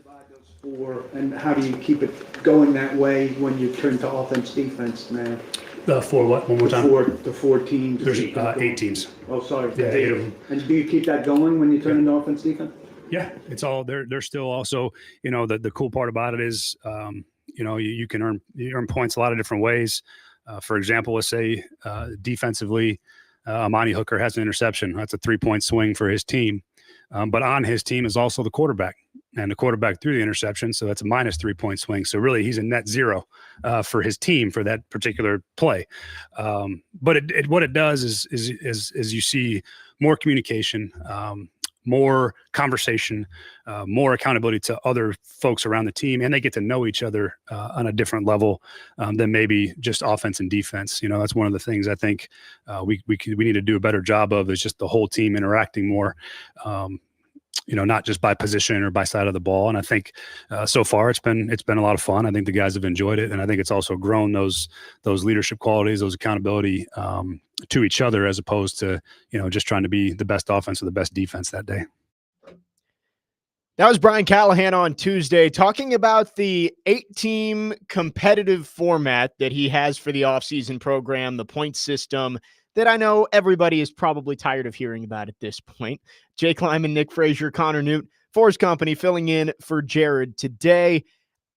divide those four, and how do you keep it going that way when you turn to offense, defense, man? The four what? One more time. The four teams. There's 8 teams. Oh, sorry. Yeah, 8 of them. And do you keep that going when you turn into offense, defense? Yeah, it's all they're still also, the cool part about it is, you can earn points a lot of different ways. For example, let's say defensively, Amani Hooker has an interception. That's a 3-point swing for his team. But on his team is also the quarterback, and the quarterback threw the interception, so that's a minus 3-point swing. So really, he's a net zero for his team for that particular play. But what it does is you see more communication, more conversation, more accountability to other folks around the team, and they get to know each other on a different level than maybe just offense and defense. That's one of the things I think we need to do a better job of, is just the whole team interacting more. Not just by position or by side of the ball. And I think so far it's been a lot of fun. I think the guys have enjoyed it, and I think it's also grown those leadership qualities, those accountability to each other, as opposed to just trying to be the best offense or the best defense that day. That was Brian Callahan on Tuesday talking about the 8-team competitive format that he has for the offseason program, the point system that I know everybody is probably tired of hearing about at this point. Jake Lyman, Nick Frazier, Connor Newt, Force Company filling in for Jared today.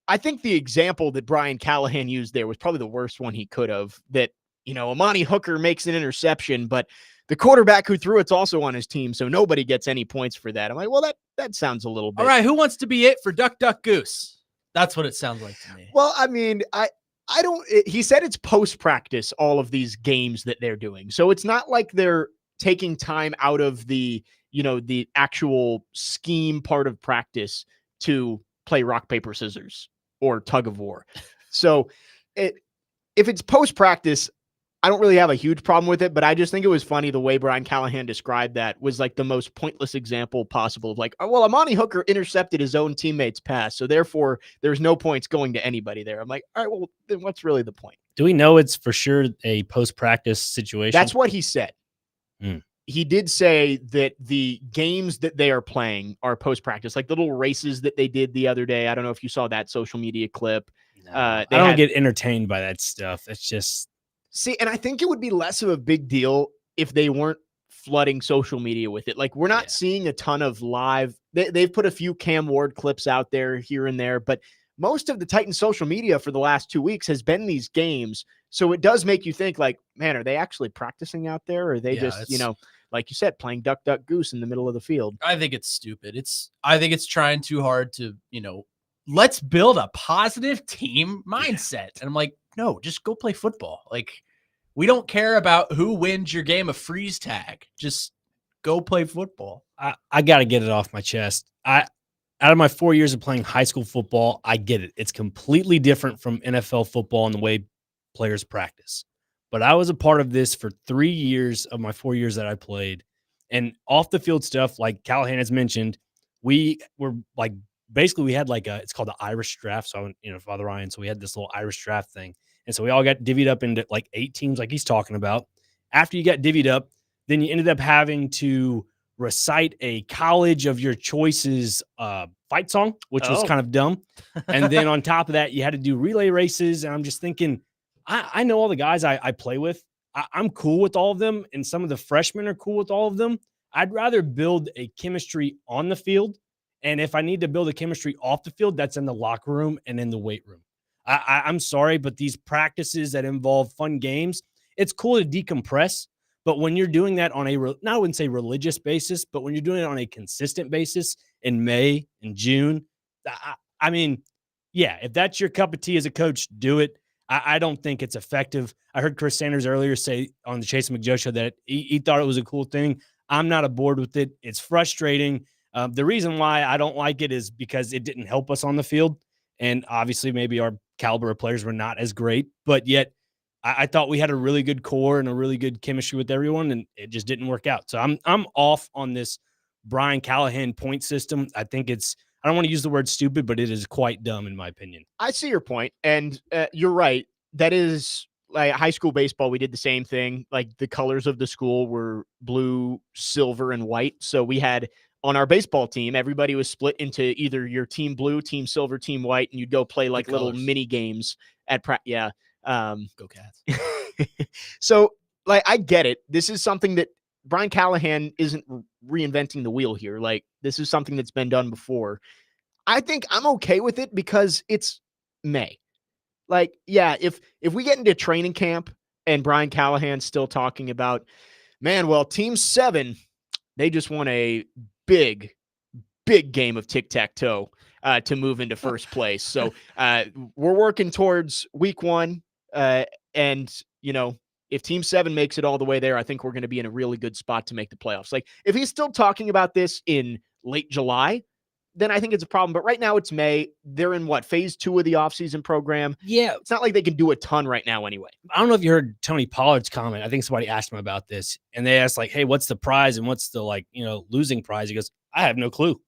I think the example that Brian Callahan used there was probably the worst one he could have, that, Amani Hooker makes an interception, but the quarterback who threw it's also on his team, so nobody gets any points for that. I'm like, well, that sounds a little bit. All right, who wants to be it for Duck, Duck, Goose? That's what it sounds like to me. Well, I mean, he said it's post-practice, all of these games that they're doing. So it's not like they're taking time out of the actual scheme part of practice to play rock, paper, scissors or tug of war. So if it's post-practice, I don't really have a huge problem with it, but I just think it was funny the way Brian Callahan described that was like the most pointless example possible of like, oh, well, Amani Hooker intercepted his own teammate's pass, so therefore there's no points going to anybody there. I'm like, all right, well, then what's really the point? Do we know it's for sure a post-practice situation? That's what he said. He did say that the games that they are playing are post-practice, like the little races that they did the other day. I don't know if you saw that social media clip. No, I don't get entertained by that stuff. It's just... See, and I think it would be less of a big deal if they weren't flooding social media with it. Like, we're not seeing a ton of live. They've put a few Cam Ward clips out there here and there, but most of the Titans social media for the last 2 weeks has been these games. So it does make you think, like, man, are they actually practicing out there? Or are they just, like you said, playing duck, duck, goose in the middle of the field? I think it's stupid. I think it's trying too hard to, let's build a positive team mindset. And I'm like, no, just go play football. Like, we don't care about who wins your game of freeze tag. Just go play football. I got to get it off my chest. Out of my 4 years of playing high school football, I get it. It's completely different from NFL football and the way players practice. But I was a part of this for 3 years of my 4 years that I played. And off the field stuff, like Callahan has mentioned, we were like, basically we had like it's called the Irish draft. So, Father Ryan, so we had this little Irish draft thing. And so we all got divvied up into like 8 teams like he's talking about. After you got divvied up, then you ended up having to recite a college of your choices fight song, which was kind of dumb. And then on top of that, you had to do relay races. And I'm just thinking, I know all the guys I play with. I'm cool with all of them. And some of the freshmen are cool with all of them. I'd rather build a chemistry on the field. And if I need to build a chemistry off the field, that's in the locker room and in the weight room. I'm sorry, but these practices that involve fun games, it's cool to decompress. But when you're doing that on I wouldn't say religious basis, but when you're doing it on a consistent basis in May and June, I mean, yeah, if that's your cup of tea as a coach, do it. I don't think it's effective. I heard Chris Sanders earlier say on the Chase McJoe show that he thought it was a cool thing. I'm not aboard with it. It's frustrating. The reason why I don't like it is because it didn't help us on the field. And obviously maybe our caliber of players were not as great, but yet I thought we had a really good core and a really good chemistry with everyone, and it just didn't work out. So I'm off on this Brian Callahan point system. I think I don't want to use the word stupid, but it is quite dumb in my opinion. I see your point, and you're right. That is like high school baseball. We did the same thing. Like the colors of the school were blue, silver, and white. So we had on our baseball team, everybody was split into either your team blue, team silver, team white, and you'd go play like little colors. mini games at yeah. Go Cats. So like, I get it. This is something that Brian Callahan isn't reinventing the wheel here. Like, this is something that's been done before. I think I'm okay with it because it's May. Like, yeah, if we get into training camp and Brian Callahan's still talking about, man, well, team 7, they just won a big game of tic-tac-toe to move into first place. So we're working towards week 1. And, you know, if team 7 makes it all the way there, I think we're going to be in a really good spot to make the playoffs. Like, if he's still talking about this in late July, then I think it's a problem. But right now it's May. They're in phase 2 of the offseason program. Yeah. It's not like they can do a ton right now anyway. I don't know if you heard Tony Pollard's comment. I think somebody asked him about this, and they asked like, hey, what's the prize and what's the losing prize? He goes, I have no clue.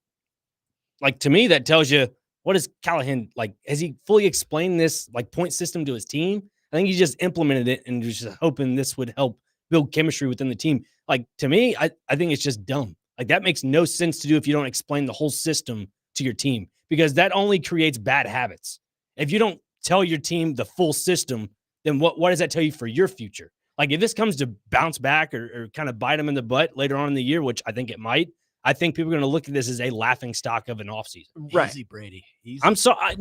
Like, to me, that tells you, what is Callahan like? Has he fully explained this point system to his team? I think he just implemented it and was just hoping this would help build chemistry within the team. Like, to me, I think it's just dumb. Like, that makes no sense to do if you don't explain the whole system to your team, because that only creates bad habits. If you don't tell your team the full system, then what does that tell you for your future? Like, if this comes to bounce back or kind of bite them in the butt later on in the year, which I think it might, I think people are going to look at this as a laughing stock of an offseason. Right. Easy, Brady. Easy. I'm so I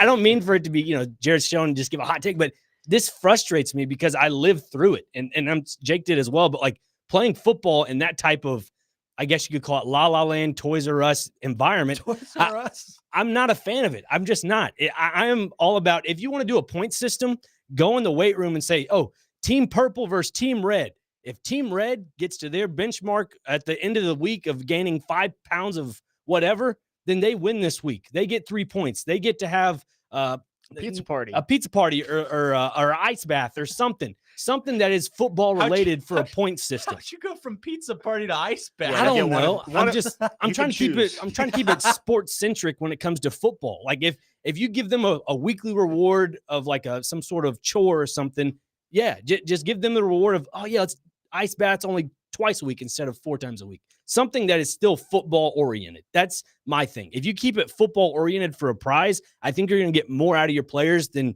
don't mean for it to be, Jared Stone just give a hot take, but this frustrates me because I lived through it, and Jake did as well. But like, playing football in that type of, I guess you could call it La La Land, Toys R Us environment, Toys R Us. I'm not a fan of it. I'm just not. I am all about, if you want to do a point system, go in the weight room and say, oh, team purple versus team red. If team red gets to their benchmark at the end of the week of gaining 5 pounds of whatever, then they win this week. They get 3 points. They get to have a pizza party or ice bath or something that is football related for a point system. How'd you go from pizza party to ice bath? I don't know. I'm You trying can to keep choose. it. I'm trying to keep it sports centric when it comes to football. Like, if you give them a weekly reward of like some sort of chore or something, yeah, just give them the reward of, oh yeah, it's ice baths only twice a week instead of 4 times a week. Something that is still football oriented. That's my thing. If you keep it football oriented for a prize, I think you're going to get more out of your players than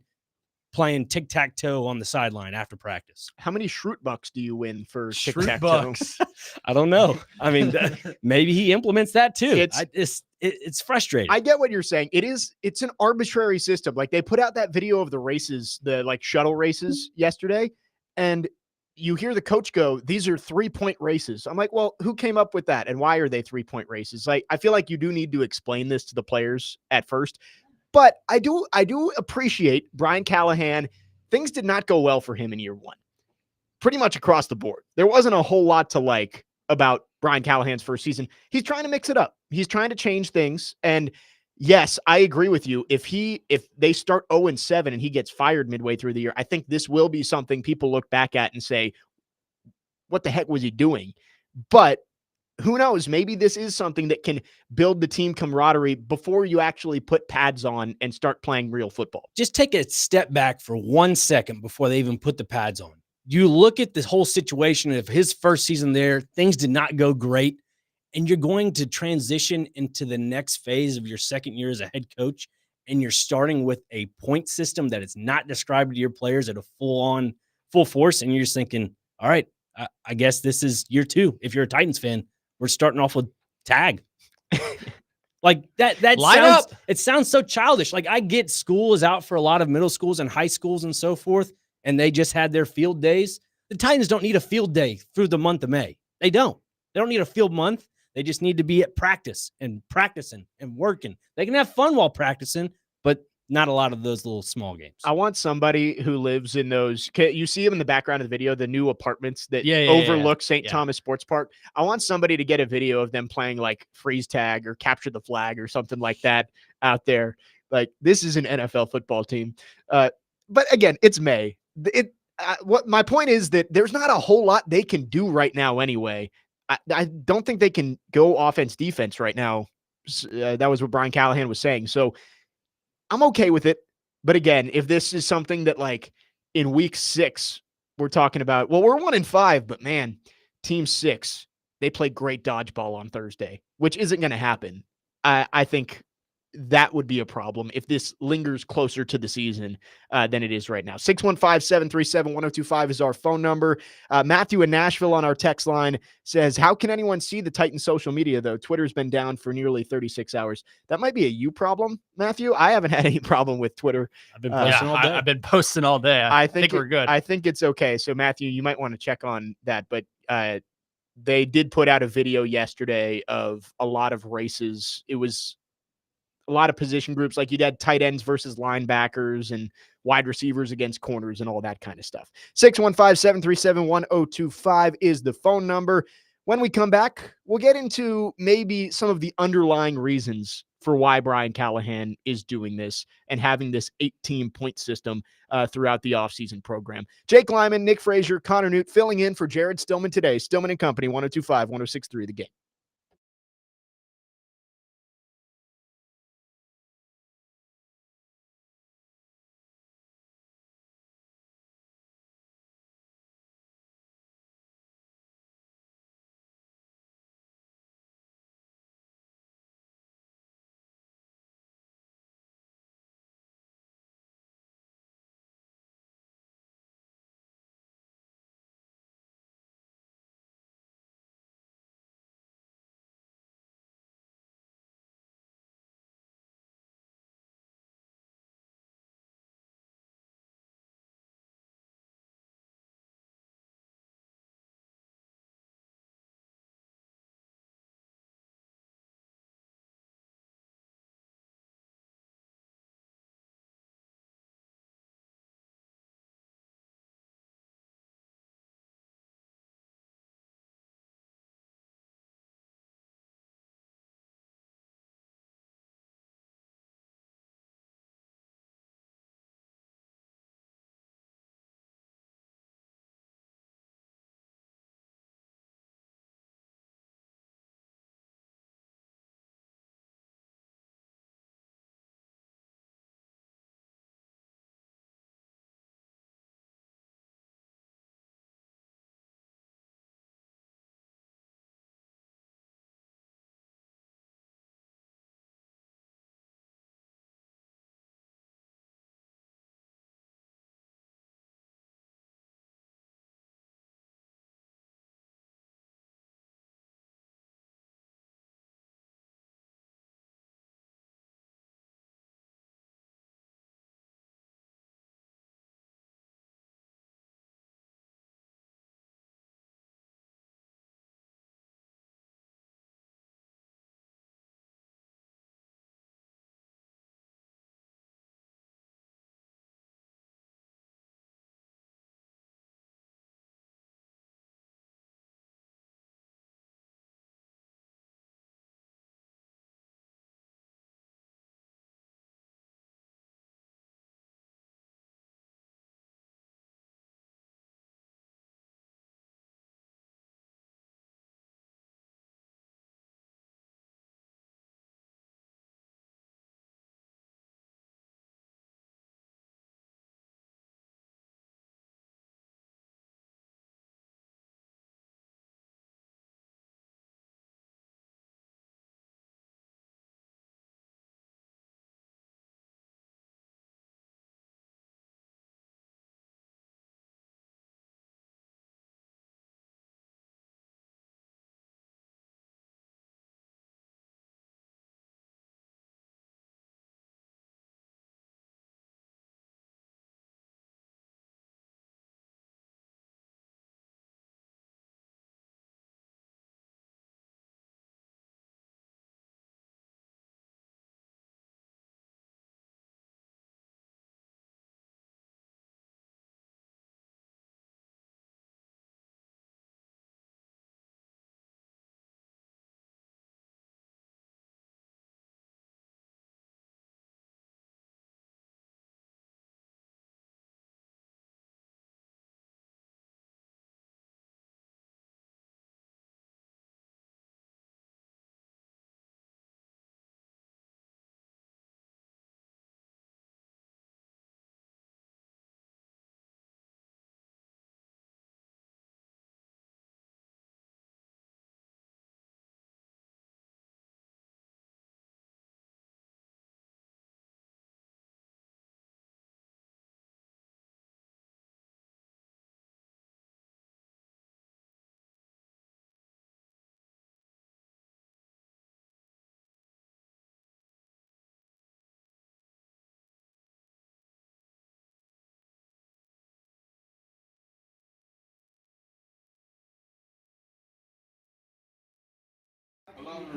playing tic-tac-toe on the sideline after practice. How many Schrute bucks do you win for Schrute tic-tac-toe? bucks. I don't know. I mean, maybe he implements that too. It's frustrating. I get what you're saying. It's an arbitrary system. Like, they put out that video of the races, the shuttle races yesterday, and you hear the coach go, these are 3-point races. I'm like, well, who came up with that? And why are they 3-point races? Like, I feel like you do need to explain this to the players at first. But I do appreciate Brian Callahan. Things did not go well for him in year 1, pretty much across the board. There wasn't a whole lot to like about Brian Callahan's first season. He's trying to mix it up. He's trying to change things. And yes, I agree with you. If they start 0-7 and he gets fired midway through the year, I think this will be something people look back at and say, what the heck was he doing? But who knows? Maybe this is something that can build the team camaraderie before you actually put pads on and start playing real football. Just take a step back for 1 second before they even put the pads on. You look at this whole situation of his first season there, things did not go great, and you're going to transition into the next phase of your second year as a head coach, and you're starting with a point system that is not described to your players at a full force, and you're just thinking, all right, I guess this is year 2. If you're a Titans fan, we're starting off with tag. Like that it sounds so childish. Like, I get school is out for a lot of middle schools and high schools and so forth, and they just had their field days. The Titans don't need a field day through the month of May. They don't need a field month. They just need to be at practice and practicing and working. They can have fun while practicing, but not a lot of those little small games. I want somebody who lives in those. You see them in the background of the video, the new apartments that overlook St. Thomas Sports Park. I want somebody to get a video of them playing like freeze tag or capture the flag or something like that out there. Like, this is an NFL football team. But again, it's May. What my point is that there's not a whole lot they can do right now anyway. I don't think they can go offense defense right now. That was what Brian Callahan was saying. So I'm okay with it. But again, if this is something that like in week 6, we're talking about, well, we're 1-5, but man, team 6, they play great dodgeball on Thursday, which isn't going to happen. I think that would be a problem if this lingers closer to the season than it is right now. 615-737-1025 is our phone number. Matthew in Nashville on our text line says, how can anyone see the Titans social media, though? Twitter's been down for nearly 36 hours. That might be a you problem, Matthew. I haven't had any problem with Twitter. I've been posting all day. I've been posting all day. I think we're good. I think it's okay. So, Matthew, you might want to check on that. But they did put out a video yesterday of a lot of races. It was a lot of position groups, like you'd had tight ends versus linebackers and wide receivers against corners and all that kind of stuff. 615-737-1025 is the phone number. When we come back, we'll get into maybe some of the underlying reasons for why Brian Callahan is doing this and having this 18-point system throughout the offseason program. Jake Lyman, Nick Frazier, Connor Newt filling in for Jared Stillman today. Stillman and Company, 102.5, 106.3 The Game.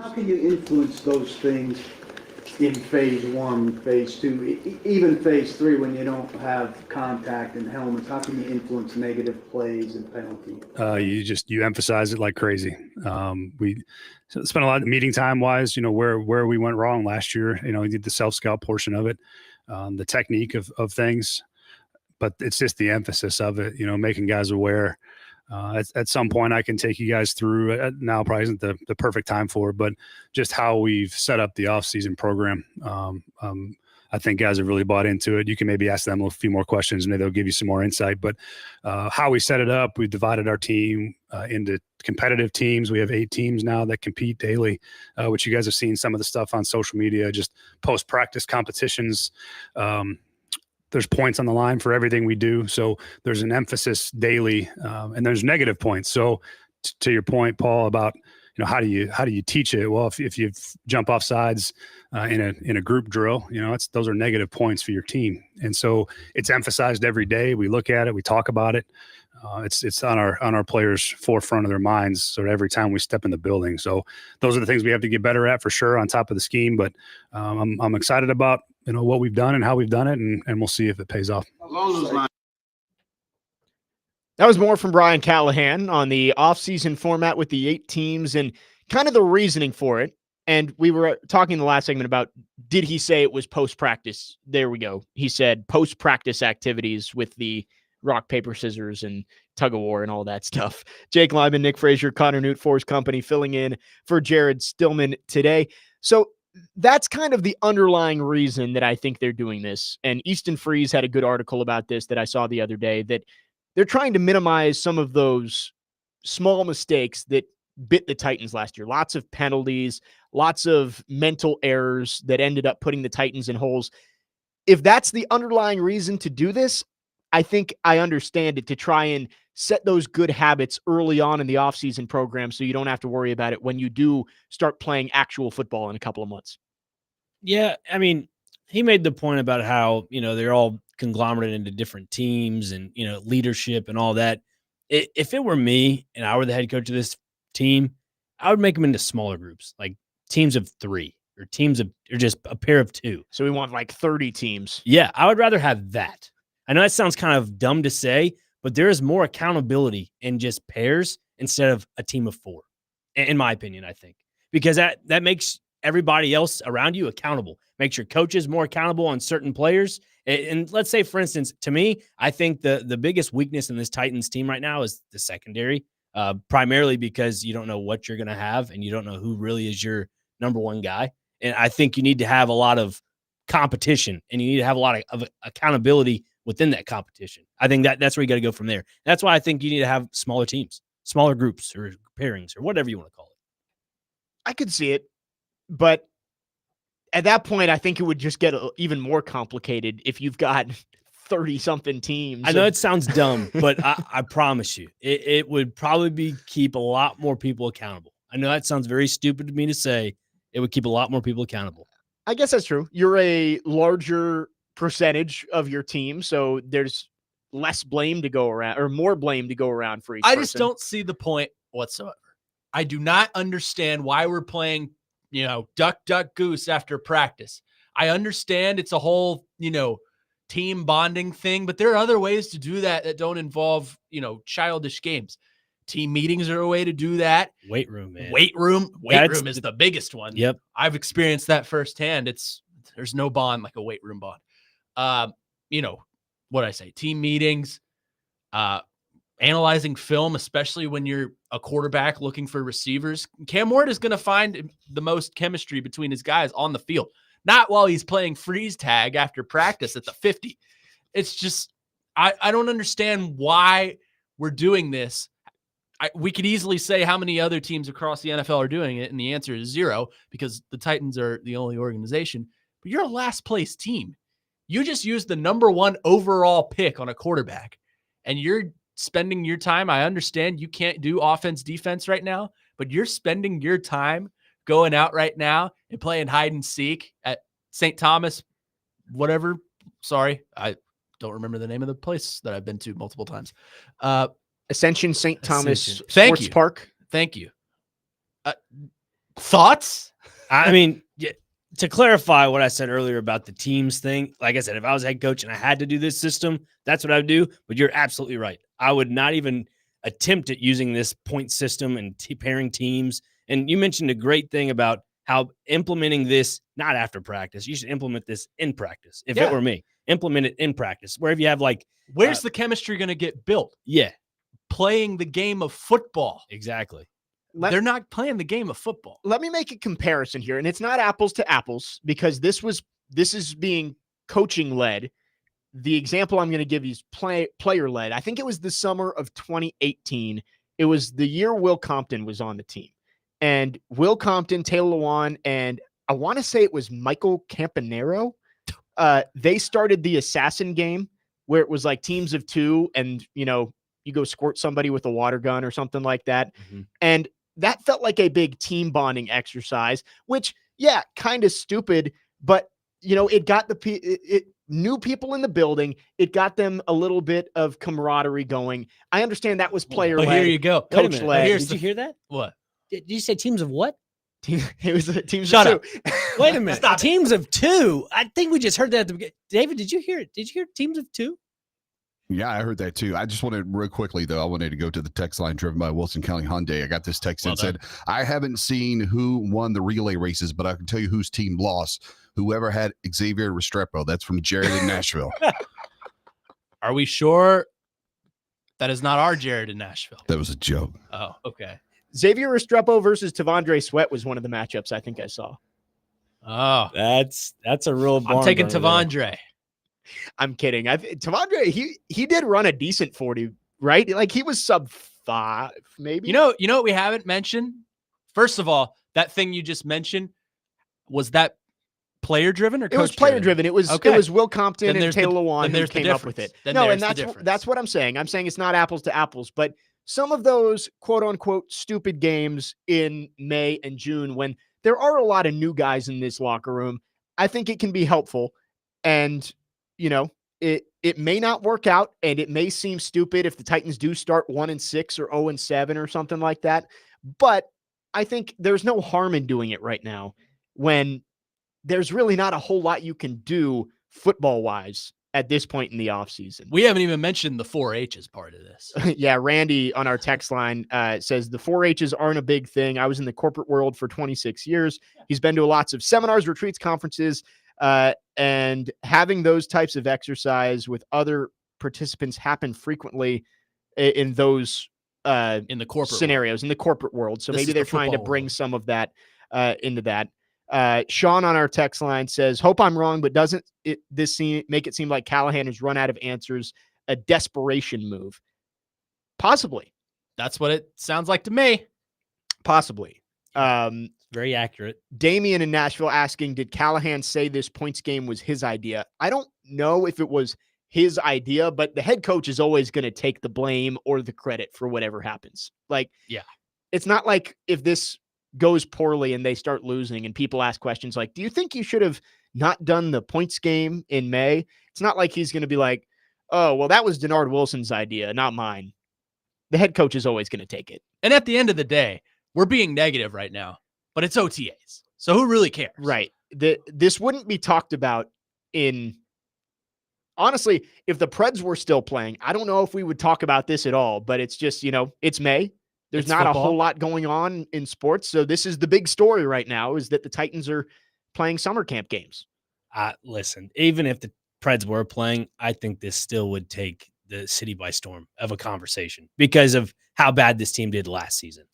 How can you influence those things in phase 1, phase 2, even phase 3 when you don't have contact and helmets? How can you influence negative plays and penalties? You emphasize it like crazy. We spent a lot of meeting time wise, where we went wrong last year. We did the self-scout portion of it, the technique of things, but it's just the emphasis of it, making guys aware. At some point I can take you guys through now probably isn't the perfect time for it, but just how we've set up the off-season program. I think guys have really bought into it. You can maybe ask them a few more questions and maybe they'll give you some more insight, but how we set it up, we divided our team into competitive teams. We have 8 teams now that compete daily, which you guys have seen some of the stuff on social media, just post-practice competitions. There's points on the line for everything we do. So there's an emphasis daily, and there's negative points. So to your point, Paul, about, how do you teach it? Well, if you jump off sides in a group drill, those are negative points for your team. And so it's emphasized every day. We look at it, we talk about it. It's on our players' forefront of their minds. So every time we step in the building, so those are the things we have to get better at for sure on top of the scheme. But I'm excited about, what we've done and how we've done it, and we'll see if it pays off. That was more from Brian Callahan on the offseason format with the 8 teams and kind of the reasoning for it. And we were talking in the last segment about, did he say it was post-practice? There we go. He said post-practice activities with the rock, paper, scissors, and tug of war and all that stuff. Jake Lyman, Nick Frazier, Connor Newt, Forrest Company filling in for Jared Stillman today. So that's kind of the underlying reason that I think they're doing this. And Easton Freeze had a good article about this that I saw the other day, that they're trying to minimize some of those small mistakes that bit the Titans last year. Lots of penalties, lots of mental errors that ended up putting the Titans in holes. If that's the underlying reason to do this, I think I understand it, to try and set those good habits early on in the offseason program so you don't have to worry about it when you do start playing actual football in a couple of months. Yeah, I mean, he made the point about how, they're all conglomerated into different teams and, leadership and all that. If it were me and I were the head coach of this team, I would make them into smaller groups, like teams of 3 or or just a pair of 2. So we want like 30 teams. Yeah, I would rather have that. I know that sounds kind of dumb to say, but there is more accountability in just pairs instead of a team of 4, in my opinion, I think, because that makes everybody else around you accountable, makes your coaches more accountable on certain players. And let's say, for instance, to me, I think the biggest weakness in this Titans team right now is the secondary, primarily because you don't know what you're going to have and you don't know who really is your number one guy. And I think you need to have a lot of competition and you need to have a lot of accountability within that competition. I think that's where you got to go from there. That's why I think you need to have smaller teams, smaller groups or pairings or whatever you want to call it. I could see it, but at that point, I think it would just get even more complicated if you've got 30-something teams. I know it sounds dumb, but I promise you, it would probably keep a lot more people accountable. I know that sounds very stupid to me to say. It would keep a lot more people accountable. I guess that's true. You're a larger percentage of your team, so there's less blame to go around, or more blame to go around for each person. Just don't see the point whatsoever. I do not understand why we're playing, duck, duck, goose after practice. I understand it's a whole, team bonding thing, but there are other ways to do that don't involve, childish games. Team meetings are a way to do that. Weight room, man. Weight room is the biggest one. Yep. I've experienced that firsthand. There's no bond like a weight room bond. What I say, team meetings, analyzing film, especially when you're a quarterback looking for receivers. Cam Ward is going to find the most chemistry between his guys on the field, not while he's playing freeze tag after practice at the 50. It's just, I don't understand why we're doing this. We could easily say how many other teams across the NFL are doing it, and the answer is 0 because the Titans are the only organization. But you're a last place team. You just used the number 1 overall pick on a quarterback, and you're spending your time. I understand you can't do offense, defense right now, but you're spending your time going out right now and playing hide and seek at St. Thomas, whatever. Sorry, I don't remember the name of the place that I've been to multiple times. Ascension St. Thomas Thank Sports you. Park. Thank you. Thoughts? I mean, to clarify what I said earlier about the teams thing, like I said, if I was head coach and I had to do this system, that's what I would do. But you're absolutely right. I would not even attempt at using this point system and pairing teams. And you mentioned a great thing about how implementing this, not after practice, you should implement this in practice. If Yeah. it were me, implement it in practice. Wherever you have like, Where's the chemistry going to get built? yeah, Playing the game of football. exactly. They're not playing the game of football. Let me make a comparison here, and it's not apples to apples because this is being coaching led. The example I'm going to give you is player led. I think it was the summer of 2018. It was the year Will Compton was on the team, and Will Compton, Taylor Lewan, and I want to say it was Michael Campanaro. They started the assassin game where it was like teams of 2, and you go squirt somebody with a water gun or something like that, and that felt like a big team bonding exercise, which, yeah, kind of stupid, but it got it new people in the building. It got them a little bit of camaraderie going. I understand that was player led. Here you go. Coach led. Did you hear that? What? Did you say teams of what? It was a teams Shut of up. 2. Wait a minute. Stop it. Teams of 2. I think we just heard that at the beginning. David, did you hear it? Did you hear teams of 2? Yeah, I heard that too. I just wanted real quickly though. I wanted to go to the text line driven by Wilson County Hyundai. I got this text that said, "I haven't seen who won the relay races, but I can tell you whose team lost. Whoever had Xavier Restrepo." That's from Jared in Nashville. Are we sure that is not our Jared in Nashville? That was a joke. Oh, okay. Xavier Restrepo versus Tavondre Sweat was one of the matchups I think I saw. Oh, That's a real barn I'm taking burner there. Tavondre. I'm kidding. Tavondre, he did run a decent 40, right? Like he was sub 5, maybe. You know what we haven't mentioned? First of all, that thing you just mentioned, was that player driven or coach It was player driven. It was Will Compton Then and there's the- Taylor Lewan then who there's the came up with difference. it. Then No, there's and the difference. that's what I'm saying. I'm saying it's not apples to apples, but some of those quote unquote stupid games in May and June when there are a lot of new guys in this locker room, I think it can be helpful. And it may not work out, and it may seem stupid if the Titans do start 1-6 or 0-7 or something like that. But I think there's no harm in doing it right now when there's really not a whole lot you can do football wise at this point in the offseason. We haven't even mentioned the 4-H's part of this. Yeah, Randy on our text line says the 4-H's aren't a big thing. I was in the corporate world for 26 years. He's been to lots of seminars, retreats, conferences, and having those types of exercise with other participants happen frequently in those In the corporate scenarios in the corporate world. So This maybe is they're the trying to football bring world. some of that into that. Sean on our text line says, "Hope I'm wrong, but doesn't make it seem like Callahan has run out of answers? A desperation move, possibly, That's what it sounds like to me. possibly." Very accurate. Damian in Nashville asking, "Did Callahan say this points game was his idea?" I don't know if it was his idea, but the head coach is always going to take the blame or the credit for whatever happens. Like, Yeah. it's not like if this goes poorly and they start losing and people ask questions like, "Do you think you should have not done the points game in May?" It's not like he's going to be like, "Oh, well, that was Denard Wilson's idea, not mine." The head coach is always going to take it. And at the end of the day, we're being negative right now, but it's OTAs. So who really cares? Right. This wouldn't be talked about honestly, if the Preds were still playing, I don't know if we would talk about this at all, but it's just, it's May. There's It's not football. a whole lot going on in sports. So this is the big story right now is that the Titans are playing summer camp games. Listen, even if the Preds were playing, I think this still would take the city by storm of a conversation because of how bad this team did last season.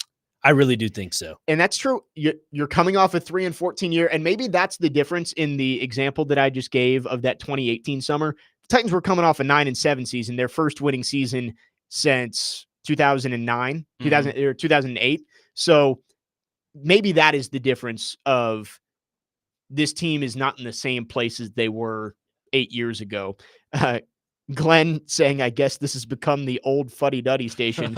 I really do think so. And that's true. You're coming off a 3-14 year, and maybe that's the difference in the example that I just gave of that 2018 summer. The Titans were coming off a 9-7 season, their first winning season since 2009, 2008. So maybe that is the difference of this team is not in the same place as they were 8 years ago. Glenn saying, "I guess this has become the old fuddy-duddy station."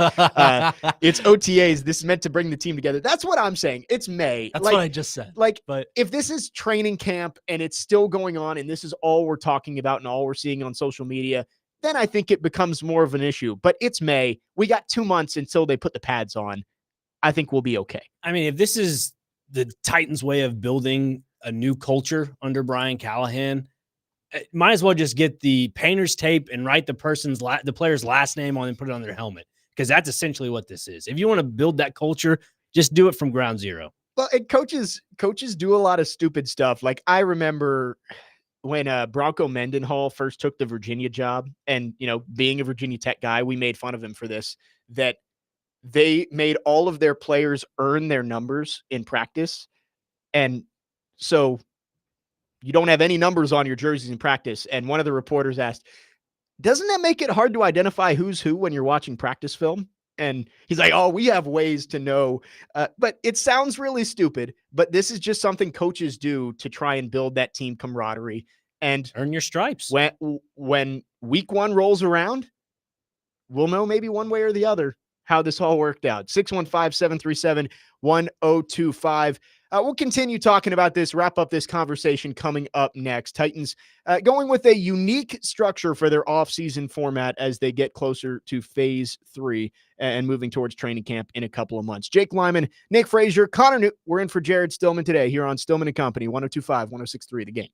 It's OTAs. This is meant to bring the team together. That's what I'm saying. It's May. That's what I just said. But if this is training camp and it's still going on and this is all we're talking about and all we're seeing on social media, then I think it becomes more of an issue. But it's May. We got 2 months until they put the pads on. I think we'll be okay. I mean, if this is the Titans' way of building a new culture under Brian Callahan. Might as well just get the painter's tape and write the player's last name on and put it on their helmet, because that's essentially what this is. If you want to build that culture, just do it from ground zero. Well, and coaches do a lot of stupid stuff. Like I remember when Bronco Mendenhall first took the Virginia job, and being a Virginia Tech guy, we made fun of him for this, that they made all of their players earn their numbers in practice. And so you don't have any numbers on your jerseys in practice. And one of the reporters asked, doesn't that make it hard to identify who's who when you're watching practice film? And he's like, oh, we have ways to know. But it sounds really stupid, but this is just something coaches do to try and build that team camaraderie. And earn your stripes. When week 1 rolls around, we'll know maybe one way or the other how this all worked out. 615-737-1025. We'll continue talking about this, wrap up this conversation coming up next. Titans going with a unique structure for their offseason format as they get closer to phase 3 and moving towards training camp in a couple of months. Jake Lyman, Nick Frazier, Connor Newt, we're in for Jared Stillman today here on Stillman & Company, 102.5, 106.3 The Game.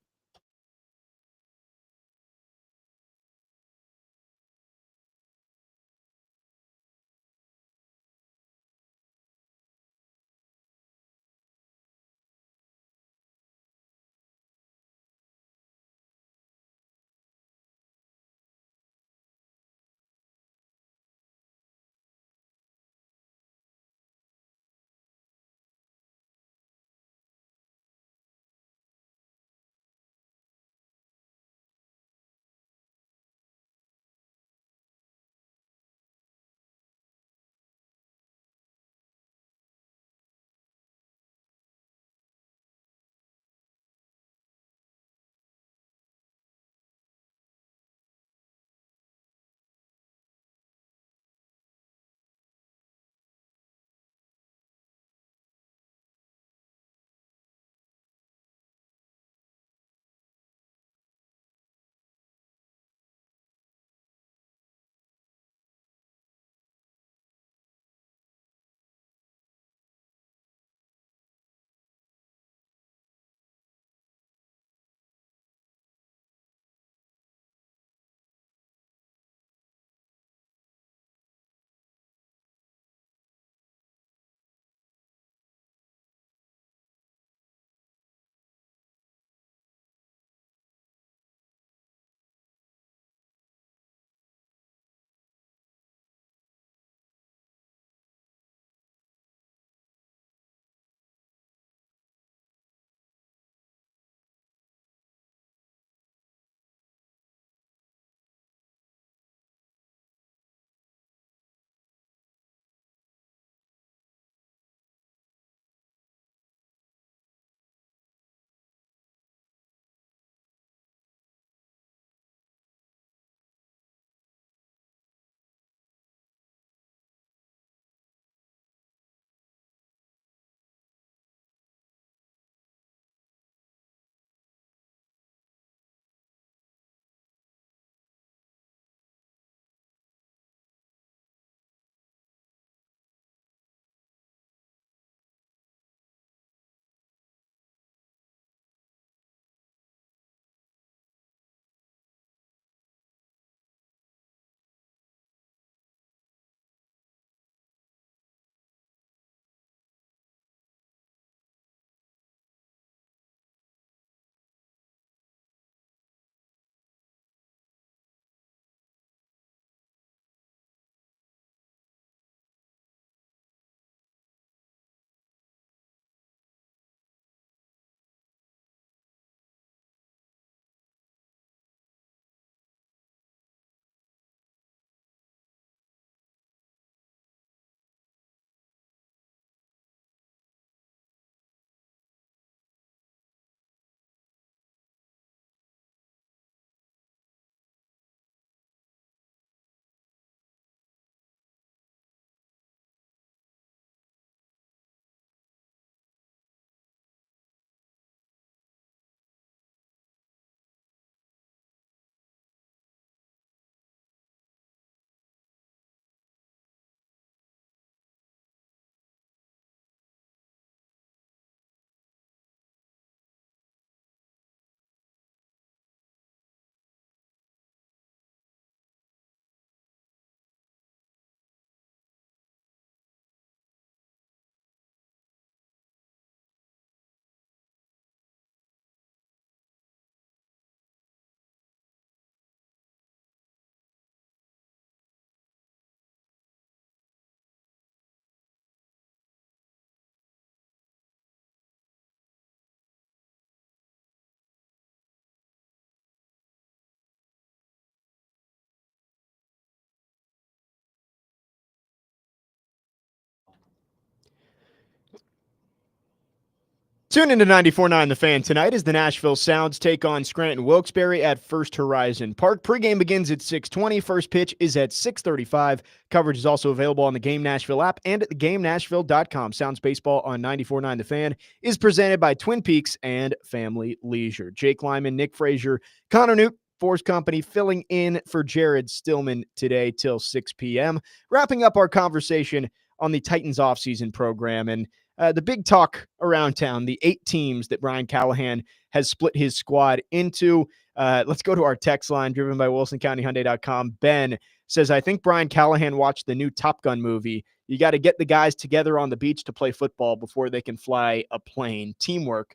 Tune into 94.9 The Fan tonight as the Nashville Sounds take on Scranton Wilkes-Barre at First Horizon Park. Pregame begins at 6:20. First pitch is at 6:35. Coverage is also available on the Game Nashville app and at theGameNashville.com. Sounds Baseball on 94.9 The Fan is presented by Twin Peaks and Family Leisure. Jake Lyman, Nick Frazier, Connor Newt, Force Company filling in for Jared Stillman today till 6 p.m. Wrapping up our conversation on the Titans offseason program and the big talk around town, the 8 teams that Brian Callahan has split his squad into. Let's go to our text line driven by WilsonCountyHyundai.com. Ben says, I think Brian Callahan watched the new Top Gun movie. You got to get the guys together on the beach to play football before they can fly a plane. Teamwork.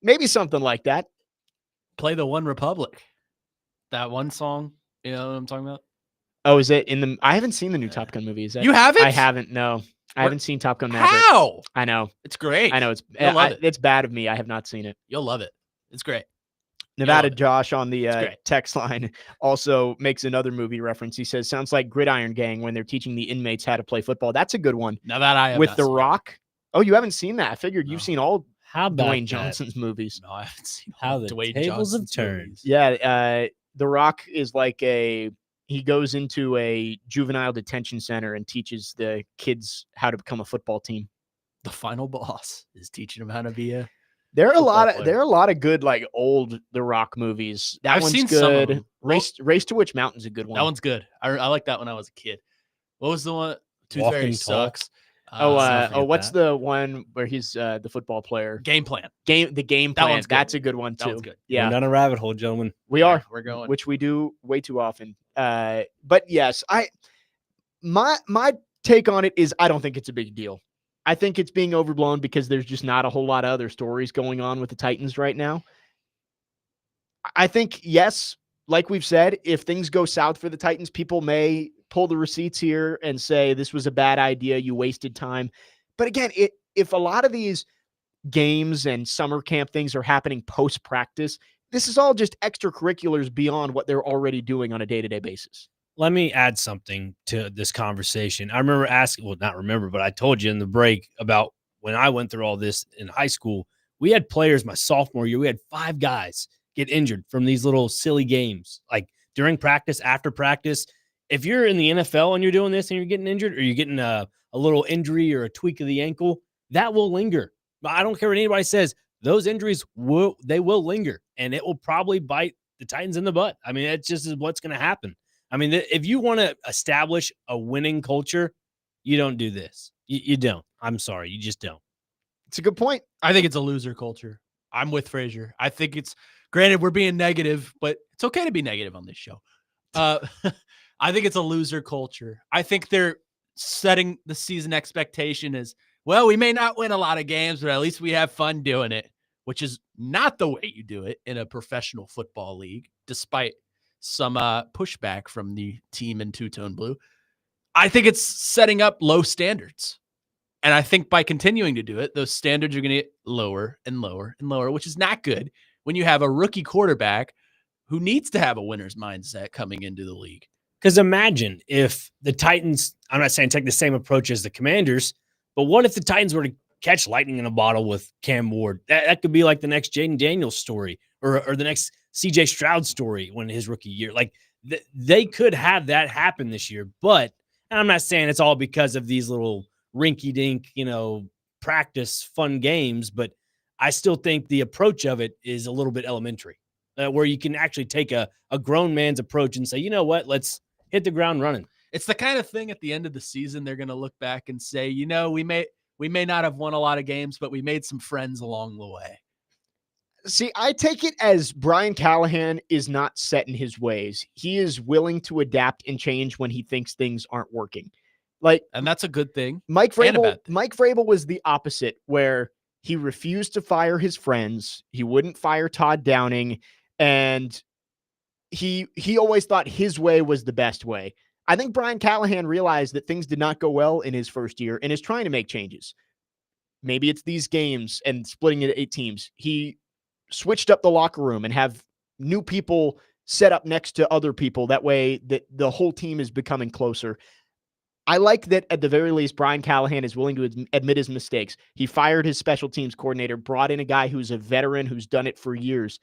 Maybe something like that. Play the One Republic. That one song. You know what I'm talking about? Oh, is it in the... I haven't seen the new Top Gun movie. Is that... You haven't? I haven't, no. I haven't seen Top Gun Maverick. How? I know. It's great. I know. You'll love it. It's bad of me. I have not seen it. You'll love it. It's great. Nevada love it. Josh on the great. text line also makes another movie reference. He says, sounds like Gridiron Gang when they're teaching the inmates how to play football. That's a good one. Now that I have With not The seen it. Rock. Oh, you haven't seen that. I figured you've No. seen all How about Dwayne that? Johnson's movies. No, I haven't seen How all the Dwayne tables have Johnson's turned. movies. Yeah, The Rock is like he goes into a juvenile detention center and teaches the kids how to become a football team. The final boss is teaching him how to be a. There are a Football lot of player. there are a lot of good like old The Rock movies. That I've one's seen some of good. them. Race to Witch Mountain's a good one. That one's good. I like that when I was a kid. What was the one? Tooth Walk Fairy and Talk. sucks. What's the one where he's the football player? Game Plan? The game That plan. one's good. That's a good one That too. one's good. Yeah, Going down a rabbit hole, gentlemen. we are. We're going. Which we do way too often. But yes, my take on it is I don't think it's a big deal. I think it's being overblown because there's just not a whole lot of other stories going on with the Titans right now. I think, yes, like we've said, if things go south for the Titans, people may pull the receipts here and say this was a bad idea, you wasted time. But again, if a lot of these games and summer camp things are happening post-practice, this is all just extracurriculars beyond what they're already doing on a day-to-day basis. Let me add something to this conversation. I remember asking, well, not remember, but I told you in the break about when I went through all this in high school. We had players my sophomore year. We had 5 guys get injured from these little silly games, like during practice, after practice. If you're in the NFL and you're doing this and you're getting injured or you're getting a little injury or a tweak of the ankle, that will linger. But I don't care what anybody says. Those injuries will linger, and it will probably bite the Titans in the butt. I mean, that's just what's going to happen. I mean, if you want to establish a winning culture, you don't do this. You don't. I'm sorry. You just don't. It's a good point. I think it's a loser culture. I'm with Frazier. I think it's granted we're being negative, but it's okay to be negative on this show. I think it's a loser culture. I think they're setting the season expectation as, well, we may not win a lot of games, but at least we have fun doing it, which is not the way you do it in a professional football league, despite some pushback from the team in two-tone blue. I think it's setting up low standards. And I think by continuing to do it, those standards are going to get lower and lower and lower, which is not good when you have a rookie quarterback who needs to have a winner's mindset coming into the league. Because imagine if the Titans, I'm not saying take the same approach as the Commanders, but what if the Titans were to catch lightning in a bottle with Cam Ward? That could be like the next Jaden Daniels story or the next CJ Stroud story when his rookie year. Like they could have that happen this year, but and I'm not saying it's all because of these little rinky-dink, practice fun games, but I still think the approach of it is a little bit elementary, where you can actually take a grown man's approach and say, you know what, let's hit the ground running. It's the kind of thing at the end of the season they're going to look back and say, we may not have won a lot of games, but we made some friends along the way. See, I take it as Brian Callahan is not set in his ways. He is willing to adapt and change when he thinks things aren't working. And that's a good thing. Mike and a bad Vrabel, thing. Mike Vrabel was the opposite, where he refused to fire his friends. He wouldn't fire Todd Downing, and he always thought his way was the best way. I think Brian Callahan realized that things did not go well in his first year and is trying to make changes. Maybe it's these games and splitting it into 8 teams. He switched up the locker room and have new people set up next to other people. That way that the whole team is becoming closer. I like that at the very least, Brian Callahan is willing to admit his mistakes. He fired his special teams coordinator, brought in a guy who's a veteran who's done it for years.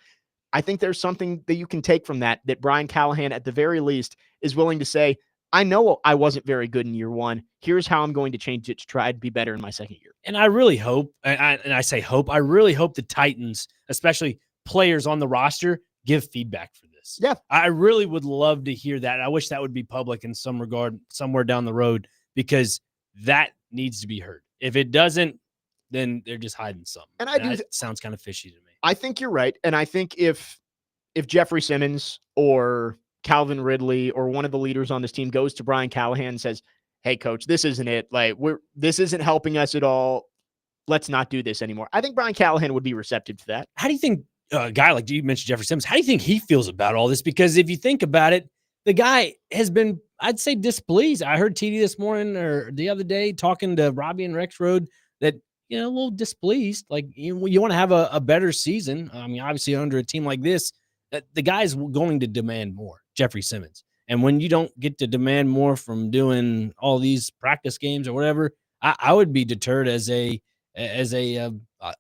I think there's something that you can take from that Brian Callahan, at the very least, is willing to say, I know I wasn't very good in year one. Here's how I'm going to change it to try to be better in my second year. And I really hope, and I say hope, I really hope the Titans, especially players on the roster, give feedback for this. Yeah. I really would love to hear that. I wish that would be public in some regard somewhere down the road, because that needs to be heard. If it doesn't, then they're just hiding something. And I do that sounds kind of fishy to me. I think you're right. And I think if Jeffrey Simmons or Calvin Ridley or one of the leaders on this team goes to Brian Callahan and says, hey, coach, this isn't it. Like, this isn't helping us at all. Let's not do this anymore. I think Brian Callahan would be receptive to that. How do you think a guy like you mentioned, Jeffrey Simmons, how do you think he feels about all this? Because if you think about it, the guy has been, I'd say, displeased. I heard TD this morning or the other day talking to Robbie and Rex Road that, a little displeased. Like, you want to have a better season. I mean, obviously under a team like this, the guy's going to demand more, Jeffrey Simmons. And when you don't get to demand more from doing all these practice games or whatever, I would be deterred as a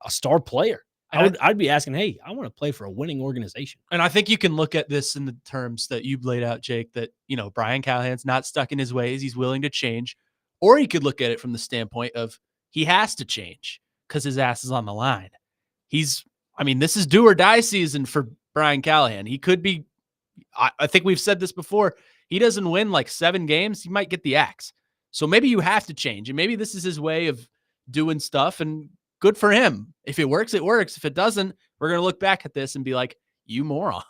star player. I'd be asking, hey, I want to play for a winning organization. And I think you can look at this in the terms that you laid out, Jake, that, Brian Callahan's not stuck in his ways. He's willing to change. Or you could look at it from the standpoint of he has to change because his ass is on the line. This is do or die season for Brian Callahan. He could be, I think we've said this before, he doesn't win like 7 games, he might get the axe. So maybe you have to change. And maybe this is his way of doing stuff, and good for him. If it works, it works. If it doesn't, we're going to look back at this and be like, you moron.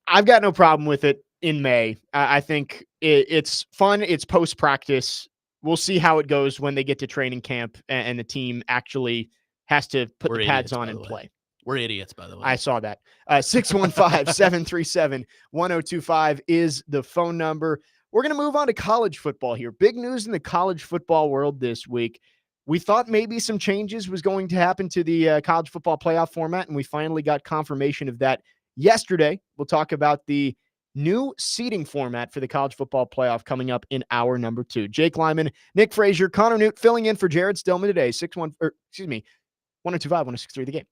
I've got no problem with it in May. I think it's fun. It's post-practice. We'll see how it goes when they get to training camp and the team actually has to put the pads on and play. We're idiots, by the way. I saw that. 615-737-1025 is the phone number. We're going to move on to college football here. Big news in the college football world this week. We thought maybe some changes was going to happen to the college football playoff format, and we finally got confirmation of that yesterday. We'll talk about the new seeding format for the college football playoff coming up in hour number 2. Jake Lyman, Nick Frazier, Connor Newt filling in for Jared Stillman today. 1025-1063 the game.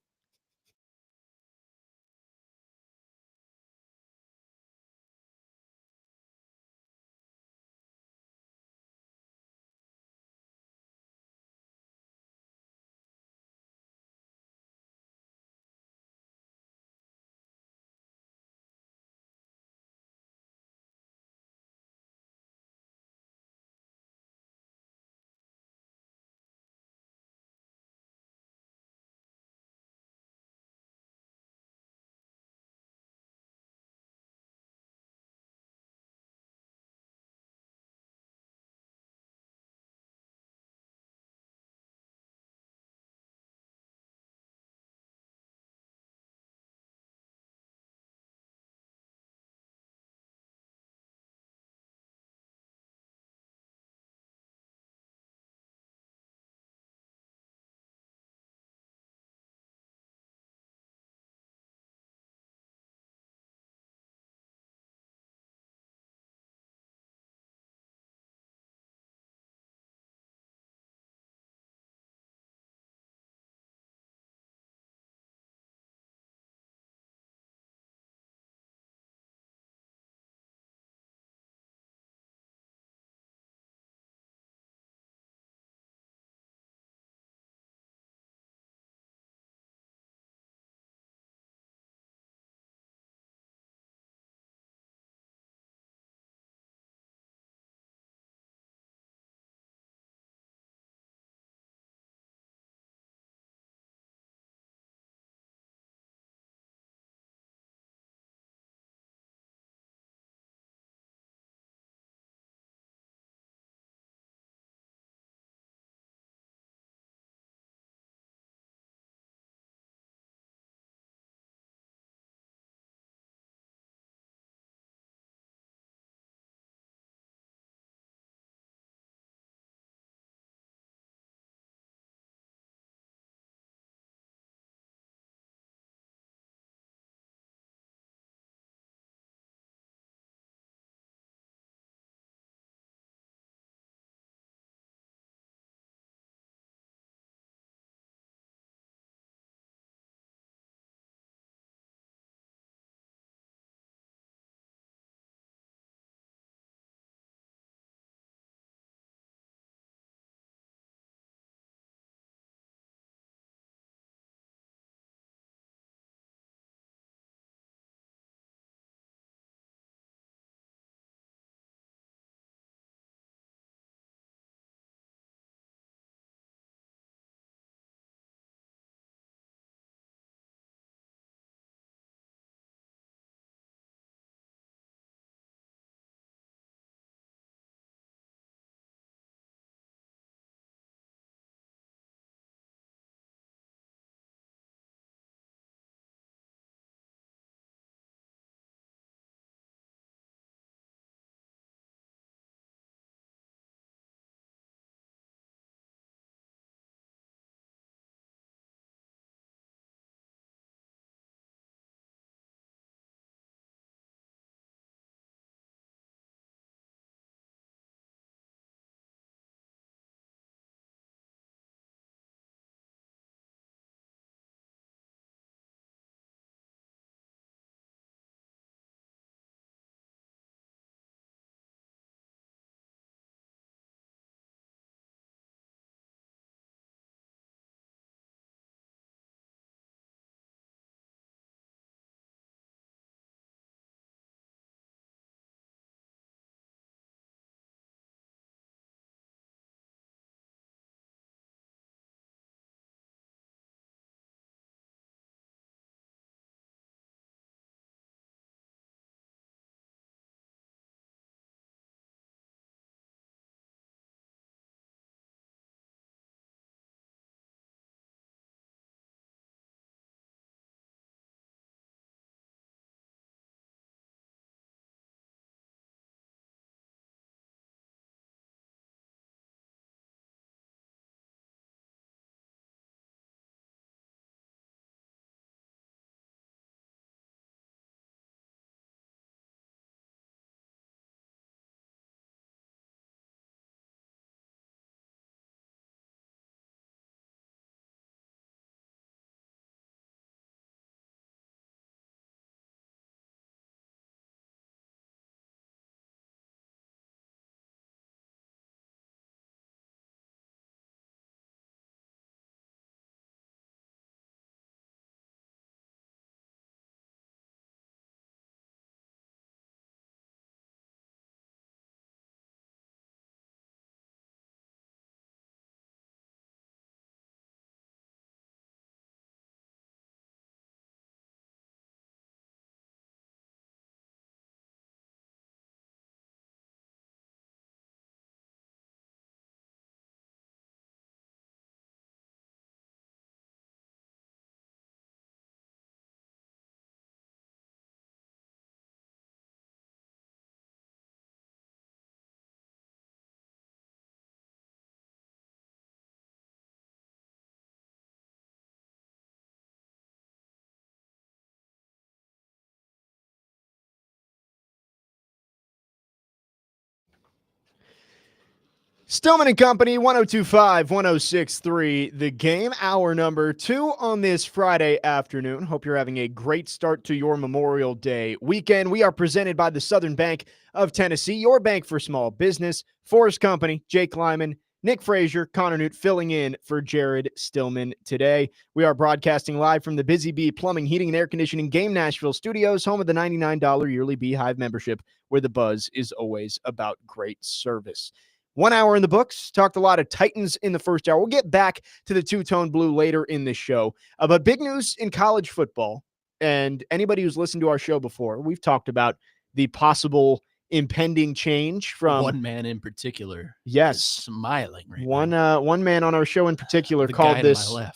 Stillman and Company, 1025, 1063, the game, hour number 2 on this Friday afternoon. Hope you're having a great start to your Memorial Day weekend. We are presented by the Southern Bank of Tennessee, your bank for small business. Forrest Company, Jake Lyman, Nick Frazier, Connor Newt filling in for Jared Stillman today. We are broadcasting live from the Busy Bee Plumbing, Heating, and Air Conditioning Game Nashville studios, home of the $99 yearly Beehive membership, where the buzz is always about great service. 1 hour in the books. Talked a lot of Titans in the first hour. We'll get back to the two-tone blue later in this show. But big news in college football. And anybody who's listened to our show before, we've talked about the possible impending change from one man in particular. Yes, is smiling right one now. one man on our show in particular The called guy this to my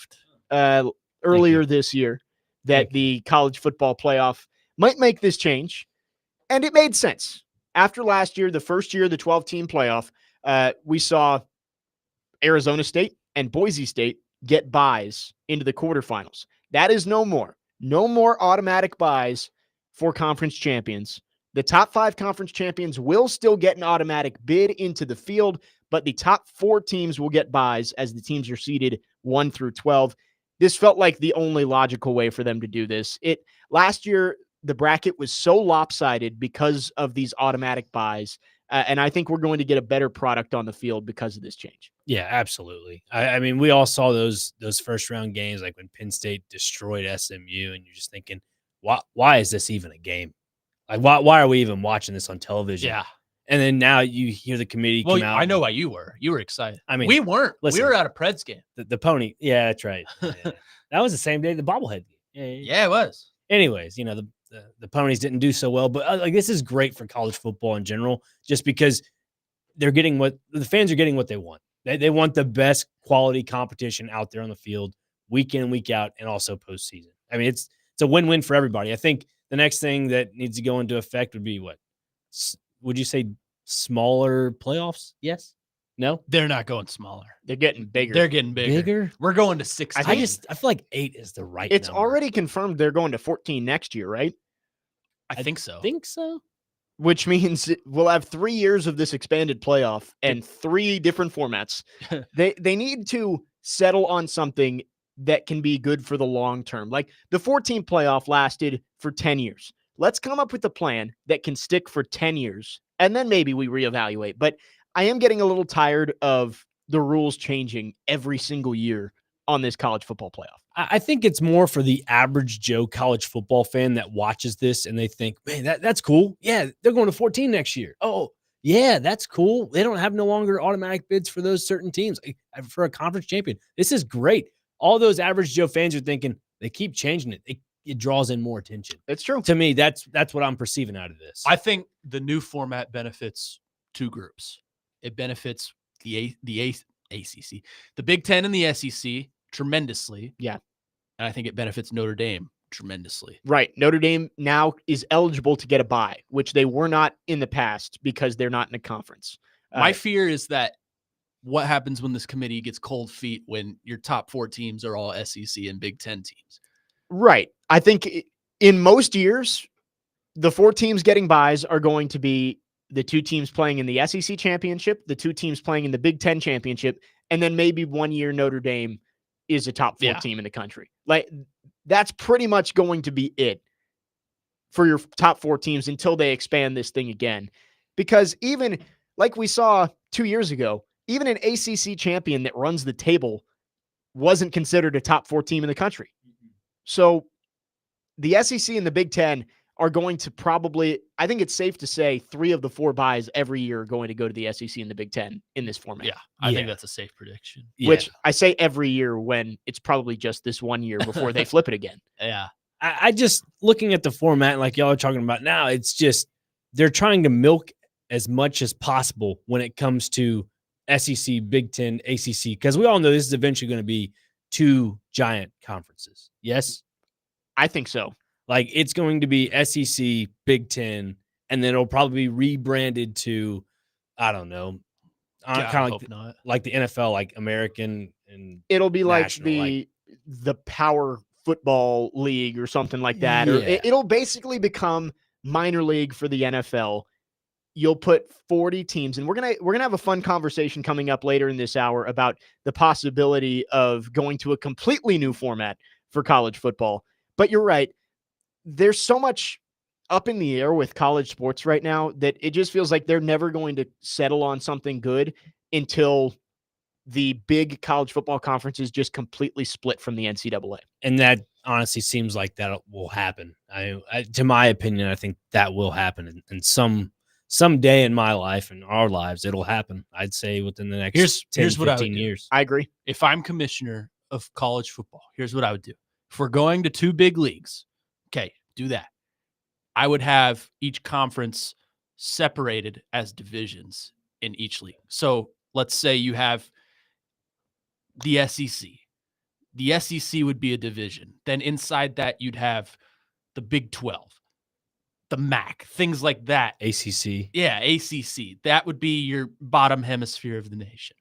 left. earlier this year that Thank the college football playoff might make this change. And it made sense. After last year, the first year of the 12-team playoff, we saw Arizona State and Boise State get buys into the quarterfinals. That is no more. No more automatic buys for conference champions. The top 5 conference champions will still get an automatic bid into the field, but the top 4 teams will get buys as the teams are seeded 1 through 12. This felt like the only logical way for them to do this. Last year, the bracket was so lopsided because of these automatic buys. And I think we're going to get a better product on the field because of this change. Yeah, absolutely. I mean, we all saw those first round games, like when Penn State destroyed SMU, and you're just thinking, why is this even a game? Like, why are we even watching this on television? Yeah. And then now you hear the committee Well, come out. I know why you were. You were excited. I mean, we weren't. listen, we were at a Preds game. the pony. Yeah, that's right. Yeah. That was the same day the bobblehead game. Yeah, it was. Anyways, the ponies didn't do so well, but like this is great for college football in general, just because they're getting what the fans are getting what they want. They want the best quality competition out there on the field week in, week out, and also postseason. I mean, it's a win-win for everybody. I think the next thing that needs to go into effect would be what? Would you say smaller playoffs? Yes? No? They're not going smaller. They're getting bigger. They're getting bigger. Bigger? We're going to 16. I feel like 8 is the right It's number. already confirmed they're going to 14 next year, right? I think so. Think so? Which means we'll have 3 years of this expanded playoff and 3 different formats. They need to settle on something that can be good for the long term. Like the 14 playoff lasted for 10 years. Let's come up with a plan that can stick for 10 years, and then maybe we reevaluate. But I am getting a little tired of the rules changing every single year on this college football playoff. I think it's more for the average Joe college football fan that watches this and they think, man, that's cool. Yeah, they're going to 14 next year. Oh, yeah, that's cool. They don't have no longer automatic bids for those certain teams for a conference champion. This is great. All those average Joe fans are thinking they keep changing it. It draws in more attention. It's true. To me, that's what I'm perceiving out of this. I think the new format benefits 2 groups. It benefits the ACC, the Big Ten and the SEC tremendously. Yeah. And I think it benefits Notre Dame tremendously. Right. Notre Dame now is eligible to get a bye, which they were not in the past because they're not in a conference. My fear is that what happens when this committee gets cold feet when your top 4 teams are all SEC and Big Ten teams. Right. I think in most years, the 4 teams getting buys are going to be the 2 teams playing in the SEC championship, the 2 teams playing in the Big Ten championship, and then maybe 1 year Notre Dame is a top 4 team in the country. Like that's pretty much going to be it for your top 4 teams until they expand this thing again. Because even like we saw 2 years ago, even an ACC champion that runs the table wasn't considered a top 4 team in the country. So the SEC and the Big Ten are going to probably, I think it's safe to say 3 of the 4 buys every year are going to go to the SEC and the Big Ten in this format. Yeah, I think that's a safe prediction. Which I say every year when it's probably just this 1 year before they flip it again. Yeah. I just looking at the format like y'all are talking about now, it's just they're trying to milk as much as possible when it comes to SEC, Big Ten, ACC, because we all know this is eventually going to be 2 giant conferences. Yes? I think so. Like it's going to be SEC, Big Ten, and then it'll probably be rebranded to, I don't know, kind of like the NFL, like American, and it'll be like national, the Power Football League or something like that. Yeah. Or it'll basically become minor league for the NFL. you'll put 40 teams, and we're gonna have a fun conversation coming up later in this hour about the possibility of going to a completely new format for college football. But you're right. There's so much up in the air with college sports right now that it just feels like they're never going to settle on something good until the big college football conferences just completely split from the NCAA. And that honestly seems like that will happen. To my opinion, I think that will happen in some day in my life and our lives. It'll happen. I'd say within the next 10, here's what I would 15 do. years. I agree. If I'm commissioner of college football, here's what I would do. If we're going to 2 big leagues, okay, do that. I would have each conference separated as divisions in each league. So let's say you have the SEC. The SEC would be a division. Then inside that, you'd have the Big 12, the MAC, things like that. ACC. Yeah, ACC. That would be your bottom hemisphere of the nation.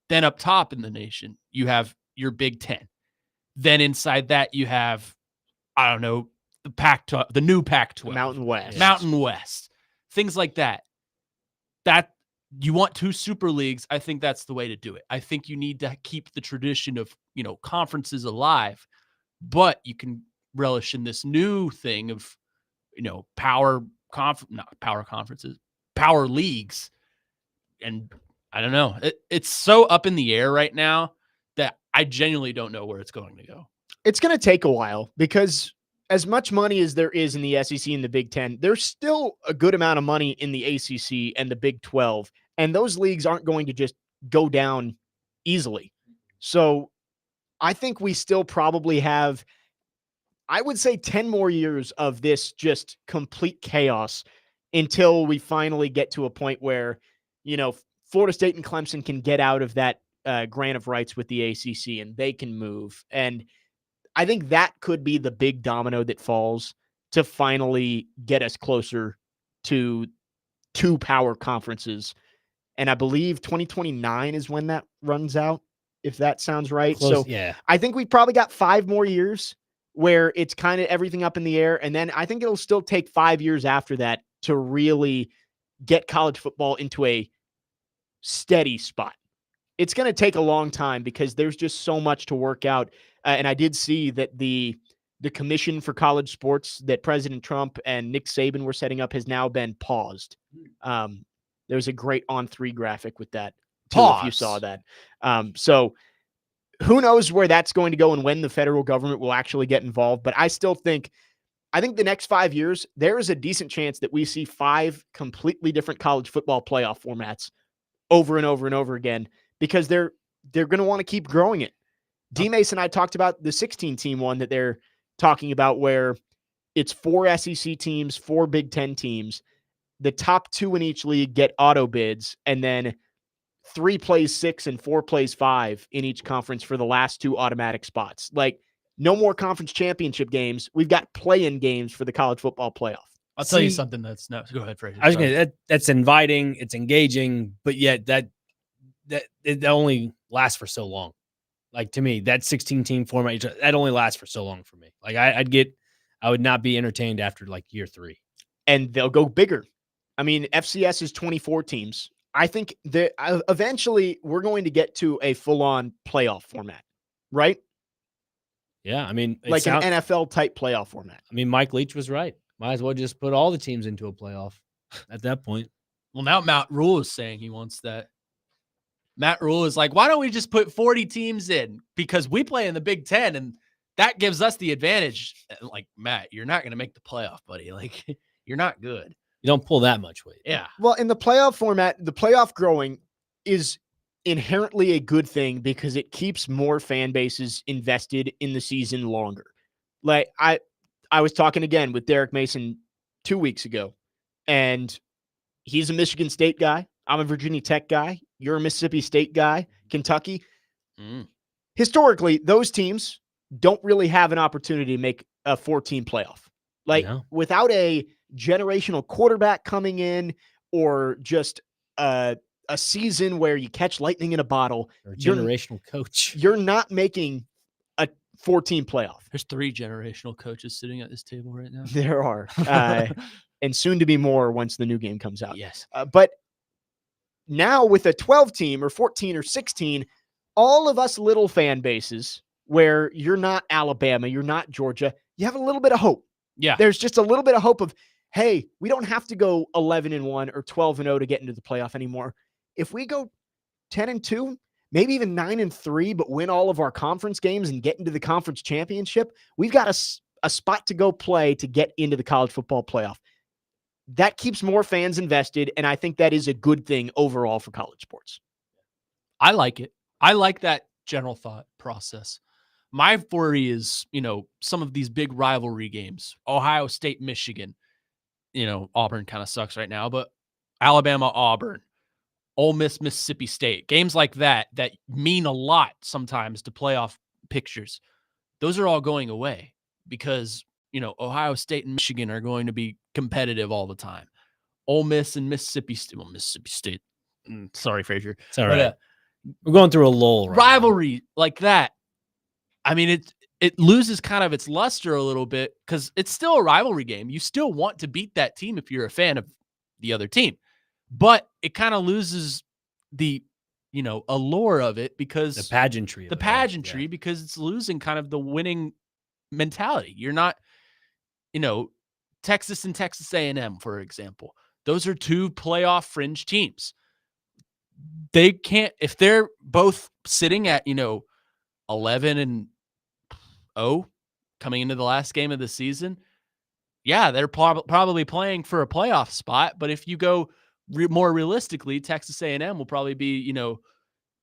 Then up top in the nation, you have your Big 10. Then inside that, you have, I don't know, the new Pac-12. Mountain West. Mountain West. Things like that. That you want 2 super leagues, I think that's the way to do it. I think you need to keep the tradition of, conferences alive, but you can relish in this new thing of, power conferences, power leagues. And I don't know. It's so up in the air right now that I genuinely don't know where it's going to go. It's going to take a while because as much money as there is in the SEC and the Big 10, there's still a good amount of money in the ACC and the Big 12. And those leagues aren't going to just go down easily. So I think we still probably have, I would say, 10 more years of this just complete chaos until we finally get to a point where, Florida State and Clemson can get out of that grant of rights with the ACC and they can move. And I think that could be the big domino that falls to finally get us closer to 2 power conferences. And I believe 2029 is when that runs out, if that sounds right. Close, so yeah. I think we've probably got 5 more years where it's kind of everything up in the air. And then I think it'll still take 5 years after that to really get college football into a steady spot. It's going to take a long time because there's just so much to work out. And I did see that the commission for college sports that President Trump and Nick Saban were setting up has now been paused. There's a great On3 graphic with that, too, if you saw that. So who knows where that's going to go and when the federal government will actually get involved. But I think the next 5 years, there is a decent chance that we see 5 completely different college football playoff formats over and over and over again because they're going to want to keep growing it. D-Mace and I talked about the 16-team one that they're talking about where it's 4 SEC teams, 4 Big 10 teams. The top 2 in each league get auto bids, and then 3 plays 6 and 4 plays 5 in each conference for the last 2 automatic spots. Like, no more conference championship games. We've got play-in games for the college football playoff. I'll tell you something that's no. Go ahead, Fraser. I was gonna. That's inviting. It's engaging, but yet that it only lasts for so long. Like, to me, that 16-team format that only lasts for so long for me. Like, I would not be entertained after like year 3. And they'll go bigger. I mean, FCS is 24 teams. I think that eventually we're going to get to a full-on playoff format, right? Yeah, I mean, like an NFL type playoff format. I mean, Mike Leach was right. Might as well just put all the teams into a playoff at that point. Well, now Matt Rule is saying he wants that. Matt Rule is like, why don't we just put 40 teams in? Because we play in the Big 10 and that gives us the advantage. Like, Matt, you're not going to make the playoff, buddy. Like, you're not good. You don't pull that much weight. Yeah. Well, in the playoff format, the playoff growing is inherently a good thing because it keeps more fan bases invested in the season longer. Like, I was talking again with Derek Mason 2 weeks ago, and he's a Michigan State guy. I'm a Virginia Tech guy. You're a Mississippi State guy, Kentucky. Historically, those teams don't really have an opportunity to make a 4-team playoff. Like, without a generational quarterback coming in or just a season where you catch lightning in a bottle. Or a generational coach. You're not making a 4-team playoff. There's 3 generational coaches sitting at this table right now. There are. and soon to be more once the new game comes out. Yes. But now with a 12 team or 14 or 16, all of us little fan bases where you're not Alabama, you're not Georgia, you have a little bit of hope. Yeah. There's just a little bit of hope of, hey, we don't have to go 11-1 or 12-0 to get into the playoff anymore. If we go 10-2, maybe even 9-3, but win all of our conference games and get into the conference championship, we've got a spot to go play to get into the college football playoff. That keeps more fans invested, and I think that is a good thing overall for college sports. I like it. I like that general thought process. My worry is, some of these big rivalry games, Ohio State, Michigan, Auburn kind of sucks right now, but Alabama, Auburn, Ole Miss, Mississippi State, games like that mean a lot sometimes to playoff pictures. Those are all going away because, Ohio State and Michigan are going to be competitive all the time. Ole Miss and Mississippi State. Sorry, Frazier. It's all But, right. We're going through a lull right now. rivalry like that. I mean, it loses kind of its luster a little bit because it's still a rivalry game. You still want to beat that team if you're a fan of the other team, but it kind of loses the, allure of it because The pageantry. the pageantry because it's losing kind of the winning mentality. You're not, Texas and Texas A&M, for example. Those are two playoff fringe teams. They can't, if they're both sitting at, 11-0 coming into the last game of the season, yeah, they're probably playing for a playoff spot. But if you go more realistically, Texas A&M will probably be,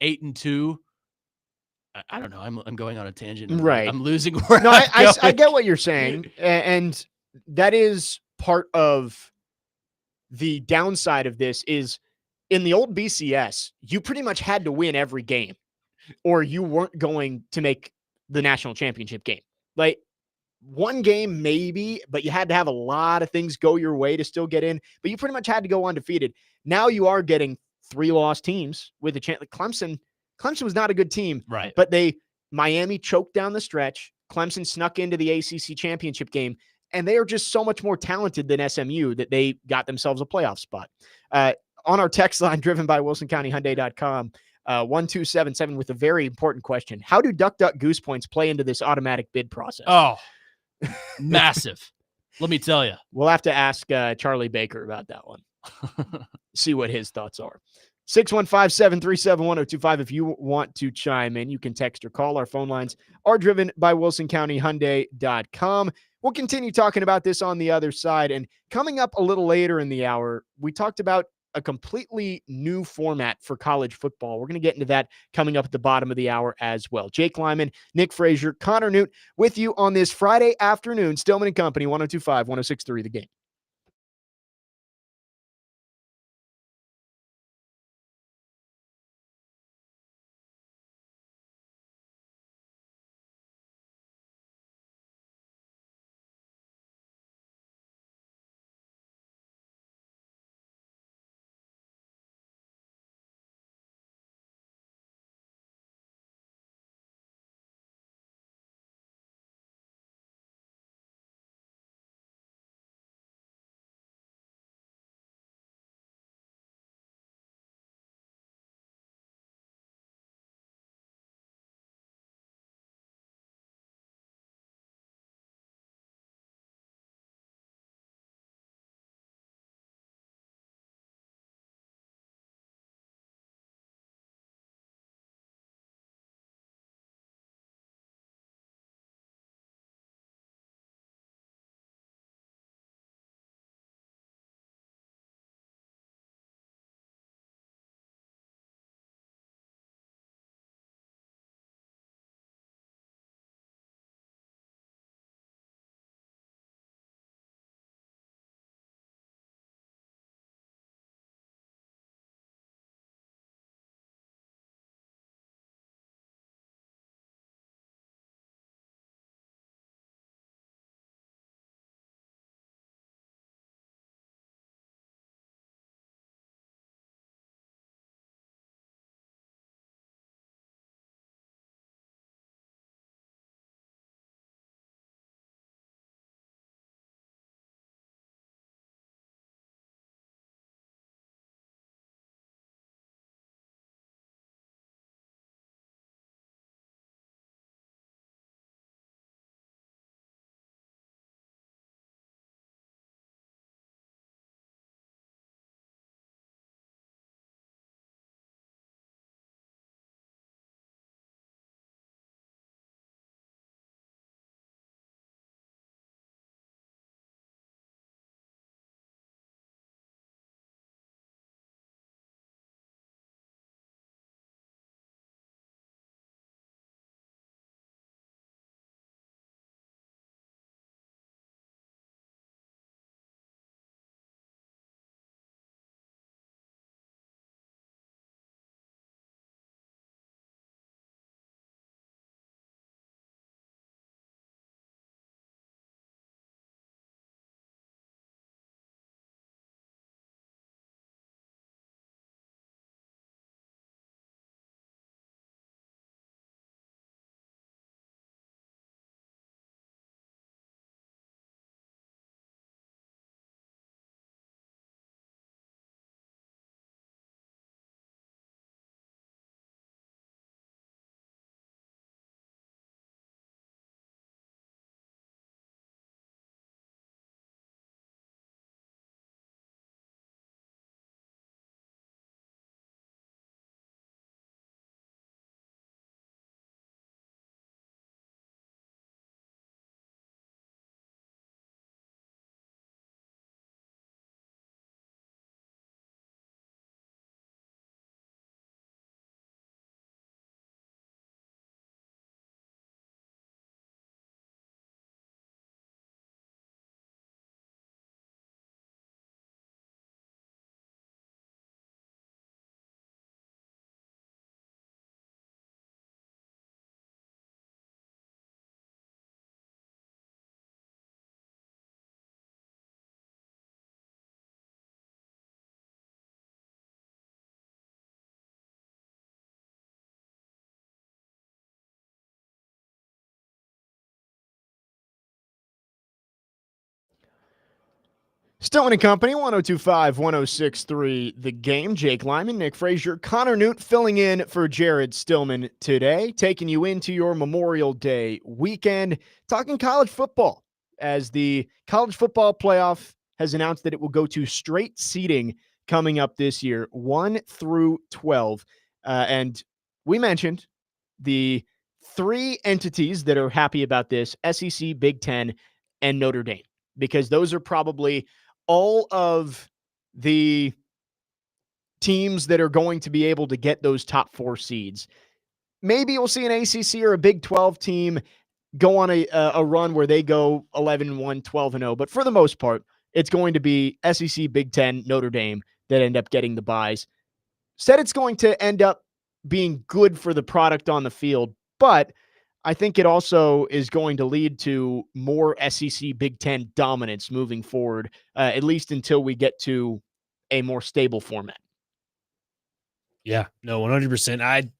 8-2. I don't know. I'm going on a tangent. Right. I'm losing where No, I'm I going. get what you're saying. And that is part of the downside of this is in the old BCS, you pretty much had to win every game or you weren't going to make the national championship game. Like one game, maybe, but you had to have a lot of things go your way to still get in, but you pretty much had to go undefeated. Now you are getting 3 lost teams with a chance. Like Clemson was not a good team, Right. but Miami choked down the stretch. Clemson snuck into the ACC championship game, and they are just so much more talented than SMU that they got themselves a playoff spot. On our text line, driven by WilsonCountyHyundai.com, 1277 with a very important question. How do Duck Duck Goose points play into this automatic bid process? Oh, massive. Let me tell you. We'll have to ask Charlie Baker about that one. See what his thoughts are. 615-737-1025. If you want to chime in, you can text or call. Our phone lines are driven by WilsonCountyHyundai.com. We'll continue talking about this on the other side. And coming up a little later in the hour, we talked about a completely new format for college football. We're going to get into that coming up at the bottom of the hour as well. Jake Lyman, Nick Frazier, Connor Newt with you on this Friday afternoon. Stillman and Company, 102.5, 106.3 The Game. Stillman and Company, 1025, 1063, The Game. Jake Lyman, Nick Frazier, Connor Newt filling in for Jared Stillman today, taking you into your Memorial Day weekend, talking college football, as the college football playoff has announced that it will go to straight seeding coming up this year, 1 through 12. And we mentioned the three entities that are happy about this: SEC, Big Ten, and Notre Dame, because those are probably all of the teams that are going to be able to get those top 4 seeds. Maybe you'll see an ACC or a Big 12 team go on a run where they go 11-1, 12-0. But for the most part, it's going to be SEC, Big 10, Notre Dame that end up getting the buys. Said it's going to end up being good for the product on the field, but I think it also is going to lead to more SEC Big Ten dominance moving forward, at least until we get to a more stable format. Yeah, no, 100%.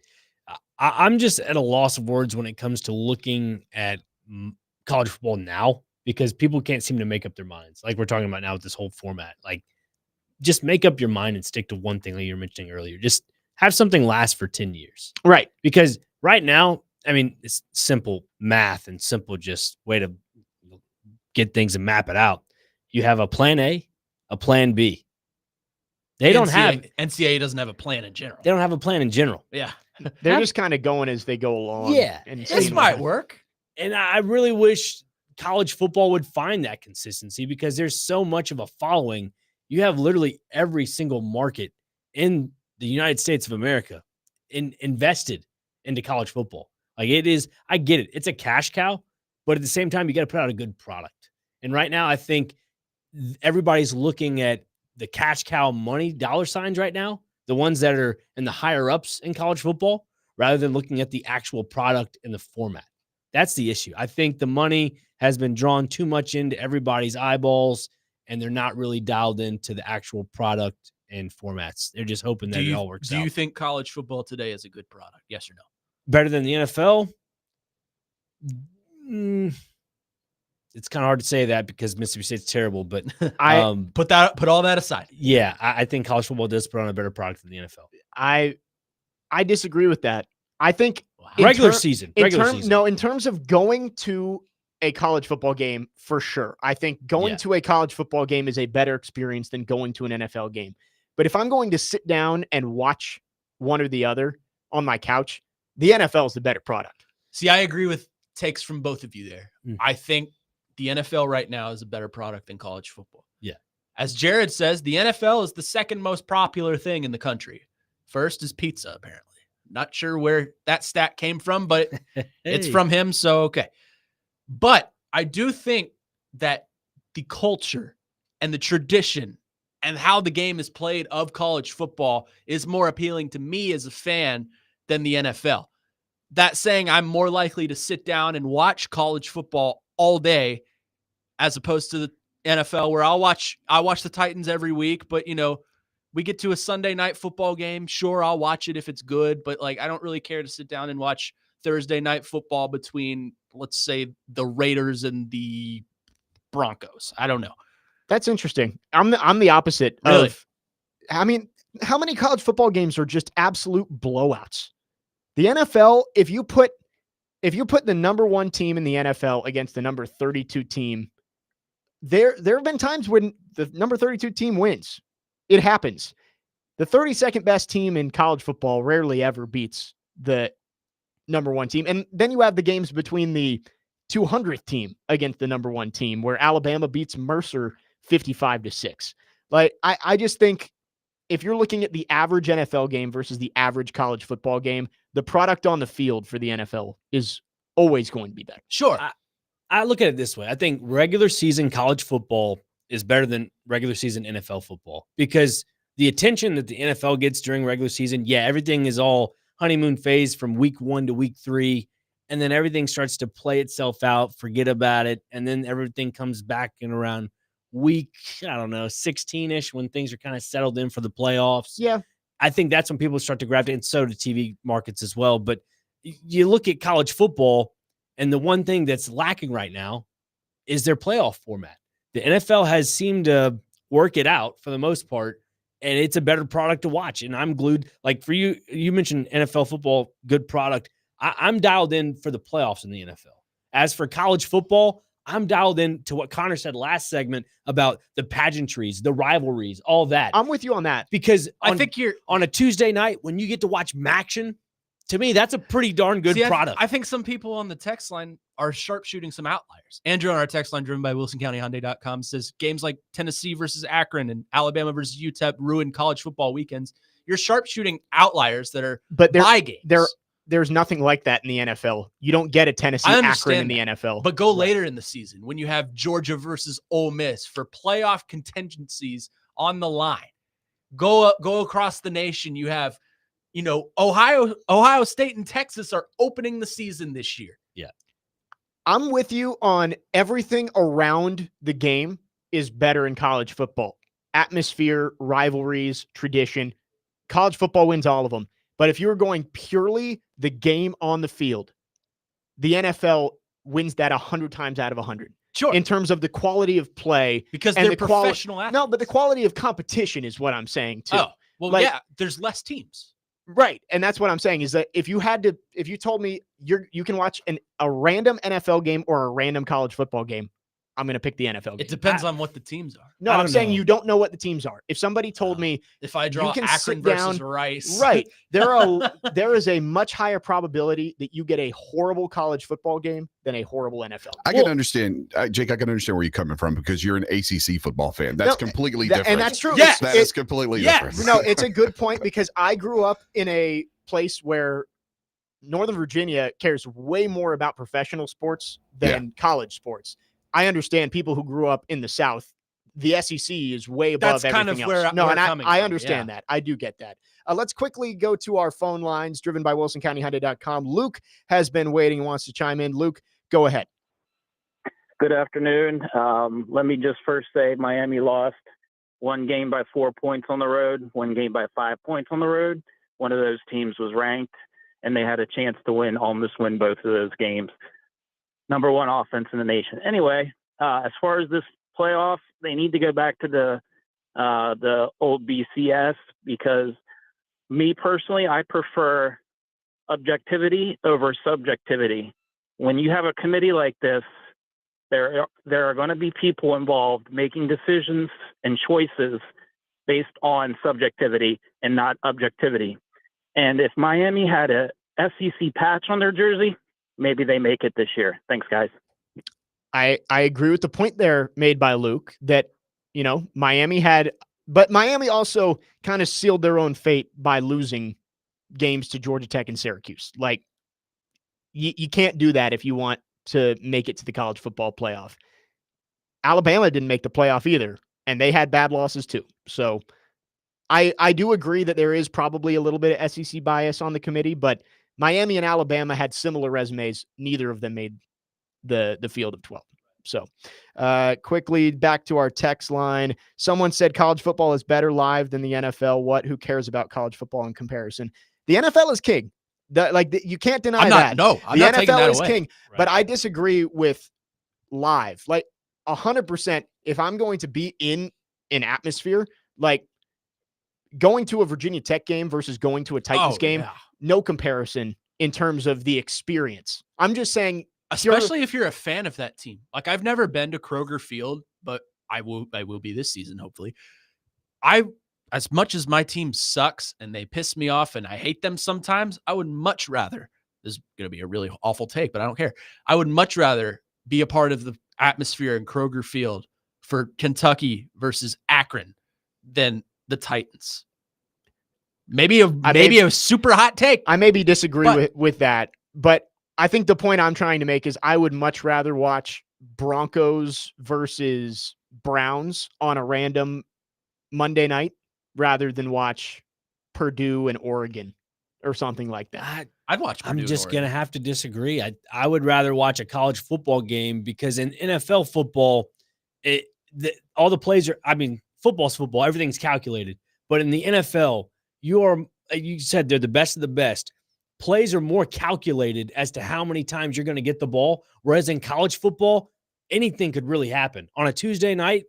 I'm just at a loss of words when it comes to looking at college football now, because people can't seem to make up their minds. Like we're talking about now with this whole format. Like, just make up your mind and stick to one thing, like you were mentioning earlier. Just have something last for 10 years. Right. Because right now, I mean, it's simple math and simple just way to get things and map it out. You have a plan A, a plan B. They don't have NCAA doesn't have a plan in general. They don't have a plan in general. Yeah. They're just kind of going as they go along. Yeah. And This might work. And I really wish college football would find that consistency, because there's so much of a following. You have literally every single market in the United States of America invested into college football. Like, it is, I get it. It's a cash cow, but at the same time, you got to put out a good product. And right now, I think everybody's looking at the cash cow money dollar signs right now, the ones that are in the higher ups in college football, rather than looking at the actual product and the format. That's the issue. I think the money has been drawn too much into everybody's eyeballs, and they're not really dialed into the actual product and formats. They're just hoping that it all works out. Do you think college football today is a good product? Yes or no? Better than the NFL? It's kind of hard to say that because Mississippi State's terrible, but I put all that aside. Yeah, I think college football does put on a better product than the NFL. I disagree with that. I think regular season. No, in terms of going to a college football game, for sure. I think going to a college football game is a better experience than going to an NFL game. But if I'm going to sit down and watch one or the other on my couch, the NFL is the better product. See, I agree with takes from both of you there. I think the NFL right now is a better product than college football. Yeah. As Jared says, the NFL is the second most popular thing in the country. First is pizza, apparently. Not sure where that stat came from, but it's from him, so okay. But I do think that the culture and the tradition and how the game is played of college football is more appealing to me as a fan than the NFL. That saying, I'm more likely to sit down and watch college football all day as opposed to the NFL, where I watch the Titans every week, but we get to a Sunday night football game. Sure, I'll watch it if it's good, but I don't really care to sit down and watch Thursday night football between, let's say, the Raiders and the Broncos. I don't know. That's interesting. I'm the opposite. Really? I mean, how many college football games are just absolute blowouts? The NFL, if you put the number 1 team in the NFL against the number 32 team, there have been times when the number 32 team wins. It happens. The 32nd best team in college football rarely ever beats the number 1 team. And then you have the games between the 200th team against the number 1 team, where Alabama beats Mercer 55-6. I just think if you're looking at the average NFL game versus the average college football game, the product on the field for the NFL is always going to be better. Sure. I look at it this way. I think regular season college football is better than regular season NFL football, because the attention that the NFL gets during regular season, everything is all honeymoon phase from week 1 to week 3. And then everything starts to play itself out, forget about it. And then everything comes back in around week, 16-ish, when things are kind of settled in for the playoffs. Yeah. I think that's when people start to gravitate, and so do TV markets as well. But you look at college football, and the one thing that's lacking right now is their playoff format. The NFL has seemed to work it out for the most part, and it's a better product to watch. And I'm glued. Like for you, you mentioned NFL football, good product. I'm dialed in for the playoffs in the NFL. As for college football, I'm dialed in to what Connor said last segment about the pageantries, the rivalries, all that. I'm with you on that. Because I think you're on a Tuesday night when you get to watch Maction, to me, that's a pretty darn good product. I think some people on the text line are sharpshooting some outliers. Andrew on our text line, driven by WilsonCountyHyundai.com, says games like Tennessee versus Akron and Alabama versus UTEP ruin college football weekends. You're sharpshooting outliers that are bye games. There's nothing like that in the NFL. You don't get a Tennessee Akron in the NFL. But go later in the season when you have Georgia versus Ole Miss for playoff contingencies on the line. Go across the nation. You have, Ohio State and Texas are opening the season this year. Yeah. I'm with you on everything around the game is better in college football. Atmosphere, rivalries, tradition. College football wins all of them. But if you're going purely the game on the field, the NFL wins that 100 times out of 100. Sure. In terms of the quality of play. Because and they're professional athletes. No, but the quality of competition is what I'm saying too. Oh, well, there's less teams. Right. And that's what I'm saying is that if you told me you can watch a random NFL game or a random college football game, I'm going to pick the NFL game. It depends on what the teams are. No, I'm saying you don't know what the teams are. If somebody told me if I draw can Akron sit versus down, Rice, right, there is a much higher probability that you get a horrible college football game than a horrible NFL. I can understand, Jake. I can understand where you're coming from because you're an ACC football fan. That's completely different, and that's true. Yes, that is completely different. No, it's a good point because I grew up in a place where Northern Virginia cares way more about professional sports than college sports. I understand people who grew up in the South. The SEC is way above That's everything kind of else. where No, we're and coming I from, understand that. I do get that. Let's quickly go to our phone lines, driven by WilsonCountyHyundai.com. Luke has been waiting and wants to chime in. Luke, go ahead. Good afternoon. Let me just first say Miami lost one game by 4 points on the road, one game by 5 points on the road. One of those teams was ranked, and they had a chance to almost win both of those games. Number one offense in the nation. Anyway, as far as this playoff, they need to go back to the old BCS because me personally, I prefer objectivity over subjectivity. When you have a committee like this, there are going to be people involved making decisions and choices based on subjectivity and not objectivity. And if Miami had a SEC patch on their jersey, maybe they make it this year. Thanks, guys. I agree with the point there made by Luke that, Miami but Miami also kind of sealed their own fate by losing games to Georgia Tech and Syracuse. Like, you can't do that if you want to make it to the college football playoff. Alabama didn't make the playoff either, and they had bad losses too. So I do agree that there is probably a little bit of SEC bias on the committee, but Miami and Alabama had similar resumes. Neither of them made the field of 12. So quickly back to our text line. Someone said college football is better live than the NFL. What? Who cares about college football in comparison? The NFL is king. You can't deny that. No, I'm the not NFL taking that is away. king. Right. But I disagree with live. 100%. If I'm going to be in an atmosphere, going to a Virginia Tech game versus going to a Titans game, no comparison in terms of the experience. I'm just saying, especially if you're a fan of that team. I've never been to Kroger Field, but I will be this season, hopefully. As much as my team sucks and they piss me off and I hate them sometimes, I would much rather, this is going to be a really awful take, but I don't care. I would much rather be a part of the atmosphere in Kroger Field for Kentucky versus Akron than the Titans. Maybe a super hot take. I maybe disagree with that, but I think the point I'm trying to make is I would much rather watch Broncos versus Browns on a random Monday night rather than watch Purdue and Oregon or something like that. I'd watch Purdue I'm just and going to Oregon. have to disagree. I would rather watch a college football game because in NFL football, all the plays are, football's football, everything's calculated. But in the NFL, you said they're the best of the best. Plays are more calculated as to how many times you're going to get the ball. Whereas in college football, anything could really happen. On a Tuesday night,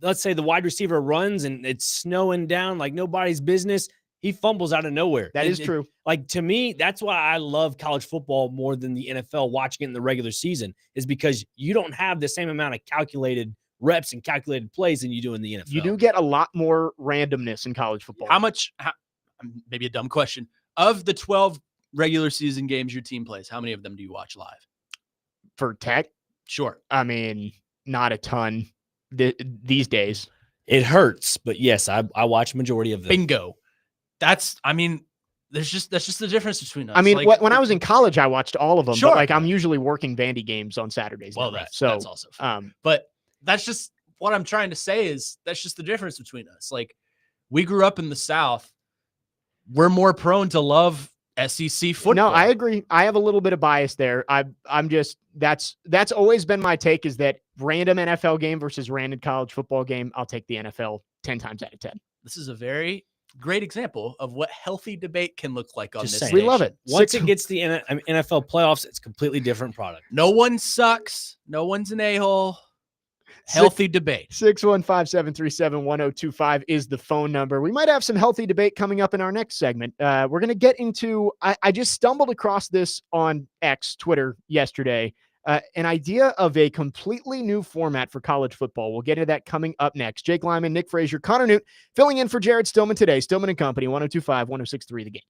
let's say the wide receiver runs and it's snowing down like nobody's business. He fumbles out of nowhere. That is true. Like, to me, that's why I love college football more than the NFL, watching it in the regular season, is because you don't have the same amount of calculated reps and calculated plays than you do in the NFL. You do get a lot more randomness in college football. Maybe a dumb question. Of the 12 regular season games your team plays, how many of them do you watch live? For Tech? Sure. I mean, not a ton these days. It hurts, but yes, I watch majority of them. Bingo. That's just the difference between us. I mean, Like, when I was in college, I watched all of them. Sure. But like, I'm usually working Vandy games on Saturdays. well, now, that's so also fun. But that's just what I'm trying to say is that's just the difference between us. Like, we grew up in the South. We're more prone to love SEC football. No, I agree. I have a little bit of bias there. I'm just that's always been my take, is that random NFL game versus random college football game. I'll take the NFL 10 times out of 10. This is a very great example of what healthy debate can look like on Just this saying. We station. love it. Once it gets the NFL playoffs, it's a completely different product. No one sucks. No one's an a-hole. Healthy debate. 615-737-1025 is the phone number. We might have some healthy debate coming up in our next segment. We're going to get into, I just stumbled across this on X, Twitter, yesterday, an idea of a completely new format for college football. We'll get into that coming up next. Jake Lyman, Nick Frazier, Connor Newt, filling in for Jared Stillman today. Stillman and Company, 1025, 1063 The Game.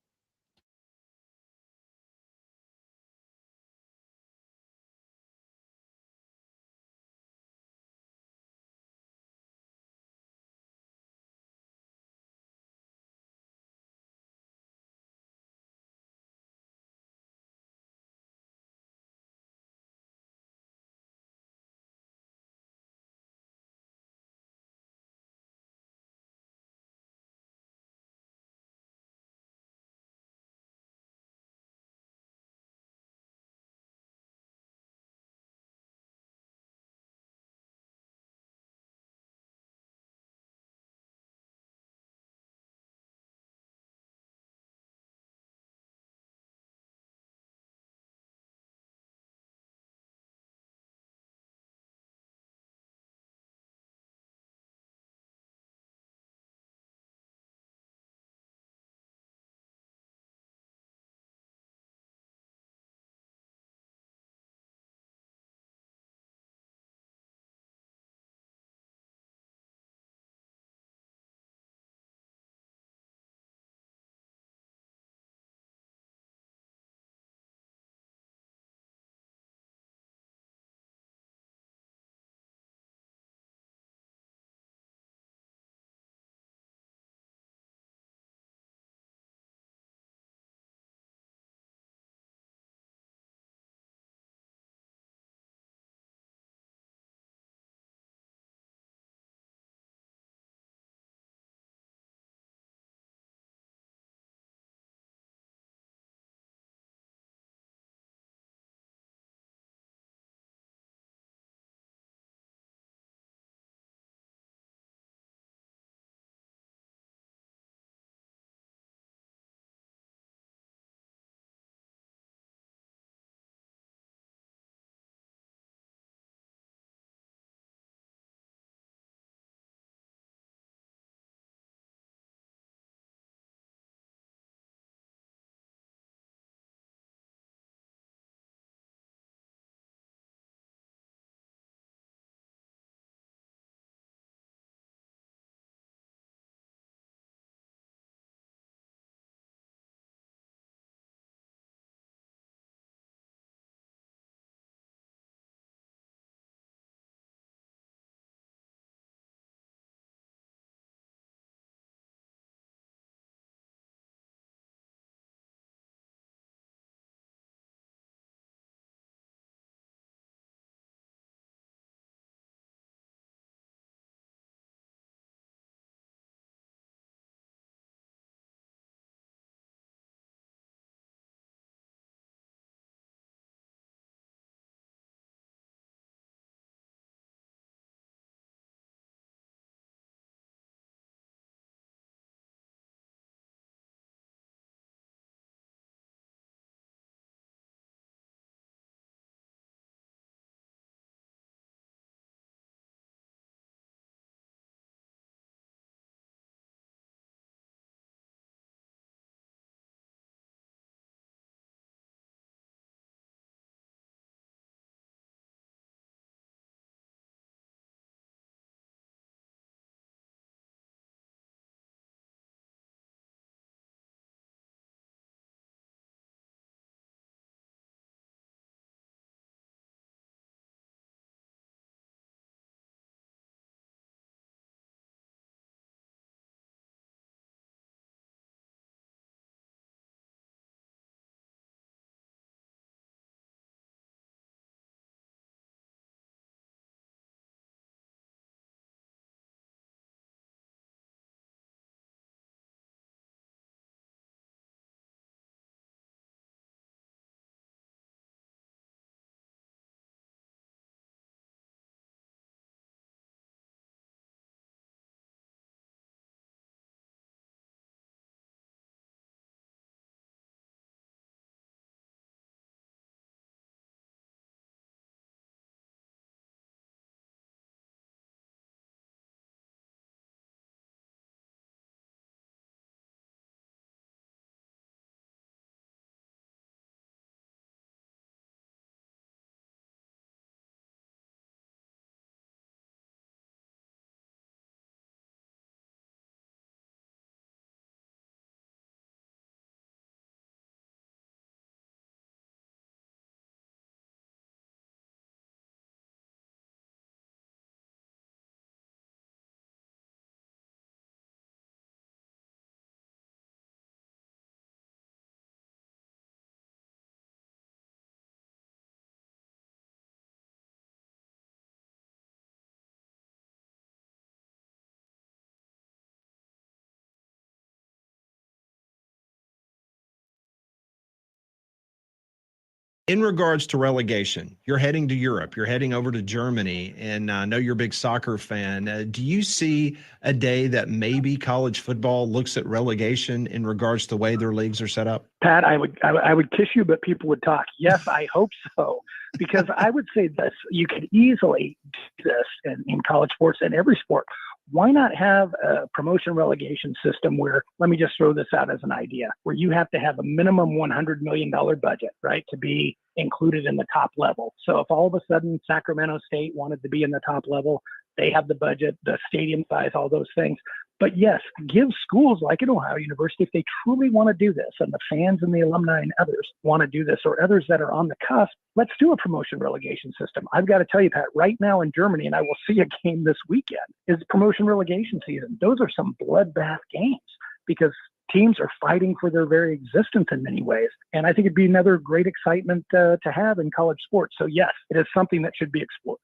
In regards to relegation, you're heading to Europe, you're heading over to Germany, and I know you're a big soccer fan. Do you see a day that maybe college football looks at relegation in regards to the way their leagues are set up? Pat, I would kiss you, but people would talk. Yes, I hope so, because I would say this: you could easily do this in college sports and every sport. Why not have a promotion relegation system where, let me just throw this out as an idea, where you have to have a minimum $100 million budget, right, to be included in the top level. So if all of a sudden Sacramento State wanted to be in the top level, they have the budget, the stadium size, all those things. But yes, give schools like at Ohio University, if they truly want to do this, and the fans and the alumni and others want to do this, or others that are on the cusp, let's do a promotion relegation system. I've got to tell you, Pat, right now in Germany, and I will see a game this weekend, is promotion relegation season. Those are some bloodbath games because teams are fighting for their very existence in many ways. And I think it'd be another great excitement to have in college sports. So yes, it is something that should be explored.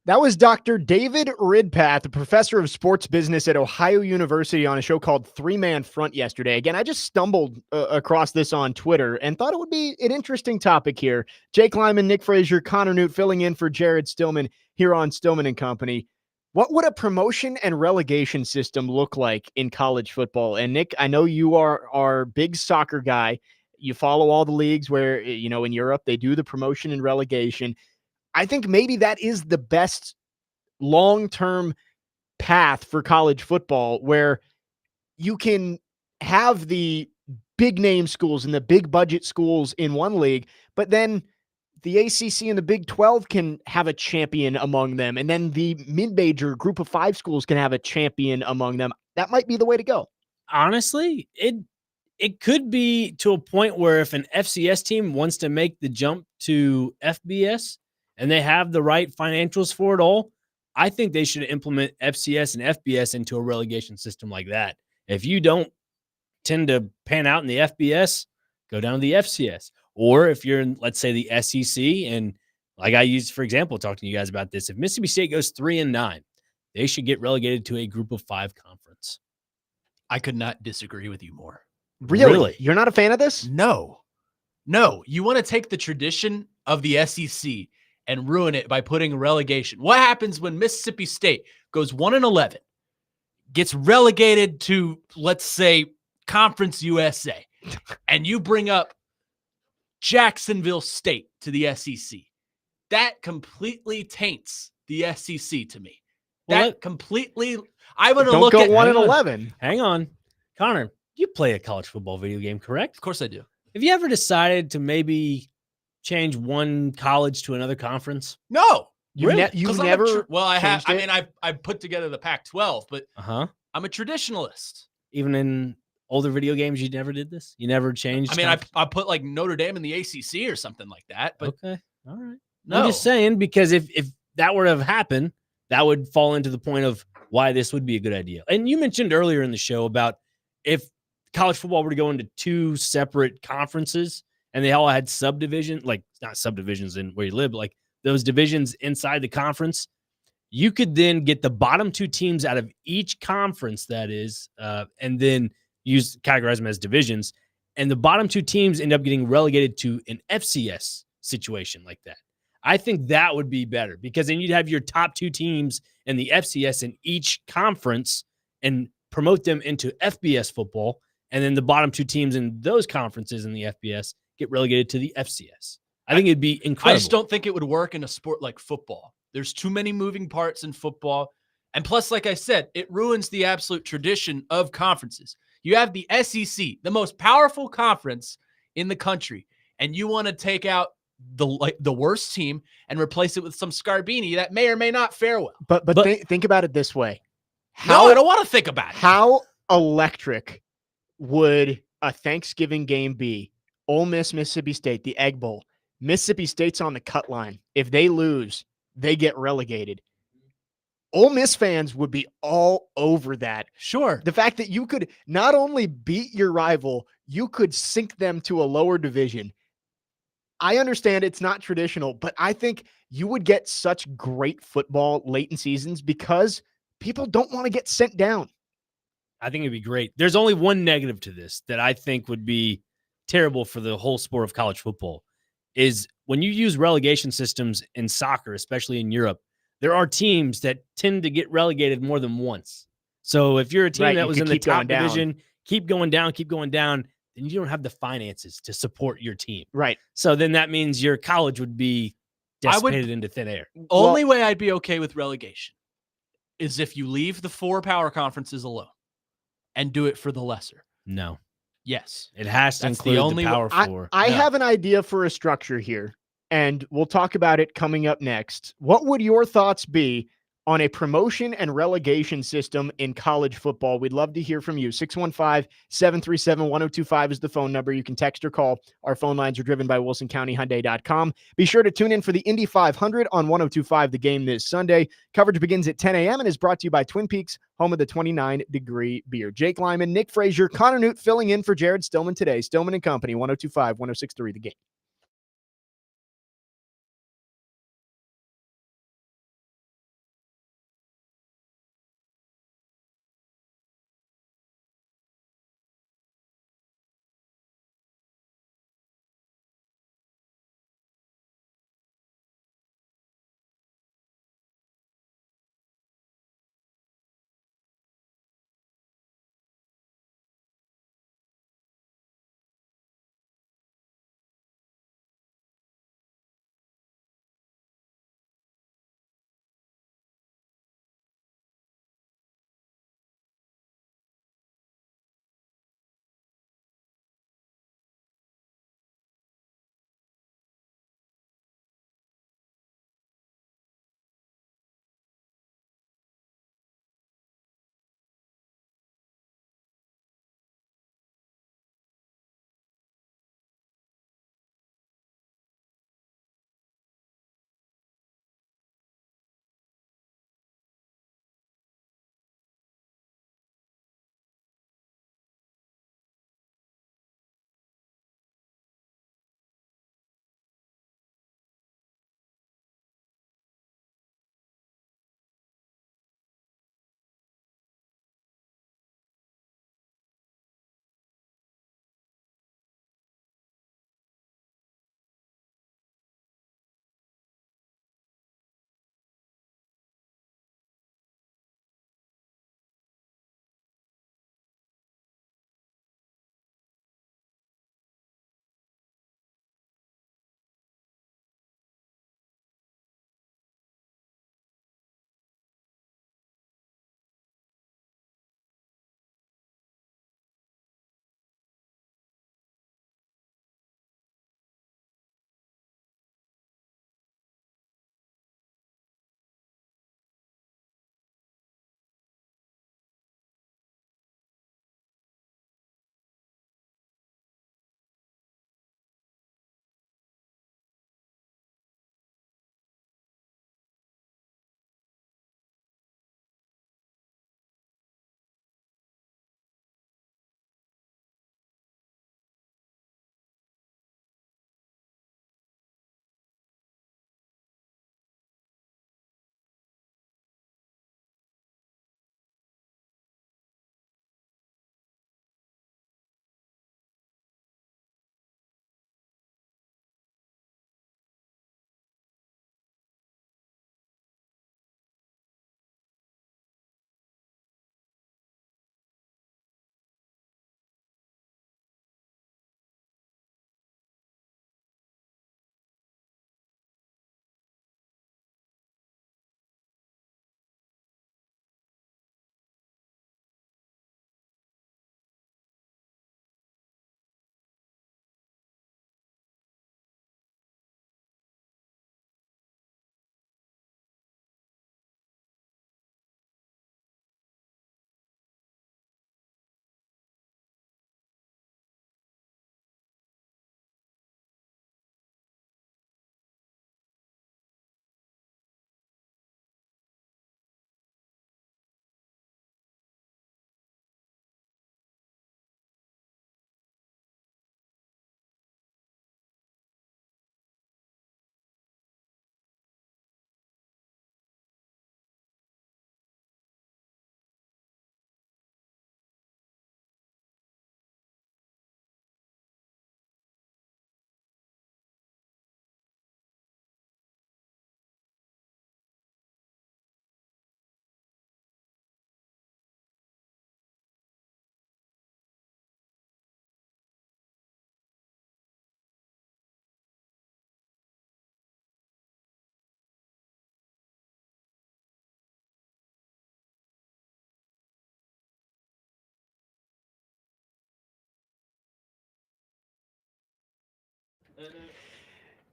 That was Dr. David Ridpath, a professor of sports business at Ohio University, on a show called Three Man Front yesterday. Again, I just stumbled across this on Twitter and thought it would be an interesting topic here. Jake Lyman, Nick Frazier, Connor Newt filling in for Jared Stillman here on Stillman and Company. What would a promotion and relegation system look like in college football? And Nick, I know you are our big soccer guy. You follow all the leagues where, you know, in Europe, they do the promotion and relegation. I think maybe that is the best long-term path for college football, where you can have the big name schools and the big budget schools in one league, but then the ACC and the Big 12 can have a champion among them. And then the mid-major group of 5 schools can have a champion among them. That might be the way to go. Honestly, it could be to a point where if an FCS team wants to make the jump to FBS and they have the right financials for it all, I think they should implement FCS and FBS into a relegation system like that. If you don't tend to pan out in the FBS, go down to the FCS. Or if you're in, let's say, the SEC, and like I used, for example, talking to you guys about this, if Mississippi State goes 3-9, they should get relegated to a group of 5 conference. I could not disagree with you more. Really? You're not a fan of this? No. You want to take the tradition of the SEC and ruin it by putting relegation. What happens when Mississippi State goes 1-11, gets relegated to, let's say, Conference USA, and you bring up Jacksonville State to the SEC? That completely taints the SEC to me. Well, Completely. I'm going to Don't look go at 1-11. Hang on. Connor, you play a college football video game, correct? Of course I do. Have you ever decided to maybe change one college to another conference? No. You never. I have. changed it? I mean, I put together the Pac-12, but Uh-huh. I'm a traditionalist. Even in older video games, you never did this? You never changed? I mean, I put like Notre Dame in the ACC or something like that, but okay. All right. no. I'm just saying, because if that were to have happened, that would fall into the point of why this would be a good idea. And you mentioned earlier in the show about if college football were to go into 2 separate conferences and they all had subdivision, like not subdivisions in where you live, but like those divisions inside the conference, you could then get the bottom 2 teams out of each conference, that is, and then categorize them as divisions. And the bottom 2 teams end up getting relegated to an FCS situation like that. I think that would be better, because then you'd have your top 2 teams in the FCS in each conference and promote them into FBS football. And then the bottom 2 teams in those conferences in the FBS get relegated to the FCS. I think it'd be incredible. I just don't think it would work in a sport like football. There's too many moving parts in football. And plus, like I said, it ruins the absolute tradition of conferences. You have the SEC, the most powerful conference in the country, and you want to take out the worst team and replace it with some Scarbini that may or may not fare well. But think about it this way. No, I don't want to think about it. How electric would a Thanksgiving game be? Ole Miss, Mississippi State, the Egg Bowl. Mississippi State's on the cut line. If they lose, they get relegated. Ole Miss fans would be all over that. Sure. The fact that you could not only beat your rival, you could sink them to a lower division. I understand it's not traditional, but I think you would get such great football late in seasons because people don't want to get sent down. I think it'd be great. There's only one negative to this that I think would be terrible for the whole sport of college football is when you use relegation systems in soccer, especially in Europe, there are teams that tend to get relegated more than once. So if you're a team Right, that you was could in the keep going top down. division, keep going down, then you don't have the finances to support your team. Right. So then that means your college would be I would- dissipated into thin air. Only way I'd be okay with relegation is if you leave the 4 power conferences alone and do it for the lesser. No, Yes. it has to That's the include only the wa- Power Four. I No. have an idea for a structure here, and we'll talk about it coming up next. What would your thoughts be on a promotion and relegation system in college football? We'd love to hear from you. 615-737-1025 is the phone number. You can text or call. Our phone lines are driven by WilsonCountyHyundai.com. Be sure to tune in for the Indy 500 on 1025 The Game this Sunday. Coverage begins at 10 a.m. and is brought to you by Twin Peaks, home of the 29-degree beer. Jake Lyman, Nick Frazier, Connor Newt filling in for Jared Stillman today. Stillman and Company, 1025, 1063 The Game.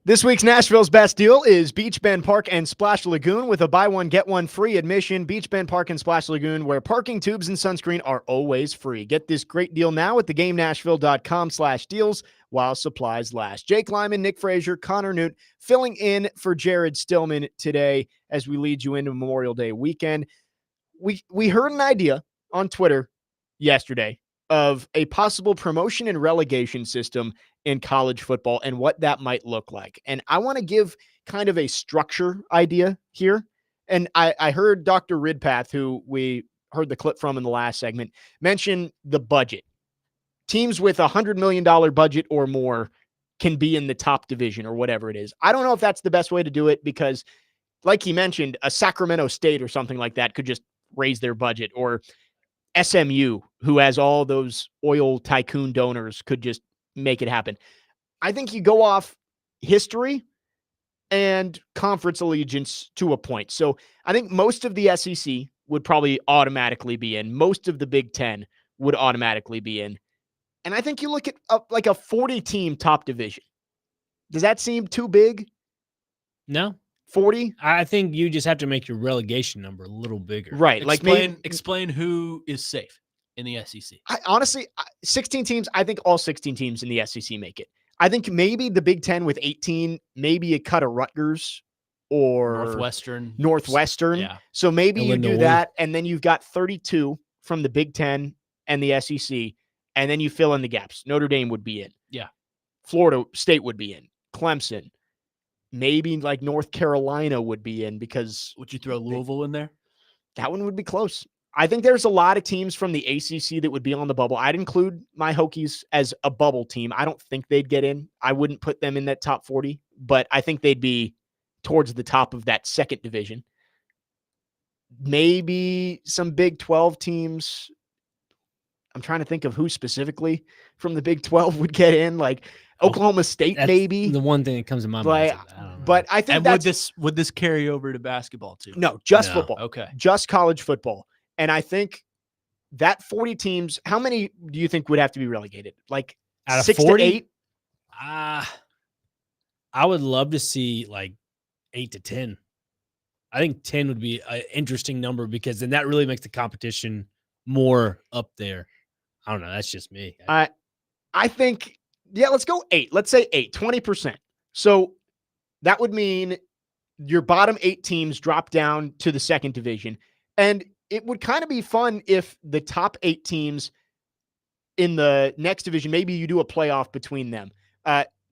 This week's Nashville's best deal is Beach Bend Park and Splash Lagoon with a buy one, get one free admission. Beach Bend Park and Splash Lagoon, where parking, tubes, and sunscreen are always free. Get this great deal now at thegamenashville.com/deals while supplies last. Jake Lyman, Nick Frazier, Connor Newt filling in for Jared Stillman today as we lead you into Memorial Day weekend. We heard an idea on Twitter yesterday of a possible promotion and relegation system in college football and what that might look like. And I want to give kind of a structure idea here. And I heard Dr. Ridpath, who we heard the clip from in the last segment, mention the budget. Teams with $100 million budget or more can be in the top division or whatever it is. I don't know if that's the best way to do it because, like he mentioned, a Sacramento State or something like that could just raise their budget, or SMU, who has all those oil tycoon donors, could just make it happen. I think you go off history and conference allegiance to a point. So I think most of the SEC would probably automatically be in. Most of the Big Ten would automatically be in. And I think you look at like a 40-team top division. Does that seem too big? No. 40? I think you just have to make your relegation number a little bigger. Right. Explain who is safe in the SEC. Honestly, 16 teams, I think all 16 teams in the SEC make it. I think maybe the Big Ten with 18, maybe a cut of Rutgers or Northwestern. Yeah. So maybe you do Illinois. that, and then you've got 32 from the Big Ten and the SEC, and then you fill in the gaps. Notre Dame would be in. Yeah. Florida State would be in. Clemson. Maybe like North Carolina would be in because Would you throw Louisville in there? that one would be close. I think there's a lot of teams from the ACC that would be on the bubble. I'd include my Hokies as a bubble team. I don't think they'd get in. I wouldn't put them in that top 40, but I think they'd be towards the top of that second division. Maybe some Big 12 teams. I'm trying to think of who specifically from the Big 12 would get in, like Oklahoma State, That's maybe. the one thing that comes to my mind. Like, I don't know. but I think And that's would this carry over to basketball too? no, just No. football. Okay. Just college football. And I think that 40 teams, how many do you think would have to be relegated? Like Out of 6 40? to 8? I would love to see like 8 to 10. I think 10 would be an interesting number because then that really makes the competition more up there. I don't know. That's just me. I think, yeah, let's go 8. Let's say 8, 20%. So that would mean your bottom 8 teams drop down to the second division. And it would kind of be fun if the top 8 teams in the next division, maybe you do a playoff between them.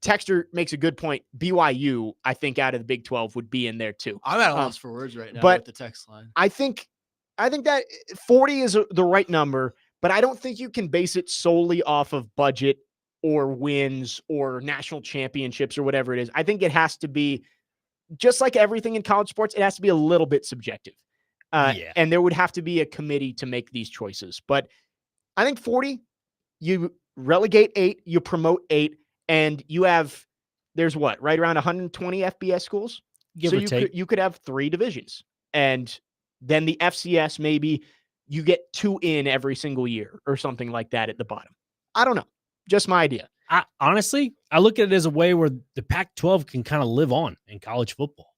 Texter makes a good point. BYU, I think, out of the Big 12 would be in there too. I'm at a loss for words right now but with the text line. I think that 40 is the right number, but I don't think you can base it solely off of budget or wins or national championships or whatever it is. I think it has to be, just like everything in college sports, it has to be a little bit subjective. And there would have to be a committee to make these choices. But I think 40, you relegate 8, you promote 8, and you have, there's what, right around 120 FBS schools? Give or take. You could have 3 divisions. And then the FCS, maybe you get 2 in every single year or something like that at the bottom. I don't know. Just my idea. Honestly, I look at it as a way where the Pac-12 can kind of live on in college football.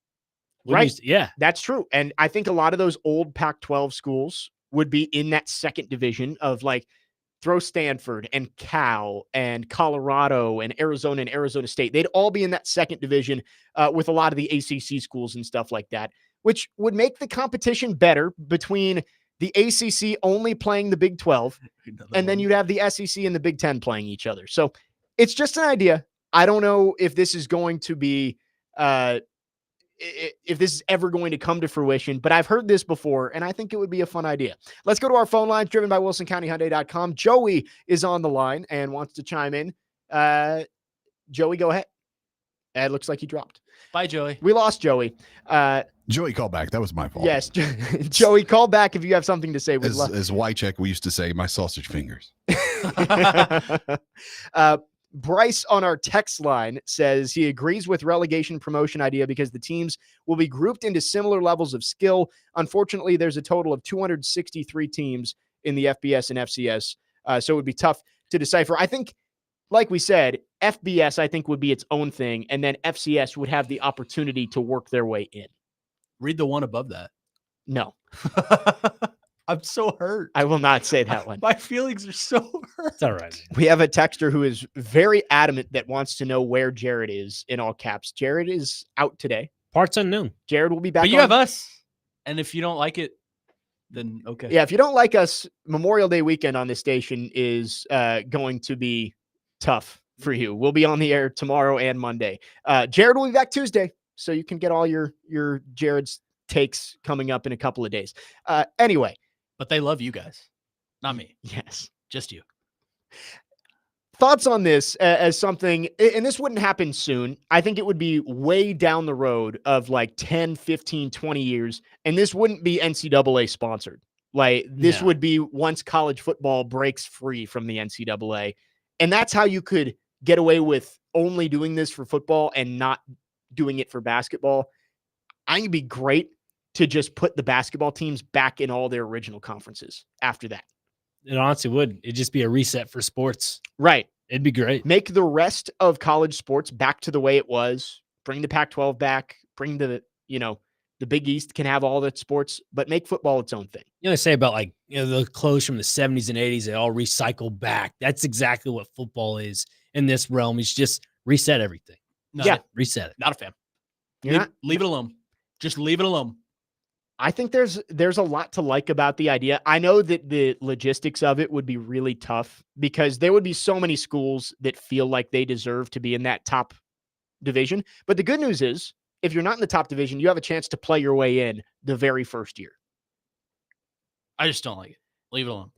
Right. Yeah. That's true. And I think a lot of those old Pac-12 schools would be in that second division of like, throw Stanford and Cal and Colorado and Arizona State. They'd all be in that second division with a lot of the ACC schools and stuff like that, which would make the competition better between the ACC only playing the Big 12, and then you'd have the SEC and the Big 10 playing each other. So it's just an idea. I don't know if this is going to be if this is ever going to come to fruition, but I've heard this before, and I think it would be a fun idea. Let's go to our phone lines, driven by WilsonCountyHyundai.com. Joey is on the line and wants to chime in. Joey, go ahead. It looks like he dropped. Bye, Joey. We lost Joey. Joey, call back. That was my fault. Yes. Joey, call back if you have something to say. As Wycheck, we used to say, my sausage fingers. Bryce on our text line says he agrees with relegation promotion idea because the teams will be grouped into similar levels of skill. Unfortunately, there's a total of 263 teams in the FBS and FCS, so it would be tough to decipher. I think like we said, FBS, I think, would be its own thing. And then FCS would have the opportunity to work their way in. Read the one above that. No, I'm so hurt. I will not say that one. My feelings are so hurt. It's all right, man. We have a texter who is very adamant that wants to know where Jared is in all caps. Jared is out today. Parts unknown. Jared will be back. But you on. have us. And if you don't like it, then okay. Yeah, if you don't like us, Memorial Day weekend on this station is going to be tough for you. We'll be on the air tomorrow and Monday. Jared will be back Tuesday, so you can get all your Jared's takes coming up in a couple of days. Anyway. But they love you guys, not me. Yes. Just you. Thoughts on this as something, and this wouldn't happen soon. I think it would be way down the road of like 10, 15, 20 years, and this wouldn't be NCAA sponsored. Like this would be once college football breaks free from the NCAA. And that's how you could get away with only doing this for football and not doing it for basketball. I think it'd be great to just put the basketball teams back in all their original conferences after that. It honestly would. It'd just be a reset for sports. Right. It'd be great. Make the rest of college sports back to the way it was. Bring the Pac-12 back. Bring the Big East can have all that sports, but make football its own thing. You know, they say about like, the clothes from the 70s and 80s, they all recycle back. That's exactly what football is in this realm. It's just reset everything. Reset it. Not a fan. Leave it alone. Just leave it alone. I think there's a lot to like about the idea. I know that the logistics of it would be really tough because there would be so many schools that feel like they deserve to be in that top division. But the good news is, if you're not in the top division, you have a chance to play your way in the very first year. I just don't like it. Leave it alone.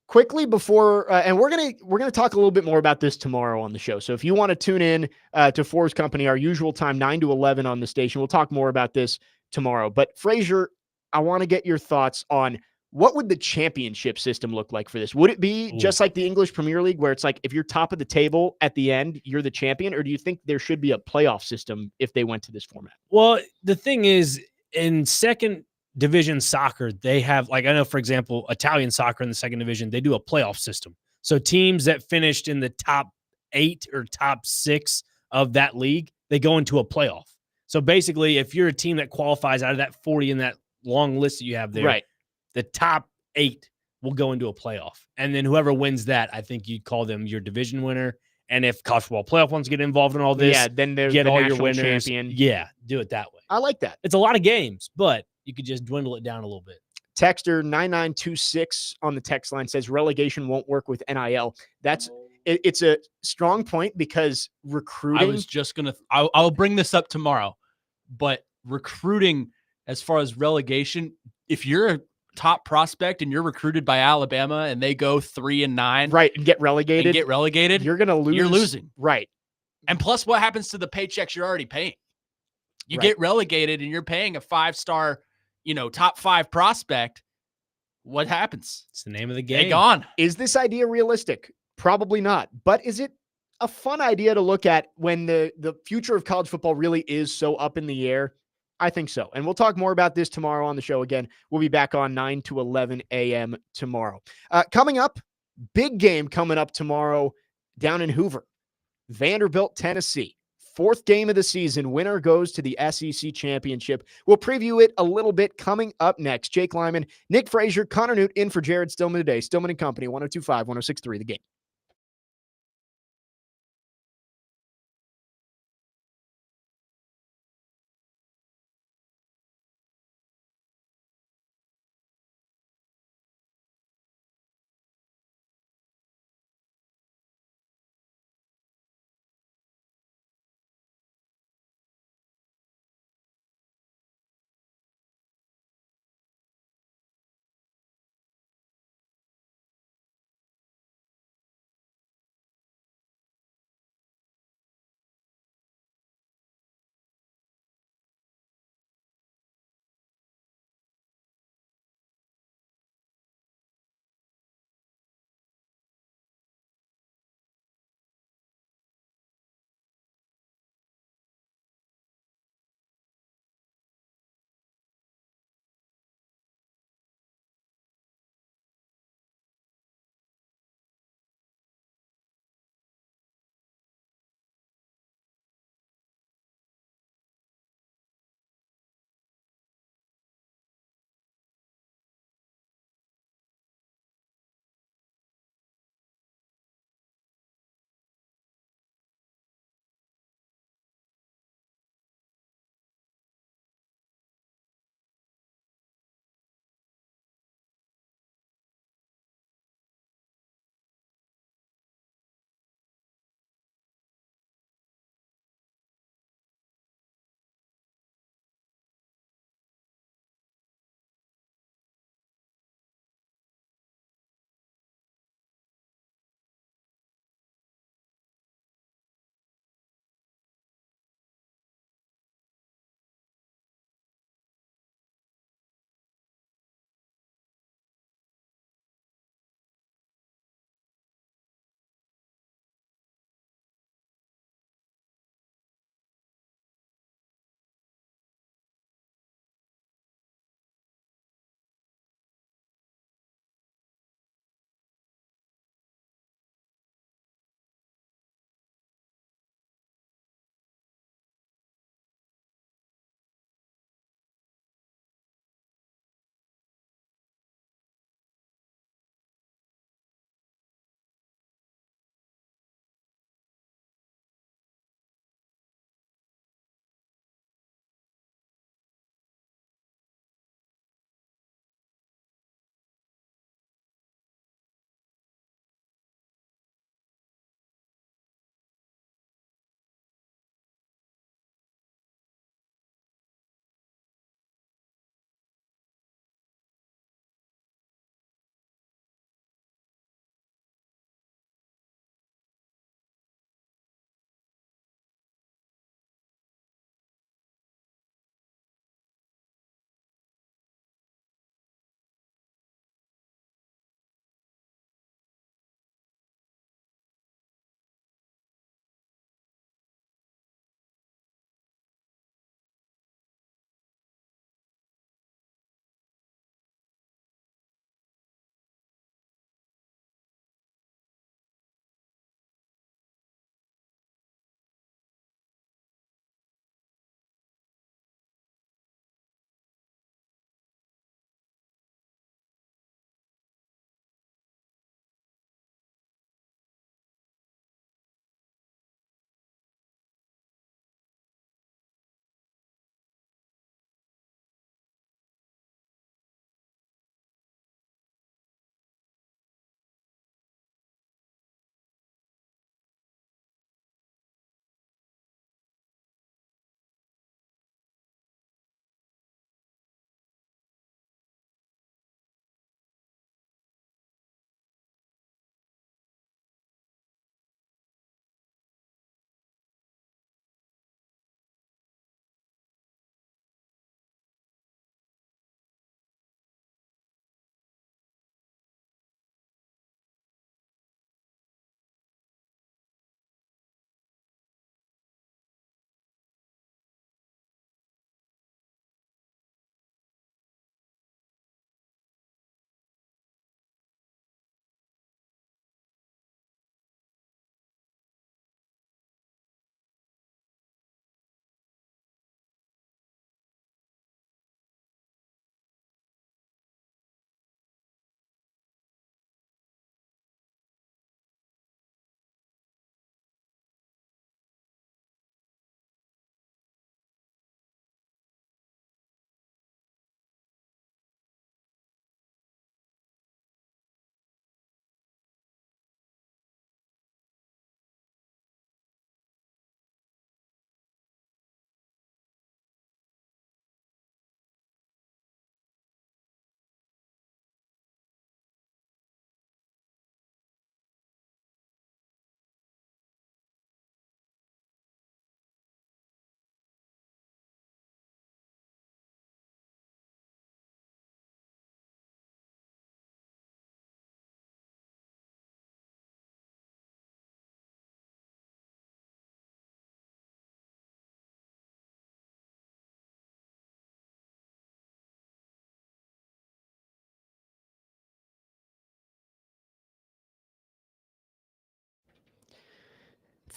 Quickly before, and we're gonna talk a little bit more about this tomorrow on the show. So if you want to tune in to Forbes Company, our usual time 9 to 11 on the station, we'll talk more about this tomorrow. But Frazier, I want to get your thoughts on what would the championship system look like for this? Would it be just like the English Premier League, where it's like if you're top of the table at the end, you're the champion, or do you think there should be a playoff system if they went to this format? Well, the thing is, in second division soccer, they have, like, I know, for example, Italian soccer in the second division, they do a playoff system. So teams that finished in the top 8 or top 6 of that league, they go into a playoff. So basically, if you're a team that qualifies out of that 40 in that long list that you have there, right, the top 8 will go into a playoff. And then whoever wins that, I think you'd call them your division winner. And if college football playoff ones get involved in all this, then there's get the all your national winners. champion. Yeah, do it that way. I like that. It's a lot of games, but you could just dwindle it down a little bit. Texter 9926 on the text line says relegation won't work with NIL. It's a strong point because recruiting. I was just going to, I'll bring this up tomorrow, but recruiting as far as relegation, if you're a top prospect and you're recruited by Alabama and they go 3-9, right, and get relegated, you're going to lose. You're losing. Right. And plus what happens to the paychecks you're already paying? You get relegated and you're paying a 5-star, top 5 prospect. What happens? It's the name of the game. They gone. Is this idea realistic? Probably not. But is it a fun idea to look at when the future of college football really is so up in the air? I think so. And we'll talk more about this tomorrow on the show. Again, we'll be back on 9 to 11 a.m. tomorrow. Coming up, big game coming up tomorrow down in Hoover. Vanderbilt, Tennessee. 4th game of the season. Winner goes to the SEC championship. We'll preview it a little bit coming up next. Jake Lyman, Nick Frazier, Connor Newt in for Jared Stillman today. Stillman and Company, 102.5, 106.3 The Game.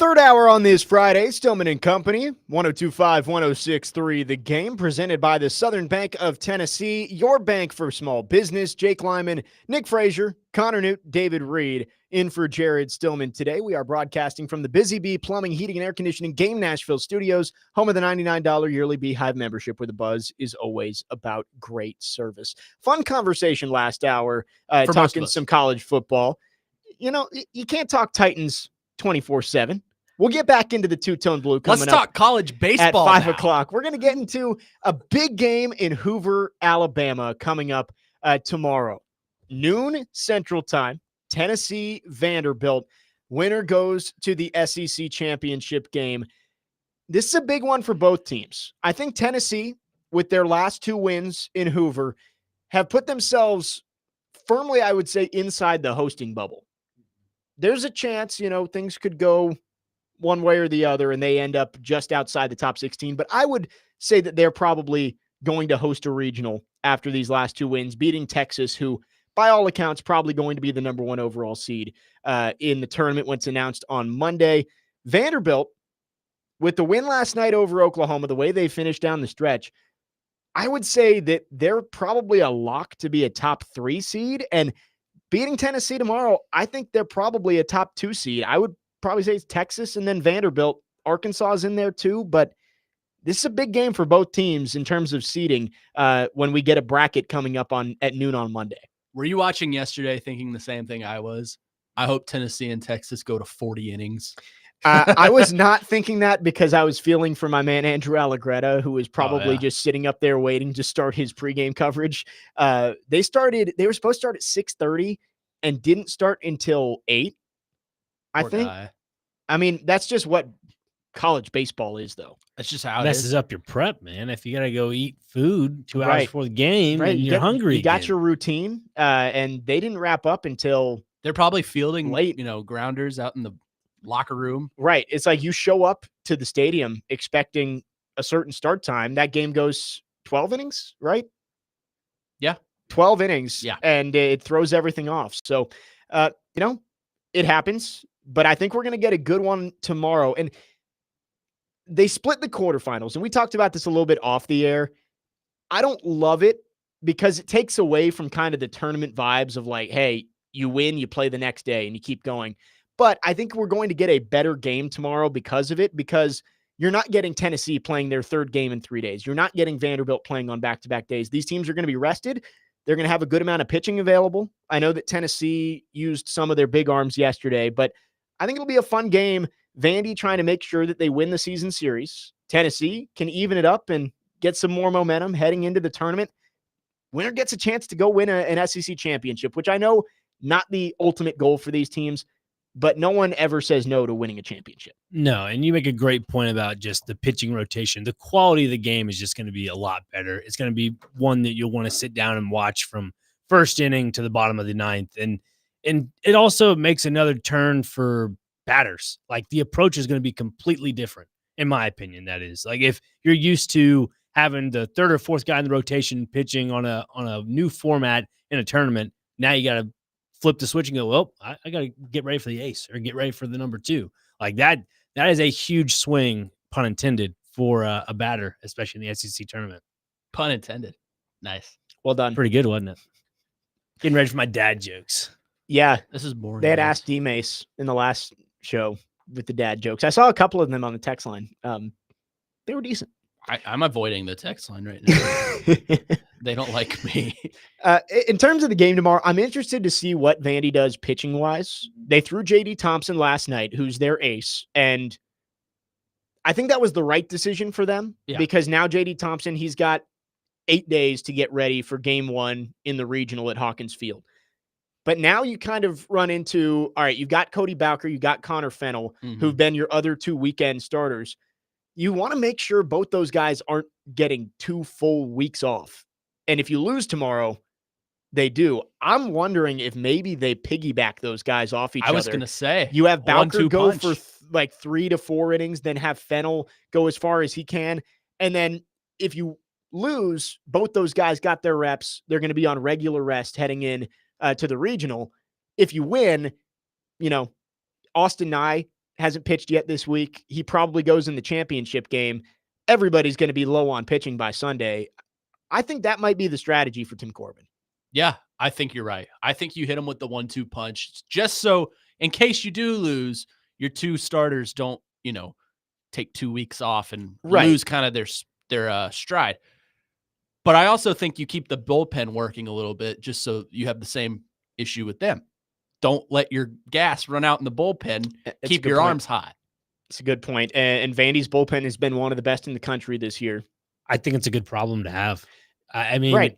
Third hour on this Friday, Stillman and Company, 102.5, 106.3, The Game, presented by the Southern Bank of Tennessee, your bank for small business. Jake Lyman, Nick Frazier, Connor Newt, David Reed, in for Jared Stillman today. We are broadcasting from the Busy Bee Plumbing, Heating, and Air Conditioning Game Nashville Studios, home of the $99 yearly Beehive membership, where the buzz is always about great service. Fun conversation last hour, talking some college football. You know, you can't talk Titans 24/7. We'll get back into the two-tone blue coming Let's talk up college baseball at 5 now. o'clock. We're going to get into a big game in Hoover, Alabama, coming up tomorrow. Noon Central Time, Tennessee, Vanderbilt. Winner goes to the SEC championship game. This is a big one for both teams. I think Tennessee, with their last 2 wins in Hoover, have put themselves firmly, I would say, inside the hosting bubble. There's a chance, things could go one way or the other, and they end up just outside the top 16. But I would say that they're probably going to host a regional after these last 2 wins, beating Texas, who, by all accounts, probably going to be the number 1 overall seed in the tournament when it's announced on Monday. Vanderbilt, with the win last night over Oklahoma, the way they finished down the stretch, I would say that they're probably a lock to be a top 3 seed. And beating Tennessee tomorrow, I think they're probably a top 2 seed. I would probably say it's Texas and then Vanderbilt. Arkansas is in there too, but this is a big game for both teams in terms of seeding when we get a bracket coming up at noon on Monday. Were you watching yesterday thinking the same thing I was? I hope Tennessee and Texas go to 40 innings. I was not thinking that because I was feeling for my man Andrew Allegretta, who was probably just sitting up there waiting to start his pregame coverage. They were supposed to start at 6:30 and didn't start until 8. I think. I mean, that's just what college baseball is, though. That's just how it messes is. up your prep, man. If you got to go eat food 2 hours before the game, and you're hungry. You got your routine, and they didn't wrap up until they're probably fielding late. Grounders out in the locker room. Right. It's like you show up to the stadium expecting a certain start time. That game goes 12 innings, right? Yeah. 12 innings. Yeah. And it throws everything off. So, it happens. But I think we're going to get a good one tomorrow. And they split the quarterfinals. And we talked about this a little bit off the air. I don't love it because it takes away from kind of the tournament vibes of like, hey, you win, you play the next day, and you keep going. But I think we're going to get a better game tomorrow because of it, because you're not getting Tennessee playing their 3rd game in 3 days. You're not getting Vanderbilt playing on back-to-back days. These teams are going to be rested. They're going to have a good amount of pitching available. I know that Tennessee used some of their big arms yesterday, but I think it'll be a fun game. Vandy trying to make sure that they win the season series. Tennessee can even it up and get some more momentum heading into the tournament. Winner gets a chance to go win an SEC championship, which I know not the ultimate goal for these teams, but no one ever says no to winning a championship. No, and you make a great point about just the pitching rotation. The quality of the game is just going to be a lot better. It's going to be one that you'll want to sit down and watch from first inning to the bottom of the 9th. And it also makes another turn for batters. Like the approach is going to be completely different, in my opinion. That is, like, if you're used to having the 3rd or 4th guy in the rotation pitching on a new format in a tournament, now you got to flip the switch and go, well, I got to get ready for the ace or get ready for the number 2. Like that is a huge swing, pun intended, for a batter, especially in the SEC tournament. Pun intended. Nice. Well done. Pretty good, wasn't it? Getting ready for my dad jokes. Yeah. This is boring. They had asked D-Mace in the last show with the dad jokes. I saw a couple of them on the text line. They were decent. I'm avoiding the text line right now. They don't like me. In terms of the game tomorrow, I'm interested to see what Vandy does pitching-wise. They threw J.D. Thompson last night, who's their ace, and I think that was the right decision for them because now J.D. Thompson, he's got 8 days to get ready for game 1 in the regional at Hawkins Field. But now you kind of run into, all right, you've got Cody Bowker, you've got Connor Fennell, who've been your other 2 weekend starters. You want to make sure both those guys aren't getting 2 full weeks off. And if you lose tomorrow, they do. I'm wondering if maybe they piggyback those guys off each other. I was going to say. You have Bowker go punch. for like 3 to 4 innings, then have Fennell go as far as he can. And then if you lose, both those guys got their reps. They're going to be on regular rest heading in to the regional. If you win, Austin Nye hasn't pitched yet this week. He probably goes in the championship game. Everybody's going to be low on pitching by Sunday. I think that might be the strategy for Tim Corbin. Yeah, I think you're right. I think you hit him with the 1-2 punch just so in case you do lose, your two starters don't, take 2 weeks off and lose kind of their stride. But I also think you keep the bullpen working a little bit just so you have the same issue with them. Don't let your gas run out in the bullpen. Keep your arms hot. It's a good point. And Vandy's bullpen has been one of the best in the country this year. I think it's a good problem to have. I mean, Right.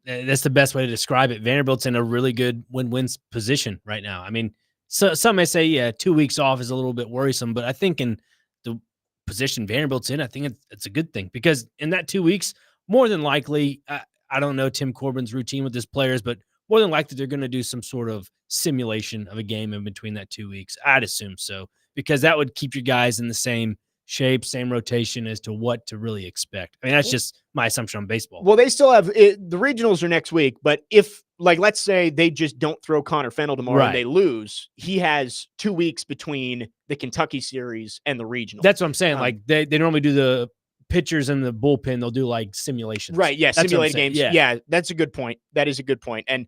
That's the best way to describe it. Vanderbilt's in a really good win-win position right now. I mean, so some may say, yeah, 2 weeks off is a little bit worrisome, but I think in the position Vanderbilt's in, I think it's a good thing because in that 2 weeks, more than likely, I don't know Tim Corbin's routine with his players, but more than likely they're going to do some sort of simulation of a game in between that 2 weeks. I'd assume so because that would keep you guys in the same shape, same rotation as to what to really expect. I mean, that's just my assumption on baseball. Well, they still have the regionals are next week, but if let's say they just don't throw Connor Fennell tomorrow and they lose, he has 2 weeks between the Kentucky series and the regional. That's what I'm saying. Like they normally do the pitchers and the bullpen. They'll do like simulations. Right. Yeah. That's Simulated games. Yeah. That's a good point. That is a good point. And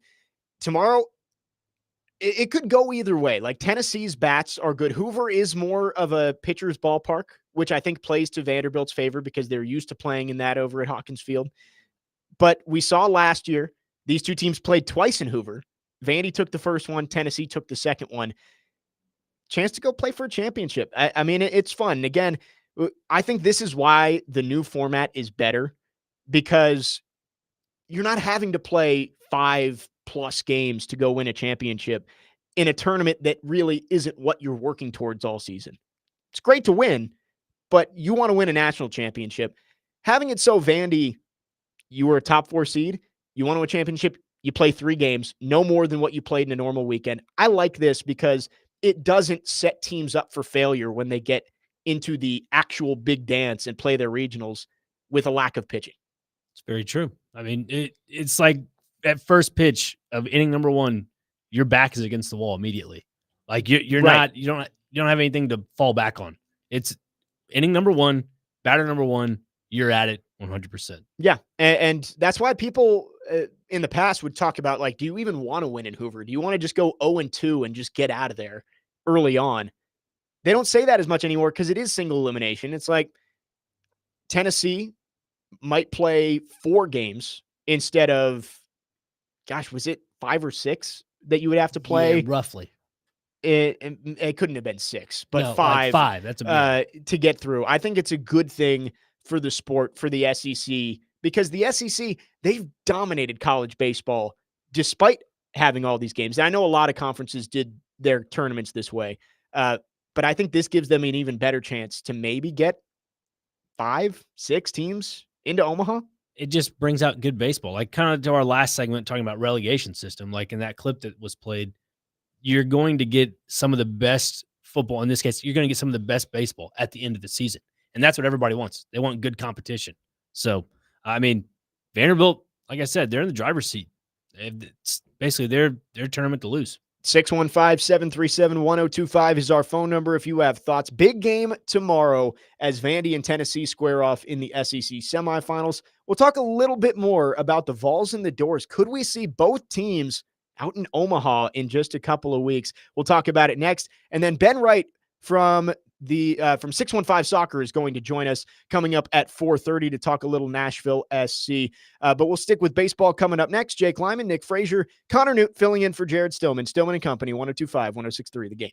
tomorrow, it could go either way. Like Tennessee's bats are good. Hoover is more of a pitcher's ballpark, which I think plays to Vanderbilt's favor because they're used to playing in that over at Hawkins Field. But we saw last year, these two teams played twice in Hoover. Vandy took the first one. Tennessee took the second one. Chance to go play for a championship. I mean, it's fun. Again, I think this is why the new format is better because you're not having to play 5+ games to go win a championship in a tournament that really isn't what you're working towards all season. It's great to win, but you want to win a national championship. Having it so Vandy, you were a top 4 seed, you want to win a championship, you play 3 games, no more than what you played in a normal weekend. I like this because it doesn't set teams up for failure when they get into the actual big dance and play their regionals with a lack of pitching. It's very true. I mean, it's like at first pitch of inning number 1, your back is against the wall immediately. Like you're not, you don't have anything to fall back on. It's inning number 1, batter number 1, you're at it 100%. Yeah. And that's why people in the past would talk about like, do you even want to win in Hoover? Do you want to just go 0-2 and just get out of there early on? They don't say that as much anymore because it is single elimination. It's like Tennessee might play 4 games instead of, gosh, was it 5 or 6 that you would have to play? Yeah, roughly. It couldn't have been 6, but No, 5. Like 5. That's a to get through. I think it's a good thing for the sport, for the SEC, because the SEC, they've dominated college baseball despite having all these games. And I know a lot of conferences did their tournaments this way, but I think this gives them an even better chance to maybe get 5, 6 teams into Omaha. It just brings out good baseball. Like kind of to our last segment talking about relegation system, like in that clip that was played, you're going to get some of the best football. In this case, you're going to get some of the best baseball at the end of the season. And that's what everybody wants. They want good competition. So, I mean, Vanderbilt, like I said, they're in the driver's seat. It's basically their tournament to lose. 615-737-1025 is our phone number if you have thoughts. Big game tomorrow as Vandy and Tennessee square off in the SEC semifinals. We'll talk a little bit more about the Vols and the Doors. Could we see both teams out in Omaha in just a couple of weeks? We'll talk about it next. And then Ben Wright from 615 Soccer is going to join us coming up at 4:30 to talk a little Nashville SC. But we'll stick with baseball coming up next. Jake Lyman, Nick Frazier, Connor Newt filling in for Jared Stillman. Stillman and Company, 102.5, 106.3 The Game.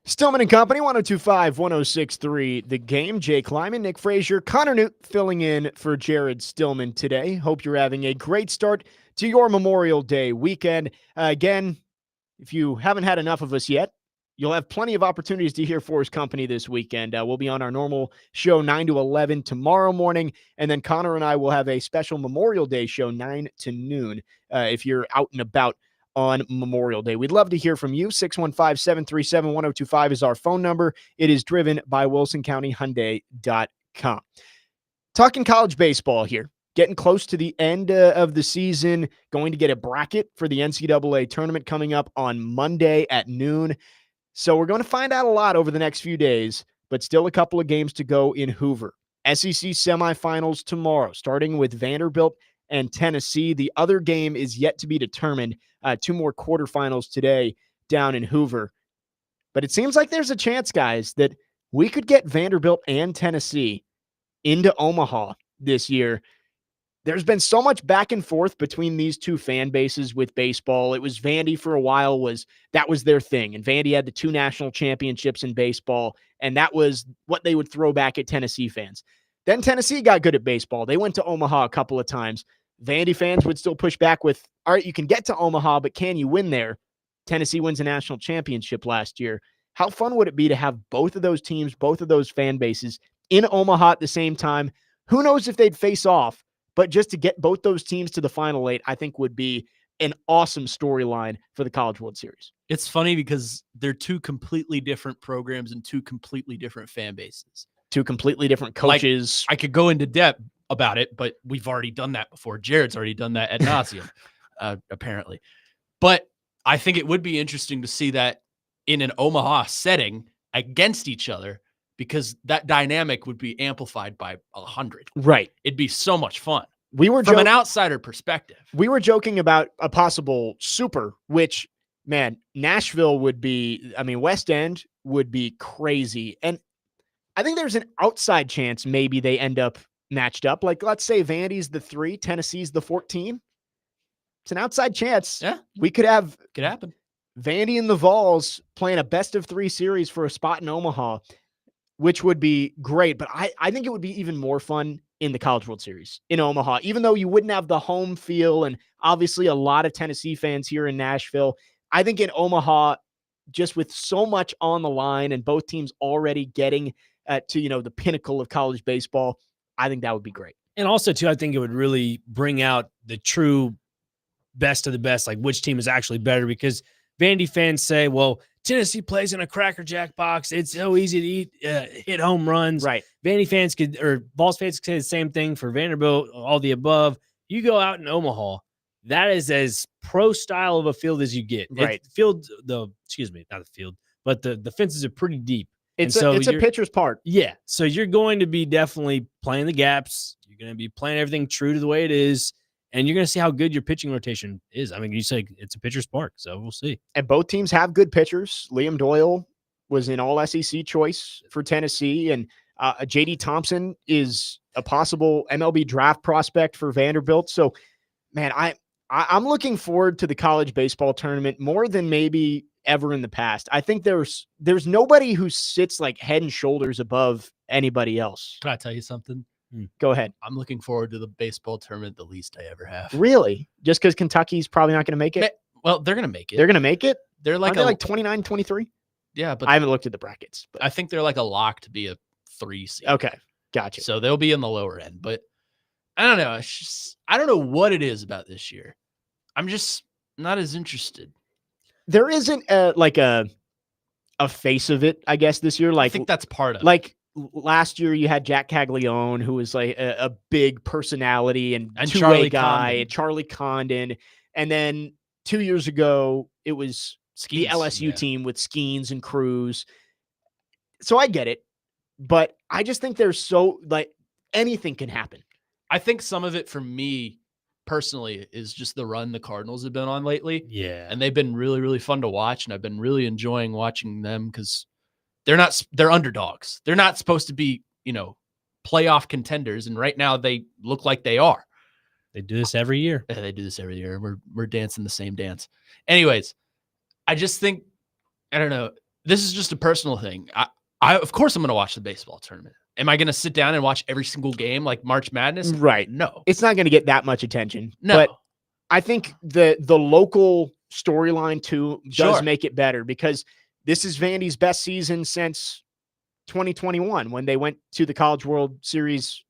Stillman and Company, 1025, 1063. The Game. Jay Kleiman, Nick Frazier, Connor Newt filling in for Jared Stillman today. Hope you're having a great start to your Memorial Day weekend. Again, if you haven't had enough of us yet, you'll have plenty of opportunities to hear Forrest Company this weekend. We'll be on our normal show 9 to 11 tomorrow morning, and then Connor and I will have a special Memorial Day show 9 to noon if you're out and about on Memorial Day. We'd love to hear from you. 615-737-1025 is our phone number. It is driven by WilsonCountyHyundai.com. Talking college baseball here. Getting close to the end of the season. Going to get a bracket for the NCAA tournament coming up on Monday at noon. So we're going to find out a lot over the next few days, but still a couple of games to go in Hoover. SEC semifinals tomorrow, starting with Vanderbilt and Tennessee. The other game is yet to be determined. 2 more quarterfinals today down in Hoover. But it seems like there's a chance, guys, that we could get Vanderbilt and Tennessee into Omaha this year. There's been so much back and forth between these two fan bases with baseball. It was Vandy for a while, that was their thing. And Vandy had the 2 national championships in baseball, and that was what they would throw back at Tennessee fans. Then Tennessee got good at baseball. They went to Omaha a couple of times. Vandy fans would still push back with, all right, you can get to Omaha, but can you win there? Tennessee wins a national championship last year. How fun would it be to have both of those teams, both of those fan bases in Omaha at the same time? Who knows if they'd face off, but just to get both those teams to the Final 8, I think would be an awesome storyline for the College World Series. It's funny because they're 2 completely different programs and 2 completely different fan bases. 2 completely different coaches. I could go into depth about it, but we've already done that before. Jared's already done that ad nauseum, apparently. But I think it would be interesting to see that in an Omaha setting against each other, because that dynamic would be amplified by 100. Right. It'd be so much fun. We were From an outsider perspective. We were joking about a possible super, which, man, Nashville would be, West End would be crazy. And I think there's an outside chance maybe they end up matched up. Like, let's say Vandy's the 3, Tennessee's the 14. It's an outside chance. Yeah. We could have Could happen. Vandy and the Vols playing a best of 3 series for a spot in Omaha, which would be great. But I think it would be even more fun in the College World Series in Omaha, even though you wouldn't have the home feel and obviously a lot of Tennessee fans here in Nashville. I think in Omaha, just with so much on the line and both teams already getting to, the pinnacle of college baseball, I think that would be great. And also, too, I think it would really bring out the true best of the best, like which team is actually better, because Vandy fans say, well, Tennessee plays in a Cracker Jack box. It's so easy to hit home runs. Right. Vandy fans Vols fans could say the same thing for Vanderbilt, all the above. You go out in Omaha, that is as pro style of a field as you get. Right. Not the field, but the fences are pretty deep. It's a pitcher's park. Yeah. So you're going to be definitely playing the gaps. You're going to be playing everything true to the way it is. And you're going to see how good your pitching rotation is. You say it's a pitcher's park, so we'll see. And both teams have good pitchers. Liam Doyle was an all-SEC choice for Tennessee, and J.D. Thompson is a possible MLB draft prospect for Vanderbilt. So, man, I'm looking forward to the college baseball tournament more than maybe ever in the past. I think there's nobody who sits like head and shoulders above anybody else. Can I tell you something? Go ahead. I'm looking forward to the baseball tournament the least I ever have. Really? Just because Kentucky's probably not going to make it? Well, they're going to make it. They're going to make it? They're like like 29, 23? Yeah, but I haven't looked at the brackets. But I think they're like a lock to be a 3 seed. okay, gotcha. So they'll be in the lower end. But I don't know. I don't know what it is about this year. I'm just not as interested. There isn't a face of it, I guess, this year. I think that's part of it. Like last year, you had Jack Caglione, who was like a big personality and two-way Charlie guy, Condon. and Charlie Condon. And then 2 years ago, it was the Skeens, LSU team with Skeens and Cruz. So I get it, but I just think there's anything can happen. I think some of it for me personally is just the run the Cardinals have been on lately. Yeah. And they've been really, really fun to watch. And I've been really enjoying watching them because they're underdogs. They're not supposed to be, playoff contenders. And right now they look like they are. They do this every year. Yeah, they do this every year. We're dancing the same dance. Anyways, I just think, I don't know. this is just a personal thing. I of course I'm going to watch the baseball tournament. Am I going to sit down and watch every single game like March Madness? Right. No. It's not going to get that much attention. No. But I think the local storyline too does Sure. make it better, because this is Vandy's best season since 2021 when they went to the College World Series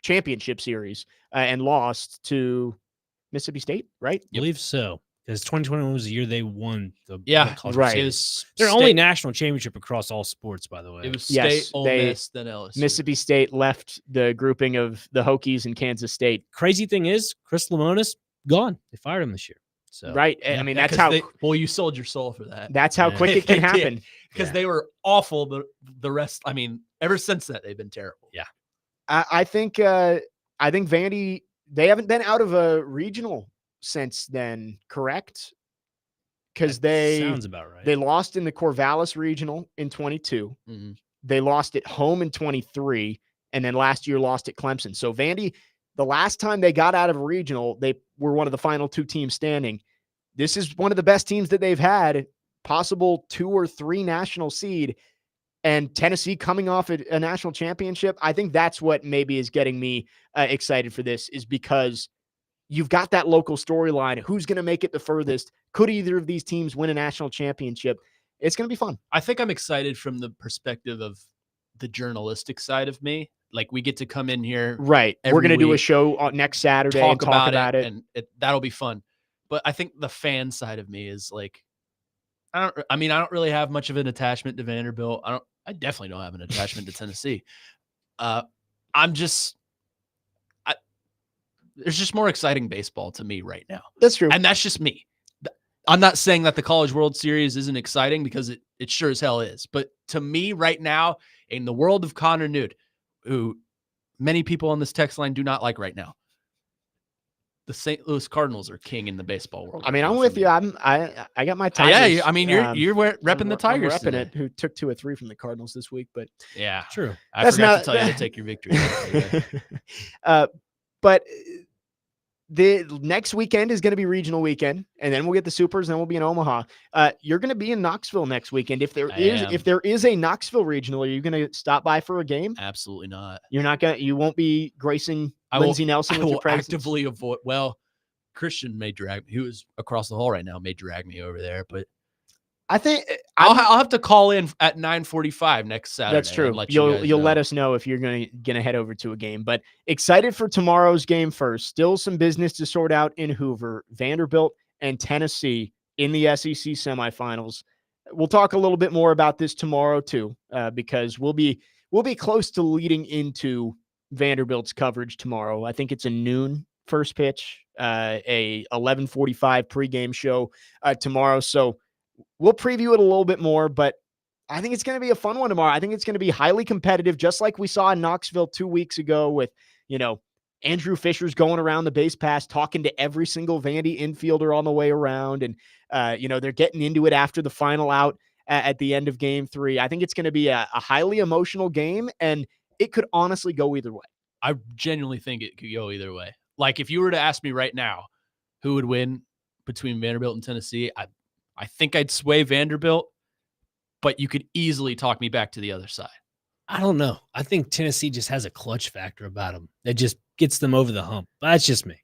championship series and lost to Mississippi State, right? I believe so. Because 2021 was the year they won the Yeah, college right. World It Series. was Their state, only national championship across all sports, by the way. It was State, Yes, Ole they- Miss, then LSU. Mississippi State left the grouping of the Hokies and Kansas State. Crazy thing is, Chris Lemonis gone. They fired him this year. So Right. yeah. I mean, Yeah, that's 'cause how well, you sold your soul for that that's how Yeah. quick it can They did. happen. because Yeah. they were awful. The rest, I mean, ever since that they've been terrible. Yeah. I think Vandy, they haven't been out of a regional since then, correct? Because sounds about right. they lost in the Corvallis regional in 22. Mhm. They lost at home in 23, and then last year lost at Clemson. So Vandy, the last time they got out of a regional, they were one of the final two teams standing. This is one of the best teams that they've had, possible 2 or 3 national seed, and Tennessee coming off a national championship. I think that's what maybe is getting me excited for this, is because you've got that local storyline. Who's going to make it the furthest? Could either of these teams win a national championship? It's going to be fun. I think I'm excited from the perspective of the journalistic side of me. Like, we get to come in here, Right. We're Every going to do a week, show on next Saturday and talk about it. and that'll be fun. But I think the fan side of me is like, I don't really have much of an attachment to Vanderbilt. I definitely don't have an attachment to Tennessee. There's just more exciting baseball to me right now. That's true. And that's just me. I'm not saying that the College World Series isn't exciting, because it sure as hell is. But to me right now, in the world of Connor Nude, who many people on this text line do not like right now, the St. Louis Cardinals are king in the baseball world. I mean, right I'm now with for you. me. I got my Yeah, Tigers. I mean, you're repping the Tigers I'm repping today. it, who took 2 or 3 from the Cardinals this week, but Yeah, True. I That's forgot not- to tell you to take your victory. but the next weekend is going to be regional weekend, and then we'll get the Supers, and then we'll be in Omaha. You're going to be in Knoxville next weekend. If there is a Knoxville regional, are you going to stop by for a game? Absolutely not. You won't be gracing I will- Lindsey Nelson I with your will presence. actively avoid. Well, Christian may drag me. Who is across the hall right now? May drag me over there, but I think I'll have to call in at 9:45 next Saturday. that's true. and let you guys You'll know. let us know if you're gonna head over to a game. But excited for tomorrow's game first. Still some business to sort out in Hoover. Vanderbilt and Tennessee in the SEC semifinals. We'll talk a little bit more about this tomorrow too, because we'll be close to leading into Vanderbilt's coverage tomorrow. I think it's a noon first pitch, a 11:45 pregame show tomorrow. So we'll preview it a little bit more, but I think it's going to be a fun one tomorrow. I think it's going to be highly competitive, just like we saw in Knoxville 2 weeks ago with, Andrew Fisher's going around the base pass, talking to every single Vandy infielder on the way around. And, they're getting into it after the final out at the end of game 3. I think it's going to be a highly emotional game, and it could honestly go either way. I genuinely think it could go either way. Like, if you were to ask me right now who would win between Vanderbilt and Tennessee, I think I'd sway Vanderbilt, but you could easily talk me back to the other side. I don't know. I think Tennessee just has a clutch factor about them that just gets them over the hump. That's just me.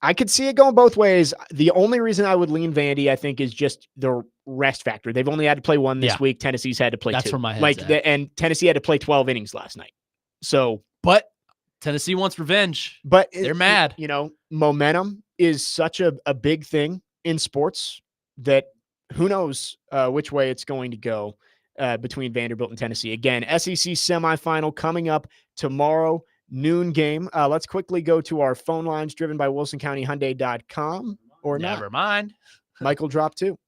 I could see it going both ways. The only reason I would lean Vandy, I think, is just the rest factor. They've only had to play 1 this Yeah. week. Tennessee's had to play 2. That's where my head's at. And Tennessee had to play 12 innings last night. So, But Tennessee wants revenge. but They're mad. Momentum is such a big thing in sports that who knows which way it's going to go between Vanderbilt and Tennessee. Again, SEC semifinal coming up tomorrow, noon game. Let's quickly go to our phone lines driven by WilsonCountyHyundai.com or Never not. mind. Michael dropped 2.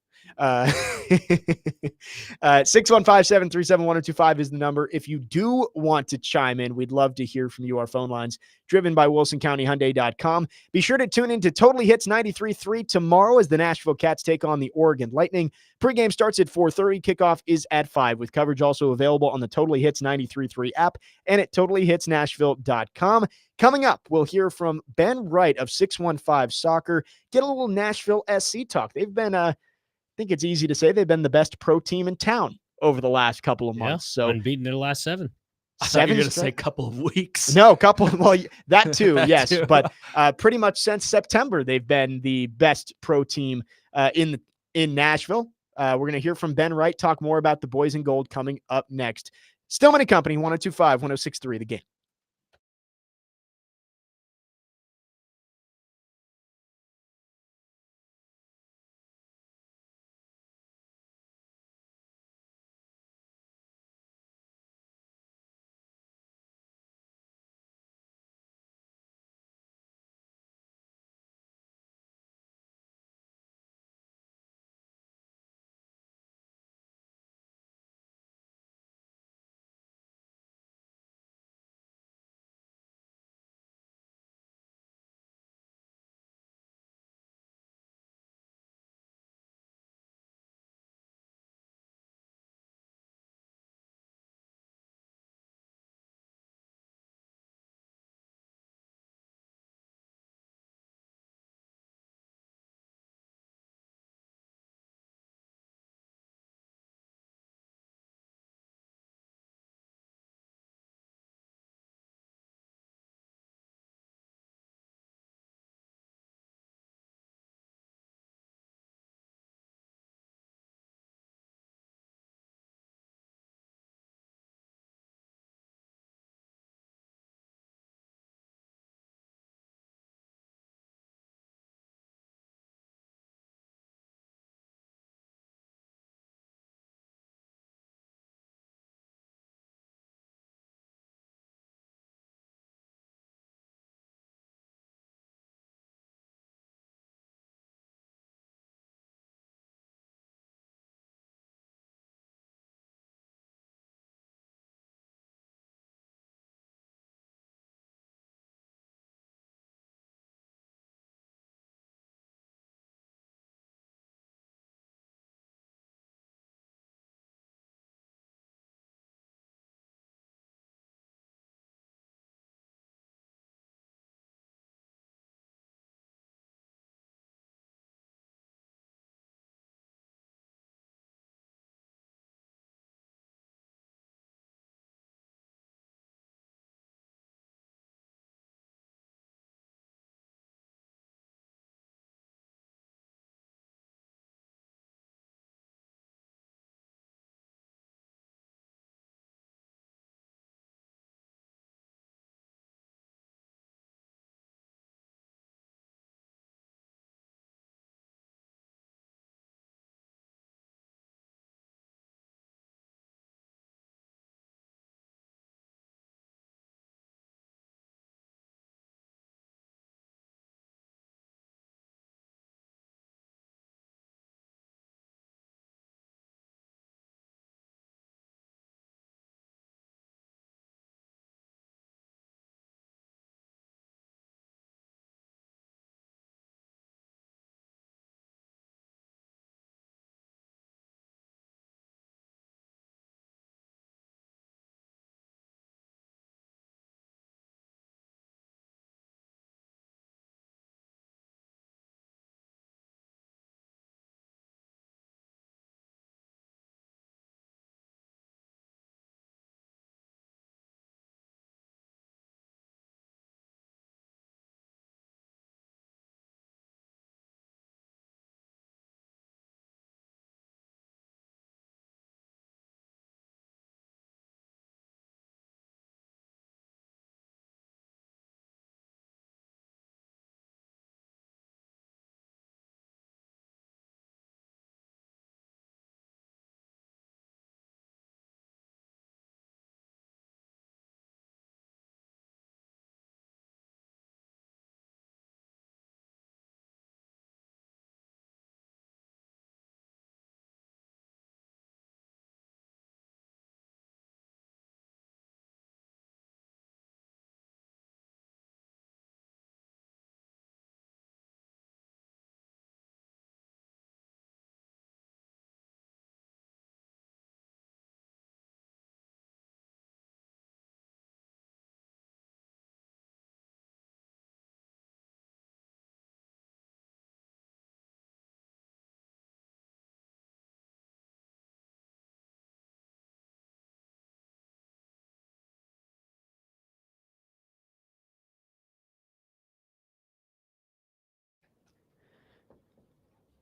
615-737-1025 is the number. If you do want to chime in, we'd love to hear from you. Our phone lines driven by WilsonCountyHyundai.com. Be sure to tune in to Totally Hits 93.3 tomorrow as the Nashville Cats take on the Oregon Lightning. Pregame starts at 4:30. Kickoff is at 5, with coverage also available on the Totally Hits 93.3 app and at totallyhitsnashville.com. Coming up, we'll hear from Ben Wright of 615 Soccer. Get a little Nashville SC talk. They've been, I think it's easy to say, they've been the best pro team in town over the last couple of Yeah, months. So unbeaten their last 7. I thought you were 7 going to say straight. couple of weeks. No, couple. Well, that too, That yes. too. But pretty much since September, they've been the best pro team in Nashville. We're going to hear from Ben Wright, talk more about the boys in gold coming up next. Stillman and Company, 1025, 1063, The Game.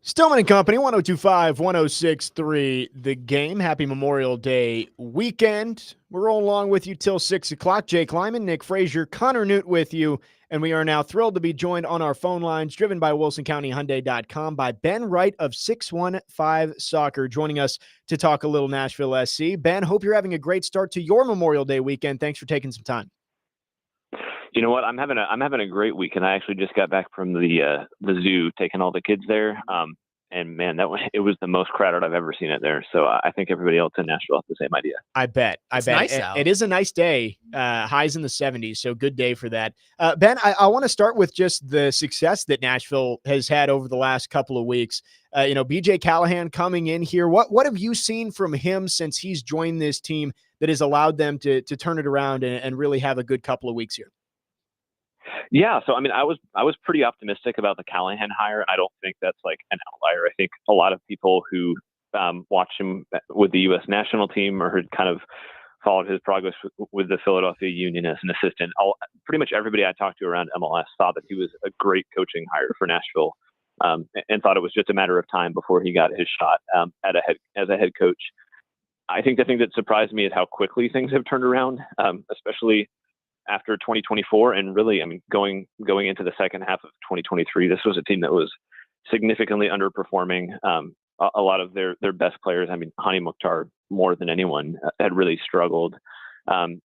Stillman and Company, 1025, 1063, The Game. Happy Memorial Day weekend. We're rolling along with you till 6 o'clock. Jake Lyman, Nick Frazier, Connor Newt with you. And we are now thrilled to be joined on our phone lines, driven by WilsonCountyHyundai.com, by Ben Wright of 615 Soccer, joining us to talk a little Nashville SC. Ben, hope you're having a great start to your Memorial Day weekend. Thanks for taking some time. You know what? I'm having a great week, and I actually just got back from the zoo, taking all the kids there. And man, it was the most crowded I've ever seen it there. So I think everybody else in Nashville has the same idea. I bet. It's nice out. It is a nice day. Highs in the 70s, so good day for that. Ben, I want to start with just the success that Nashville has had over the last couple of weeks. BJ Callahan coming in here. What have you seen from him since he's joined this team that has allowed them to turn it around and really have a good couple of weeks here? Yeah, so I mean, I was pretty optimistic about the Callahan hire. I don't think that's like an outlier. I think a lot of people who watch him with the U.S. national team or had kind of followed his progress with the Philadelphia Union as an assistant, pretty much everybody I talked to around MLS thought that he was a great coaching hire for Nashville, and thought it was just a matter of time before he got his shot as a head coach. I think the thing that surprised me is how quickly things have turned around, especially after 2024, and really, I mean, going into the second half of 2023, this was a team that was significantly underperforming. A lot of their best players, I mean, Hani Mukhtar more than anyone, had really struggled.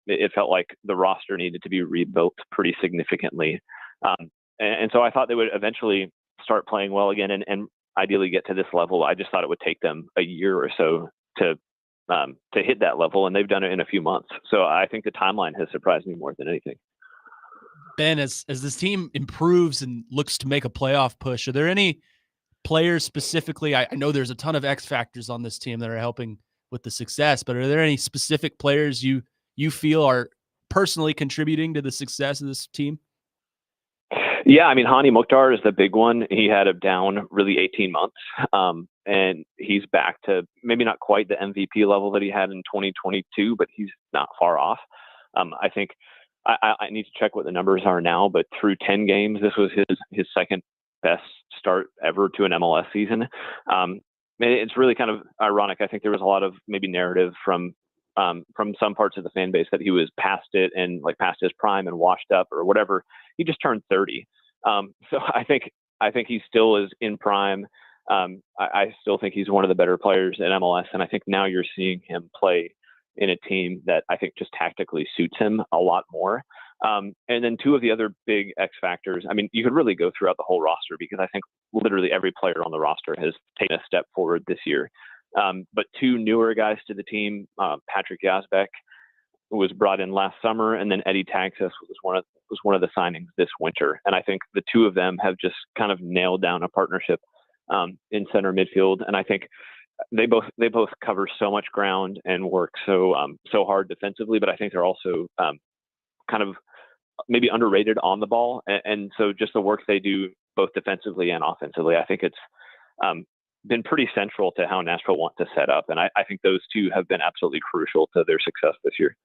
It felt like the roster needed to be rebuilt pretty significantly. And so I thought they would eventually start playing well again and ideally get to this level. I just thought it would take them a year or so to hit that level, and they've done it in a few months. So I think the timeline has surprised me more than anything. Ben, as this team improves and looks to make a playoff push, are there any players specifically? I know there's a ton of X factors on this team that are helping with the success, but are there any specific players you feel are personally contributing to the success of this team? Yeah, I mean, Hani Mukhtar is the big one. He had a down really 18 months, and he's back to maybe not quite the MVP level that he had in 2022, but he's not far off. I think I need to check what the numbers are now, but through 10 games, this was his second best start ever to an MLS season. It's really kind of ironic. I think there was a lot of maybe narrative from some parts of the fan base that he was past it and like past his prime and washed up or whatever. He just turned 30. So I think he still is in prime. I still think he's one of the better players in MLS. And I think now you're seeing him play in a team that I think just tactically suits him a lot more. And then two of the other big X factors, I mean, you could really go throughout the whole roster because I think literally every player on the roster has taken a step forward this year. But two newer guys to the team, Patrick Yazbek, who was brought in last summer, and then Eddie Taxis was one of the signings this winter. And I think the two of them have just kind of nailed down a partnership in center midfield. And I think they both cover so much ground and work so hard defensively, but I think they're also kind of maybe underrated on the ball. And so just the work they do both defensively and offensively, I think it's been pretty central to how Nashville want to set up. And I think those two have been absolutely crucial to their success this year.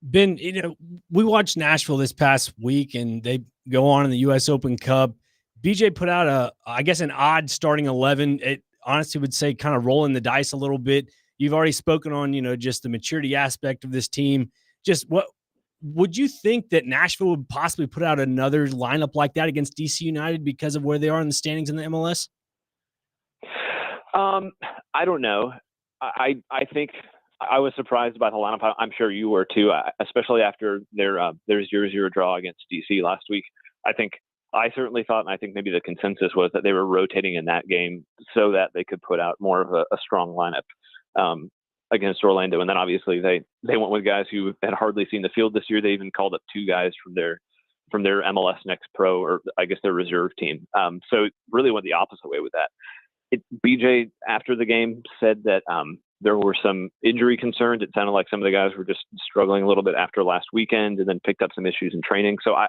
Ben, we watched Nashville this past week, and they go on in the U.S. Open Cup. BJ put out an odd starting 11. It honestly would say kind of rolling the dice a little bit. You've already spoken on, just the maturity aspect of this team. Just what would you think that Nashville would possibly put out another lineup like that against DC United because of where they are in the standings in the MLS? I don't know. I think I was surprised by the lineup. I'm sure you were too, especially after their 0-0 draw against DC last week. I certainly thought, and I think maybe the consensus was that they were rotating in that game so that they could put out more of a strong lineup against Orlando. And then obviously they went with guys who had hardly seen the field this year. They even called up two guys from their MLS Next Pro, or I guess their reserve team. So really went the opposite way with that. BJ, after the game, said that there were some injury concerns. It sounded like some of the guys were just struggling a little bit after last weekend and then picked up some issues in training. So I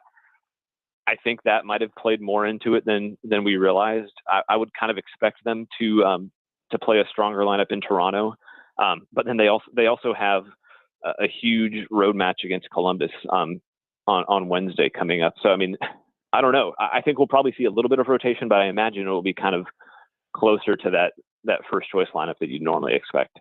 think that might have played more into it than we realized. I would kind of expect them to play a stronger lineup in Toronto. But then they also have a huge road match against Columbus on Wednesday coming up. So, I mean, I don't know. I think we'll probably see a little bit of rotation, but I imagine it will be kind of closer to that first choice lineup that you'd normally expect.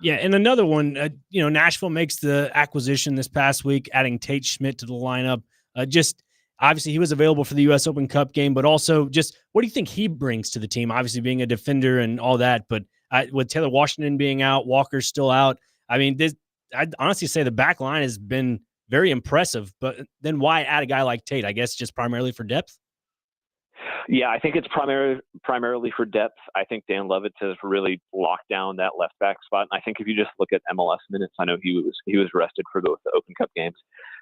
Yeah, and another one, Nashville makes the acquisition this past week, adding Tate Schmidt to the lineup. Just obviously he was available for the U.S. Open Cup game, but also just what do you think he brings to the team? Obviously being a defender and all that, but with Taylor Washington being out, Walker's still out. I mean, I'd honestly say the back line has been very impressive, but then why add a guy like Tate? I guess just primarily for depth? Yeah, I think it's primarily for depth. I think Dan Levitz has really locked down that left back spot. And I think if you just look at MLS minutes, I know he was rested for both the Open Cup games,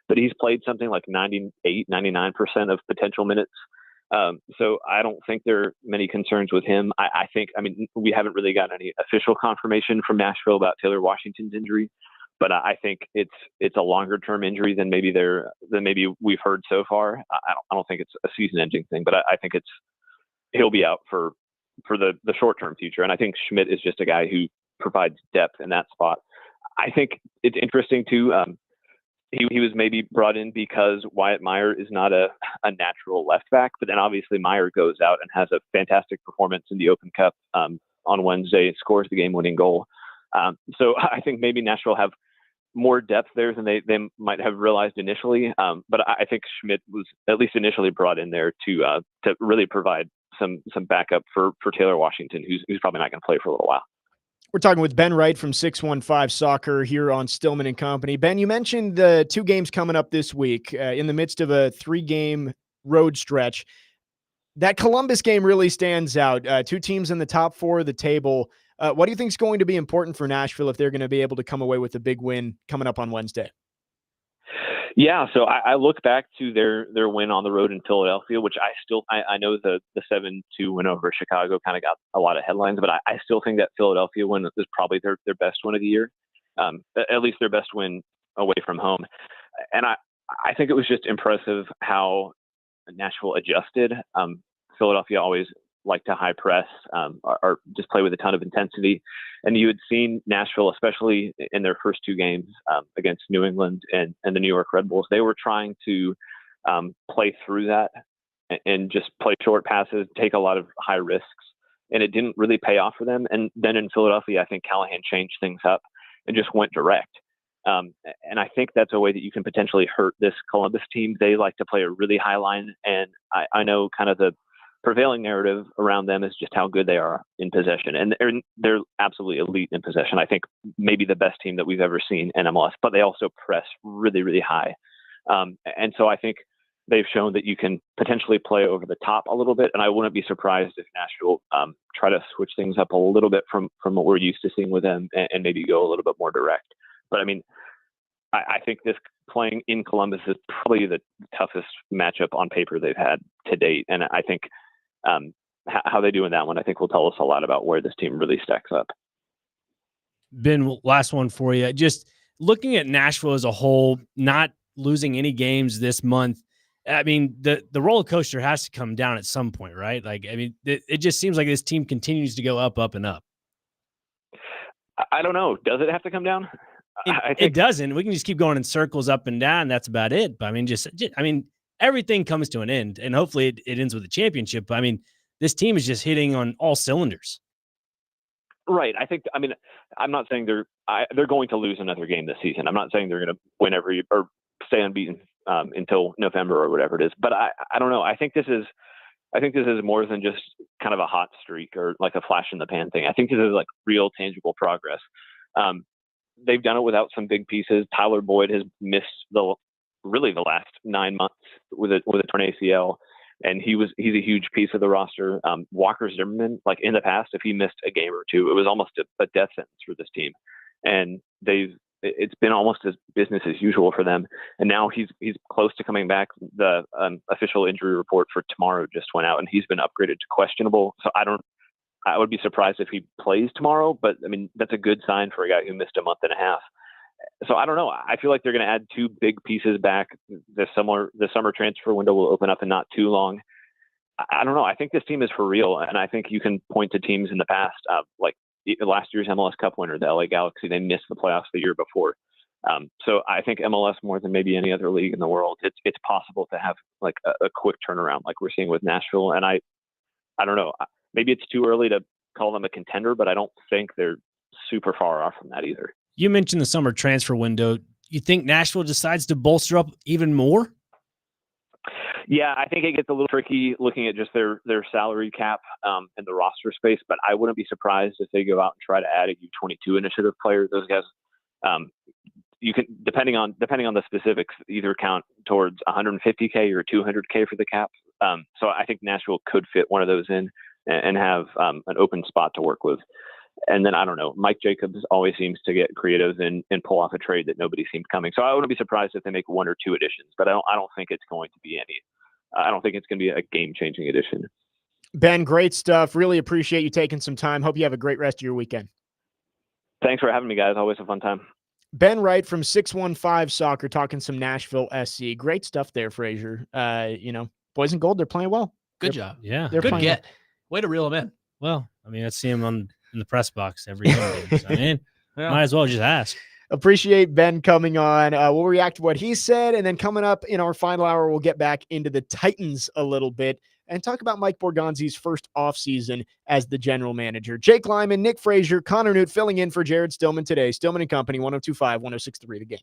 but he's played something like 98, 99% of potential minutes. So I don't think there are many concerns with him. I think we haven't really gotten any official confirmation from Nashville about Taylor Washington's injury, but I think it's a longer term injury than maybe we've heard so far. I don't think it's a season ending thing, but I think he'll be out for the short term future. And I think Schmidt is just a guy who provides depth in that spot. I think it's interesting too. He was maybe brought in because Wyatt Meyer is not a natural left back, but then obviously Meyer goes out and has a fantastic performance in the Open Cup on Wednesday, scores the game-winning goal. So I think maybe Nashville have more depth there than they might have realized initially. But I think Schmidt was at least initially brought in there to really provide some backup for Taylor Washington, who's probably not going to play for a little while. We're talking with Ben Wright from 615 Soccer here on Stillman and Company. Ben, you mentioned the 2 games coming up this week in the midst of a 3-game road stretch. That Columbus game really stands out. 2 teams in the top 4 of the table. What do you think is going to be important for Nashville if they're going to be able to come away with a big win coming up on Wednesday? Yeah, so I look back to their win on the road in Philadelphia, which I know the 7-2 win over Chicago kind of got a lot of headlines, but I still think that Philadelphia win is probably their best win of the year, at least their best win away from home. And I think it was just impressive how Nashville adjusted. Philadelphia always like to high press or just play with a ton of intensity. And you had seen Nashville, especially in their first 2 games against New England and the New York Red Bulls, they were trying to play through that and just play short passes, take a lot of high risks. And it didn't really pay off for them. And then in Philadelphia, I think Callahan changed things up and just went direct. And I think that's a way that you can potentially hurt this Columbus team. They like to play a really high line. And I know kind of the prevailing narrative around them is just how good they are in possession. And they're absolutely elite in possession. I think maybe the best team that we've ever seen in MLS, but they also press really, really high. And so I think they've shown that you can potentially play over the top a little bit. And I wouldn't be surprised if Nashville try to switch things up a little bit from what we're used to seeing with them and maybe go a little bit more direct. But I mean, I think this playing in Columbus is probably the toughest matchup on paper they've had to date. And I think how they do in that one, I think will tell us a lot about where this team really stacks up. Ben, last one for you. Just looking at Nashville as a whole, not losing any games this month. I mean, the roller coaster has to come down at some point, right? Like, I mean, it just seems like this team continues to go up, up, and up. I don't know. Does it have to come down? It doesn't. We can just keep going in circles up and down. That's about it. But I mean, everything comes to an end, and hopefully it ends with a championship. But I mean, this team is just hitting on all cylinders. Right. I'm not saying they're going to lose another game this season. I'm not saying they're going to win or stay unbeaten until November or whatever it is. But I don't know. I think this is more than just kind of a hot streak or like a flash in the pan thing. I think this is like real tangible progress. They've done it without some big pieces. Tyler Boyd has missed the last 9 months with a torn ACL, and he's a huge piece of the roster. Walker Zimmerman, like in the past, if he missed a game or 2, it was almost a death sentence for this team, and it's been almost as business as usual for them. And now he's close to coming back. The official injury report for tomorrow just went out, and he's been upgraded to questionable. So I would be surprised if he plays tomorrow, but I mean, that's a good sign for a guy who missed a month and a half. So I don't know. I feel like they're going to add 2 big pieces back. The summer transfer window will open up in not too long. I don't know. I think this team is for real. And I think you can point to teams in the past, like last year's MLS Cup winner, the LA Galaxy. They missed the playoffs the year before. So I think MLS, more than maybe any other league in the world, it's possible to have like a quick turnaround like we're seeing with Nashville. And I don't know. maybe it's too early to call them a contender, but I don't think they're super far off from that either. You mentioned the summer transfer window. You think Nashville decides to bolster up even more? Yeah, I think it gets a little tricky looking at just their salary cap and the roster space, but I wouldn't be surprised if they go out and try to add a U22 initiative player. Those guys, you can depending on the specifics, either count towards 150K or 200K for the cap. So I think Nashville could fit one of those in and have an open spot to work with. And then I don't know, Mike Jacobs always seems to get creative and pull off a trade that nobody seemed coming. So I wouldn't be surprised if they make 1 or 2 additions, but I don't think it's going to be any. I don't think it's going to be a game-changing addition. Ben, great stuff. Really appreciate you taking some time. Hope you have a great rest of your weekend. Thanks for having me, guys. Always a fun time. Ben Wright from 615 Soccer talking some Nashville SC. Great stuff there, Frazier. Boys in gold, they're playing well. Good job. Yeah. They're Good playing get. Way to reel him in. Well, I mean, I see him in the press box every game. So, I mean, Yeah. might as well just ask. Appreciate Ben coming on. We'll react to what he said, and then coming up in our final hour, we'll get back into the Titans a little bit and talk about Mike Borgonzi's first offseason as the general manager. Jake Lyman, Nick Frazier, Connor Newt filling in for Jared Stillman today. Stillman and Company, 102.5, 106.3 The Game.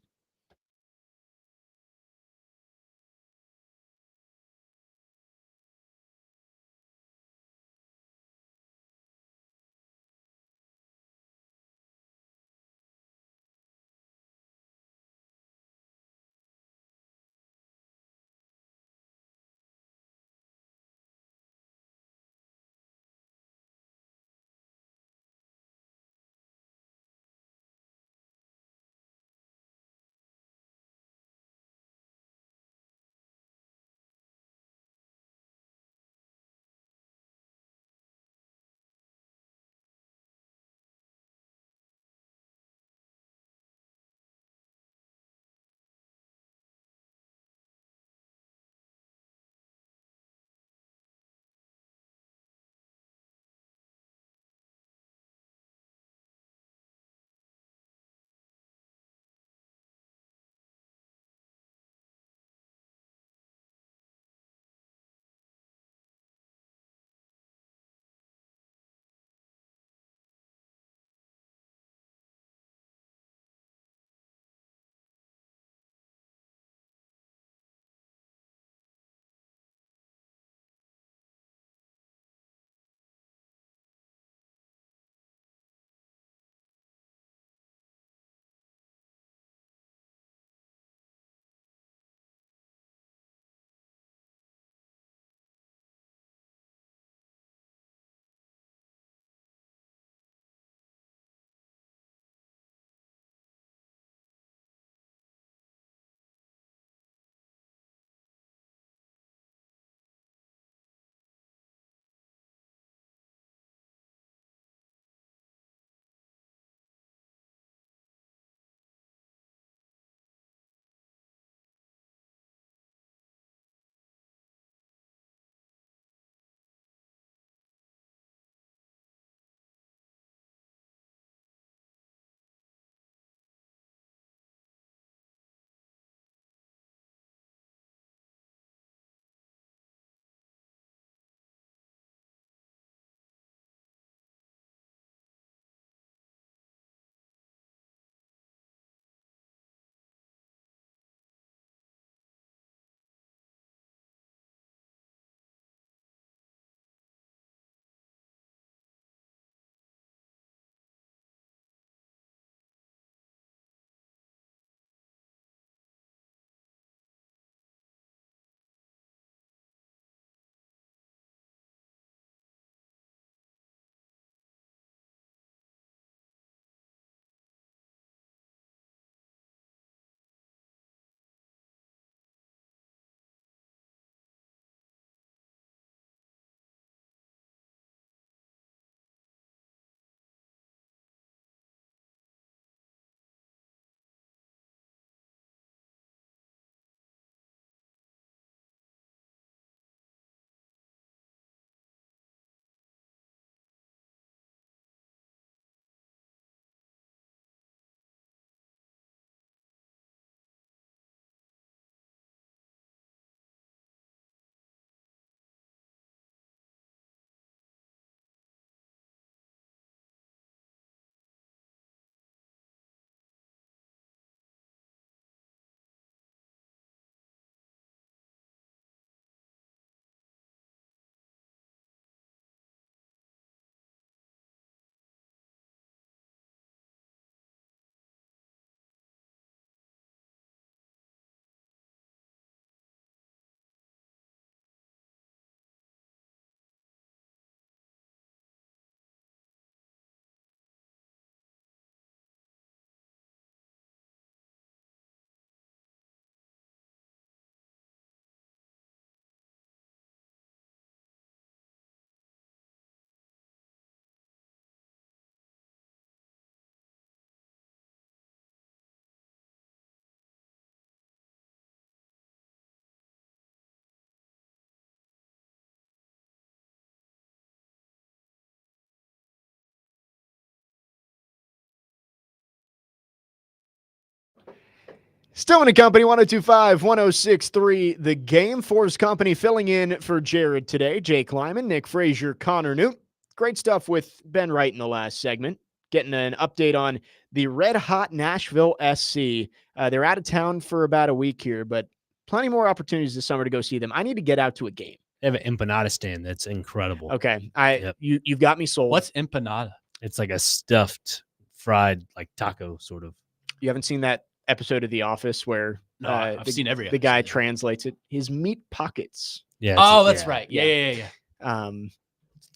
Stillman and Company, 1025, 1063. The Game Force Company filling in for Jared today. Jake Lyman, Nick Frazier, Connor Newt. Great stuff with Ben Wright in the last segment. Getting an update on the red hot Nashville SC. They're out of town for about a week here, but plenty more opportunities this summer to go see them. I need to get out to a game. They have an empanada stand that's incredible. Okay. Yep. You've got me sold. What's empanada? It's like a stuffed fried like taco sort of. You haven't seen that episode of The Office where No, I've seen every the guy episode. translates it? His meat pockets. Yeah. Oh, that's yeah, right. yeah. Yeah.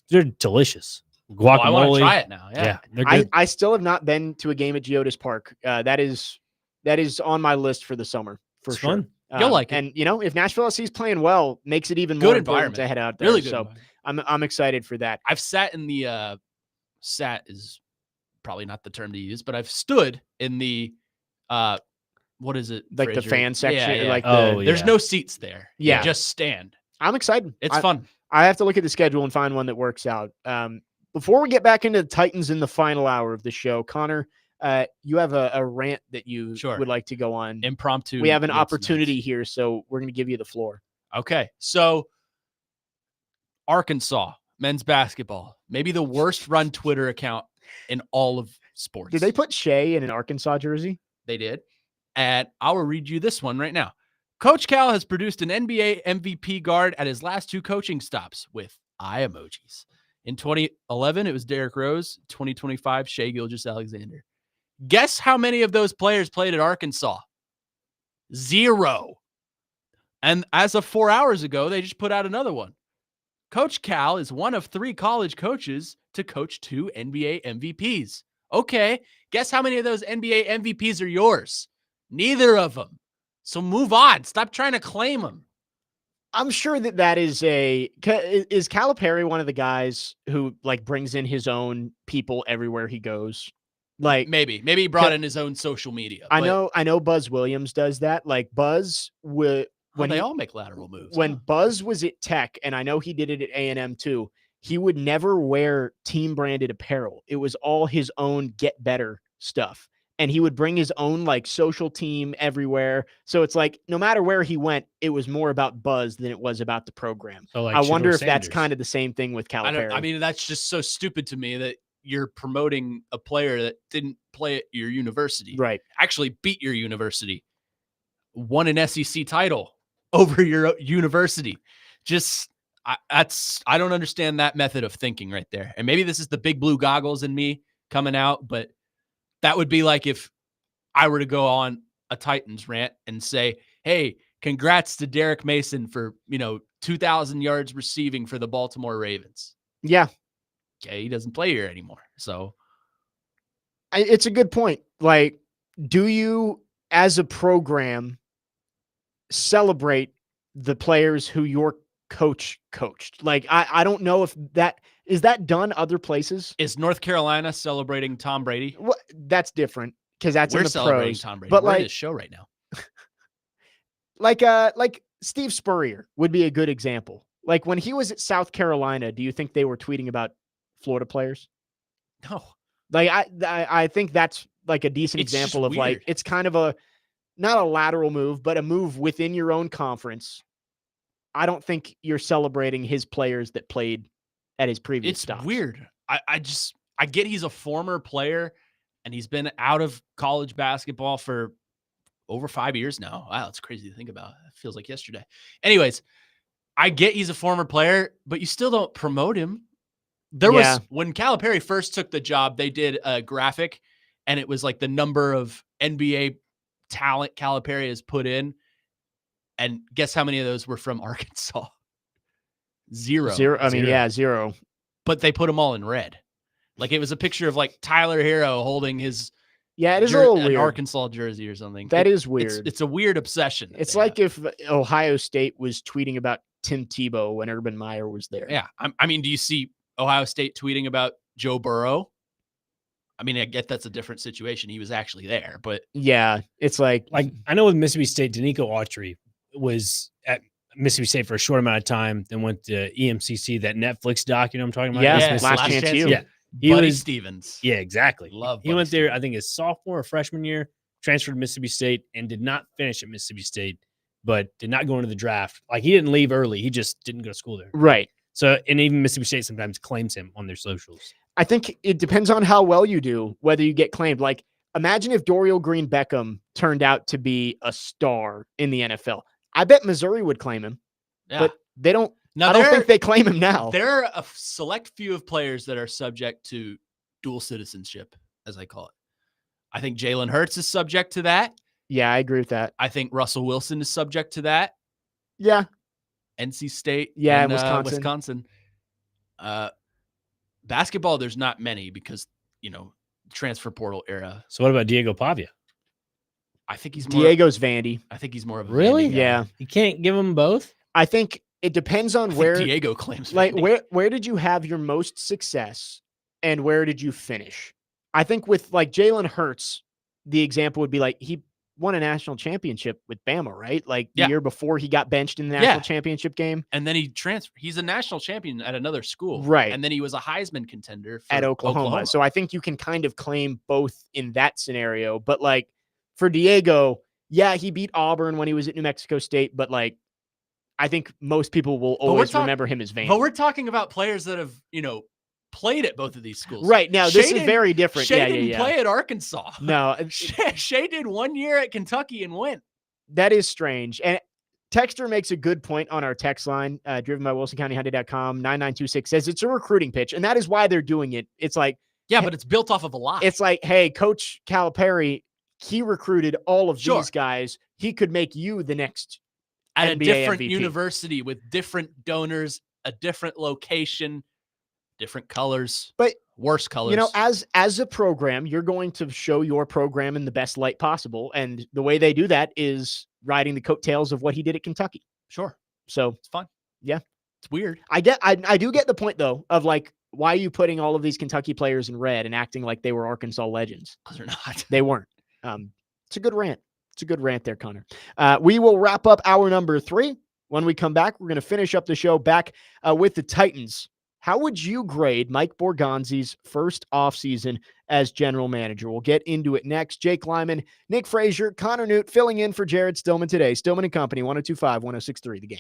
They're delicious. Oh, Guacamole. I want to try it now. Yeah, they're I, good. I still have not been to a game at Geodis Park. That is on my list for the summer for It's sure. fun. You'll like it. And if Nashville SC is playing well, makes it even Good more important environment. to head out there. Really good. So environment. I'm excited for that. I've sat in the sat is probably not the term to use, but I've stood in the what is it? Like the Fraser? fan section. Yeah, yeah. Like Oh, There's yeah. no seats there. Yeah. You just stand. I'm excited. It's fun. I have to look at the schedule and find one that works out. Before we get back into the Titans in the final hour of the show, Connor, you have a rant that you Sure. would like to go on. Impromptu. We have an rants and opportunity rants. here, so we're going to give you the floor. Okay. So Arkansas men's basketball, maybe the worst run Twitter account in all of sports. Did they put Shea in an Arkansas jersey? They did. And I will read you this one right now. Coach Cal has produced an NBA MVP guard at his last 2 coaching stops with eye emojis. In 2011, it was Derrick Rose. 2025, Shea Gilgeous-Alexander. Guess how many of those players played at Arkansas? 0. And as of 4 hours ago, they just put out another one. Coach Cal is one of 3 college coaches to coach 2 NBA MVPs. Okay, guess how many of those NBA MVPs are yours? Neither of them. So move on. Stop trying to claim them. I'm sure that is is Calipari one of the guys who like brings in his own people everywhere he goes? Like Maybe he brought in his own social media. I but- know Buzz Williams does that. Like Buzz when they he- all make lateral moves. when huh? Buzz was at Tech, and I know he did it at A&M too, he would never wear team branded apparel. It was all his own get better stuff. And he would bring his own like social team everywhere. So it's like no matter where he went, it was more about Buzz than it was about the program. So like I wonder if Shador that's Sanders. kind of the same thing with Calipari. I mean, that's just so stupid to me that you're promoting a player that didn't play at your university. right. Actually beat your university. Won an SEC title over your university. I don't understand that method of thinking right there. And maybe this is the big blue goggles in me coming out, but that would be like if I were to go on a Titans rant and say, hey, congrats to Derek Mason for, 2,000 yards receiving for the Baltimore Ravens. Yeah. Okay. He doesn't play here anymore. So It's a good point. Like, do you, as a program, celebrate the players who your coach coached? Like, I don't know if that is that done other places. is North Carolina celebrating Tom Brady? What that's different because that's We're in the celebrating pros. Tom Brady. But We're in like, this show right now. like Steve Spurrier would be a good example. Like when he was at South Carolina, do you think they were tweeting about Florida players? No. Like I think that's like a decent It's just example of like weird. it's kind of a not a lateral move, but a move within your own conference. I don't think you're celebrating his players that played at his previous It's stops. weird. I get he's a former player and he's been out of college basketball for over 5 years now. Wow, it's crazy to think about. It feels like yesterday. Anyways, I get he's a former player, but you still don't promote him. There Yeah. was when Calipari first took the job, they did a graphic and it was like the number of NBA talent Calipari has put in. And guess how many of those were from Arkansas? Zero. I mean, yeah, zero. But they put them all in red. Like it was a picture of like Tyler Hero holding his Yeah, it is a little an weird. Arkansas jersey or something. That is It's, weird. it's a weird obsession. that It's they like have. if Ohio State was tweeting about Tim Tebow when Urban Meyer was there. Yeah. I mean, do you see Ohio State tweeting about Joe Burrow? I mean, I get that's a different situation. He was actually there, but Yeah, it's like I know with Mississippi State, Danico Autry was at Mississippi State for a short amount of time, then went to EMCC, that Netflix doc, you know what I'm talking about? Yeah, East Last Mississippi. Chance U. Yeah. He Buddy was, Stevens. yeah, exactly. Love He Buddy went there, I Stevens. think his sophomore or freshman year, transferred to Mississippi State and did not finish at Mississippi State, but did not go into the draft. Like, he didn't leave early. He just didn't go to school there. Right. So, and even Mississippi State sometimes claims him on their socials. I think it depends on how well you do, whether you get claimed. Like, imagine if Dorial Green Beckham turned out to be a star in the NFL. I bet Missouri would claim him, but they don't. Now, I don't think they claim him now. There are a select few of players that are subject to dual citizenship, as I call it. I think Jalen Hurts is subject to that. Yeah, I agree with that. I think Russell Wilson is subject to that. Yeah. NC State. Yeah, and Wisconsin. Basketball, there's not many because, transfer portal era. So what about Diego Pavia? I think he's more, Diego's Vandy. I think he's more of a Really? Vandy guy. Yeah. You can't give them both? I think it depends on I think where Diego claims like Vandy. where did you have your most success and where did you finish? I think with like Jalen Hurts, the example would be like he won a national championship with Bama, right? Like the year before he got benched in the national championship game. And then he transferred. He's a national champion at another school. Right. And then he was a Heisman contender for at Oklahoma. So I think you can kind of claim both in that scenario. But like for Diego, yeah, he beat Auburn when he was at New Mexico State, but like I think most people will always remember him as Vandy. But we're talking about players that have, played at both of these schools. Right. Now, this is very different. Shea didn't play at Arkansas. No. Shea did 1 year at Kentucky and went. That is strange. And Texter makes a good point on our text line, driven by WilsonCountyHyundai.com. 9926 says it's a recruiting pitch, and that is why they're doing it. It's like, yeah, but it's built off of a lie. It's like, hey, Coach Calipari, he recruited all of these guys. He could make you the next at NBA a different MVP. University with different donors, a different location, different colors, but worse colors. As a program, you're going to show your program in the best light possible, and the way they do that is riding the coattails of what he did at Kentucky. Sure. So it's fun. Yeah, it's weird. I do get the point though of like, why are you putting all of these Kentucky players in red and acting like they were Arkansas legends? Because they're not. They weren't. It's a good rant. It's a good rant there, Connor. We will wrap up hour number 3. When we come back, we're going to finish up the show back with the Titans. How would you grade Mike Borgonzi's first offseason as general manager? We'll get into it next. Jake Lyman, Nick Frazier, Connor Newt filling in for Jared Stillman today. Stillman & Company, 102.5, 106.3 The Game.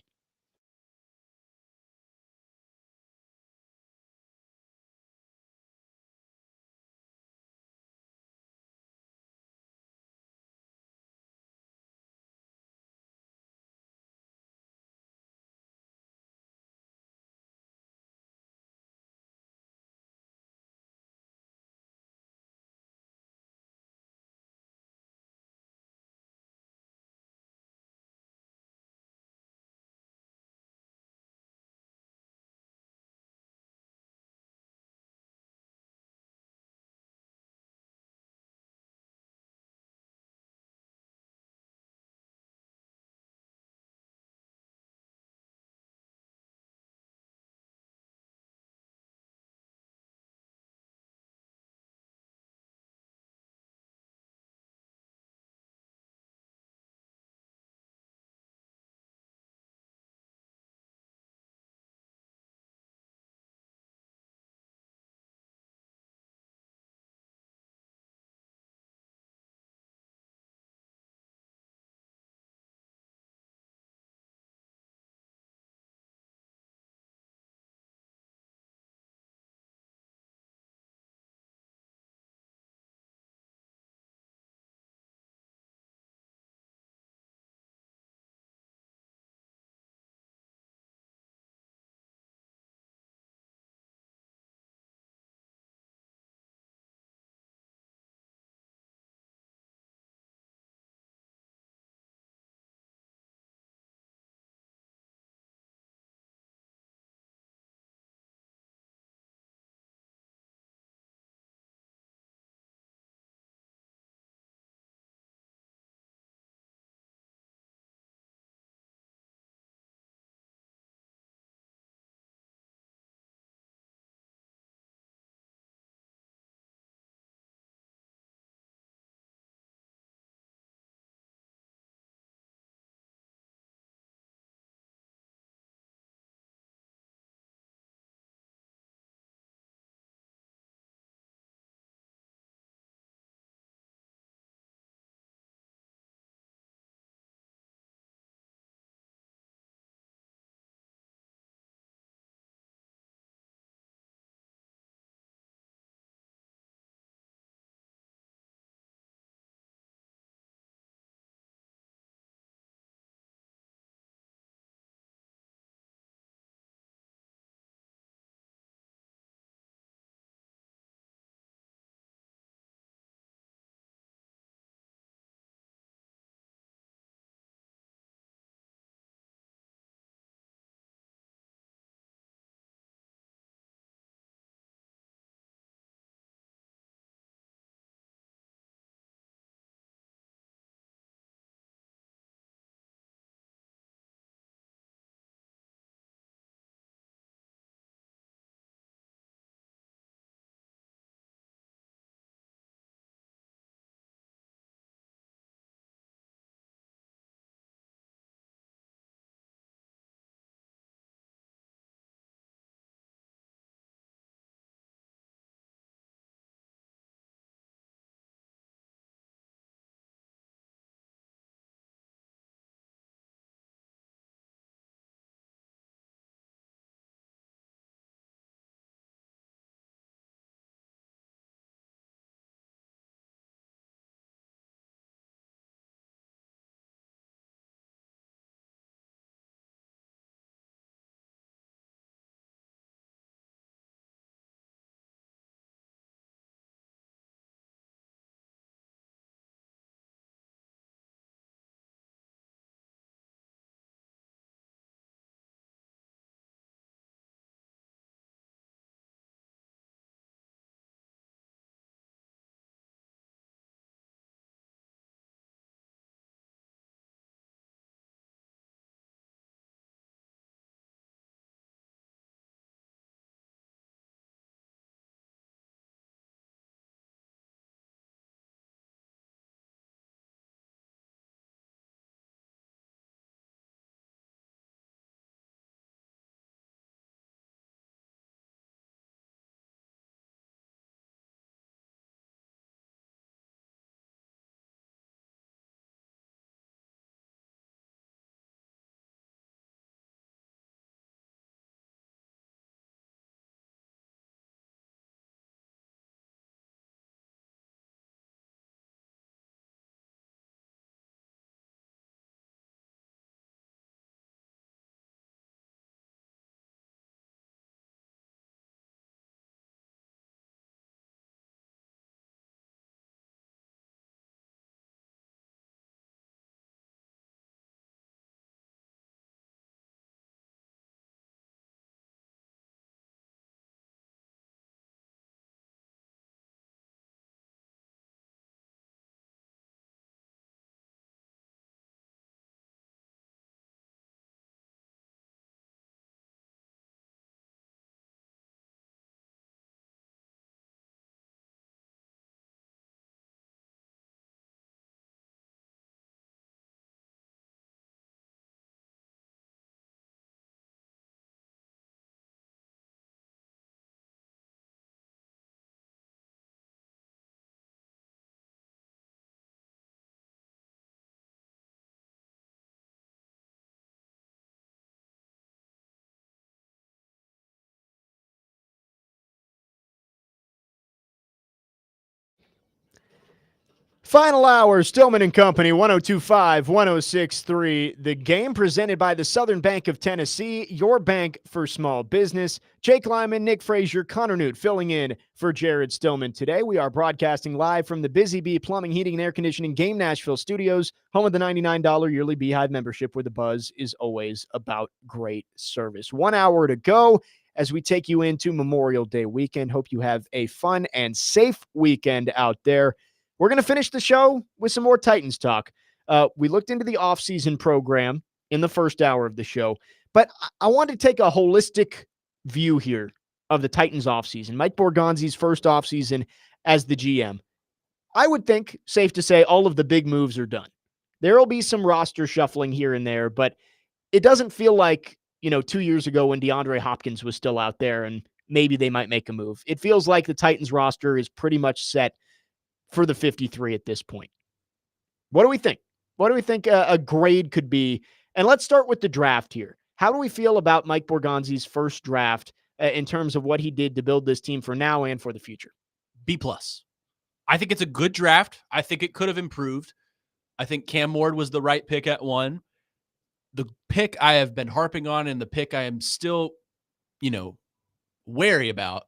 Final hour, Stillman and Company, 102.5, 106.3. The game presented by the Southern Bank of Tennessee, your bank for small business. Jake Lyman, Nick Frazier, Connor Newt filling in for Jared Stillman today. We are broadcasting live from the Busy Bee Plumbing, Heating, and Air Conditioning Game Nashville Studios, home of the $99 yearly Beehive membership, where the buzz is always about great service. 1 hour to go as we take you into Memorial Day weekend. Hope you have a fun and safe weekend out there. We're going to finish the show with some more Titans talk. We looked into the offseason program in the first hour of the show, but I want to take a holistic view here of the Titans offseason. Mike Borgonzi's first offseason as the GM. I would think, safe to say, all of the big moves are done. There will be some roster shuffling here and there, but it doesn't feel like, 2 years ago when DeAndre Hopkins was still out there and maybe they might make a move. It feels like the Titans roster is pretty much set for the 53 at this point. What do we think? What do we think a grade could be? And let's start with the draft here. How do we feel about Mike Borgonzi's first draft in terms of what he did to build this team for now and for the future? B+. I think it's a good draft. I think it could have improved. I think Cam Ward was the right pick at 1. The pick I have been harping on and the pick I am still, wary about,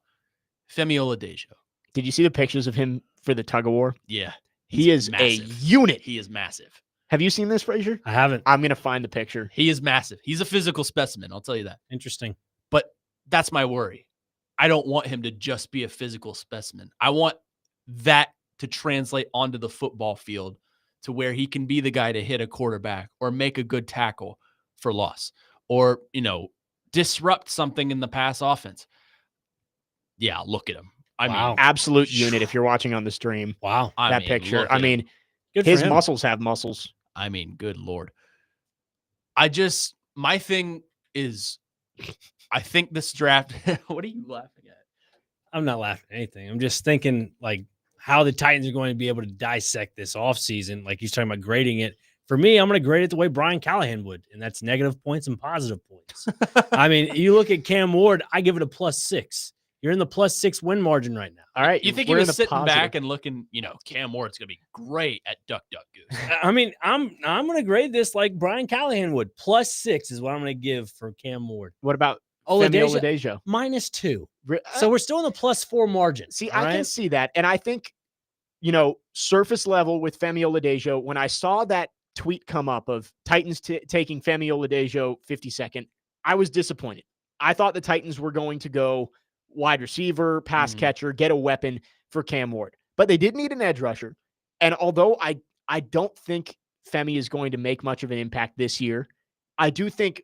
Femi Oladejo. Did you see the pictures of him for the tug of war? Yeah. He is massive. a unit. He is massive. Have you seen this, Frazier? I haven't. I'm going to find the picture. He is massive. He's a physical specimen. I'll tell you that. Interesting. But that's my worry. I don't want him to just be a physical specimen. I want that to translate onto the football field to where he can be the guy to hit a quarterback or make a good tackle for loss or, disrupt something in the pass offense. Yeah, look at him. I mean, absolute unit if you're watching on the stream. Wow. That picture. I mean, his muscles have muscles. I mean, good Lord. My thing is, I think this draft, what are you laughing at? I'm not laughing at anything. I'm just thinking how the Titans are going to be able to dissect this offseason. Like he's talking about grading it. For me, I'm going to grade it the way Brian Callahan would, and that's negative points and positive points. I mean, you look at Cam Ward, I give it a +6. You're in the +6 win margin right now. All right. You think he was sitting back and looking, Cam Ward's going to be great at Duck Duck Goose. I mean, I'm going to grade this like Brian Callahan would. +6 is what I'm going to give for Cam Ward. What about Oladejo? -2. So we're still in the +4 margin. See, I can see that. And I think, surface level with Femi Oladejo, when I saw that tweet come up of Titans taking Femi Oladejo 52nd, I was disappointed. I thought the Titans were going to go wide receiver, pass catcher, get a weapon for Cam Ward. But they did need an edge rusher. And although I don't think Femi is going to make much of an impact this year, I do think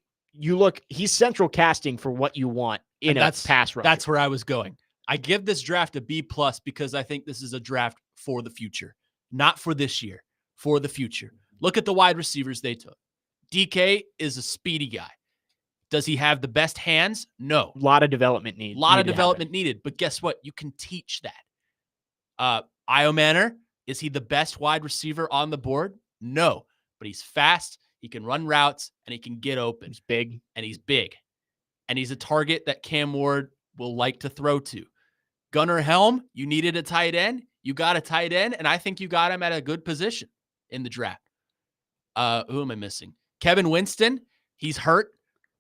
he's central casting for what you want in a pass rusher. That's where I was going. I give this draft a B+ because I think this is a draft for the future. Not for this year, for the future. Look at the wide receivers they took. DK is a speedy guy. Does he have the best hands? No. A lot of development needed. Needed. But guess what? You can teach that. Io Manor, is he the best wide receiver on the board? No. But he's fast. He can run routes and he can get open. He's big. And he's a target that Cam Ward will like to throw to. Gunnar Helm, you needed a tight end. You got a tight end, and I think you got him at a good position in the draft. Who am I missing? Kevin Winston, he's hurt.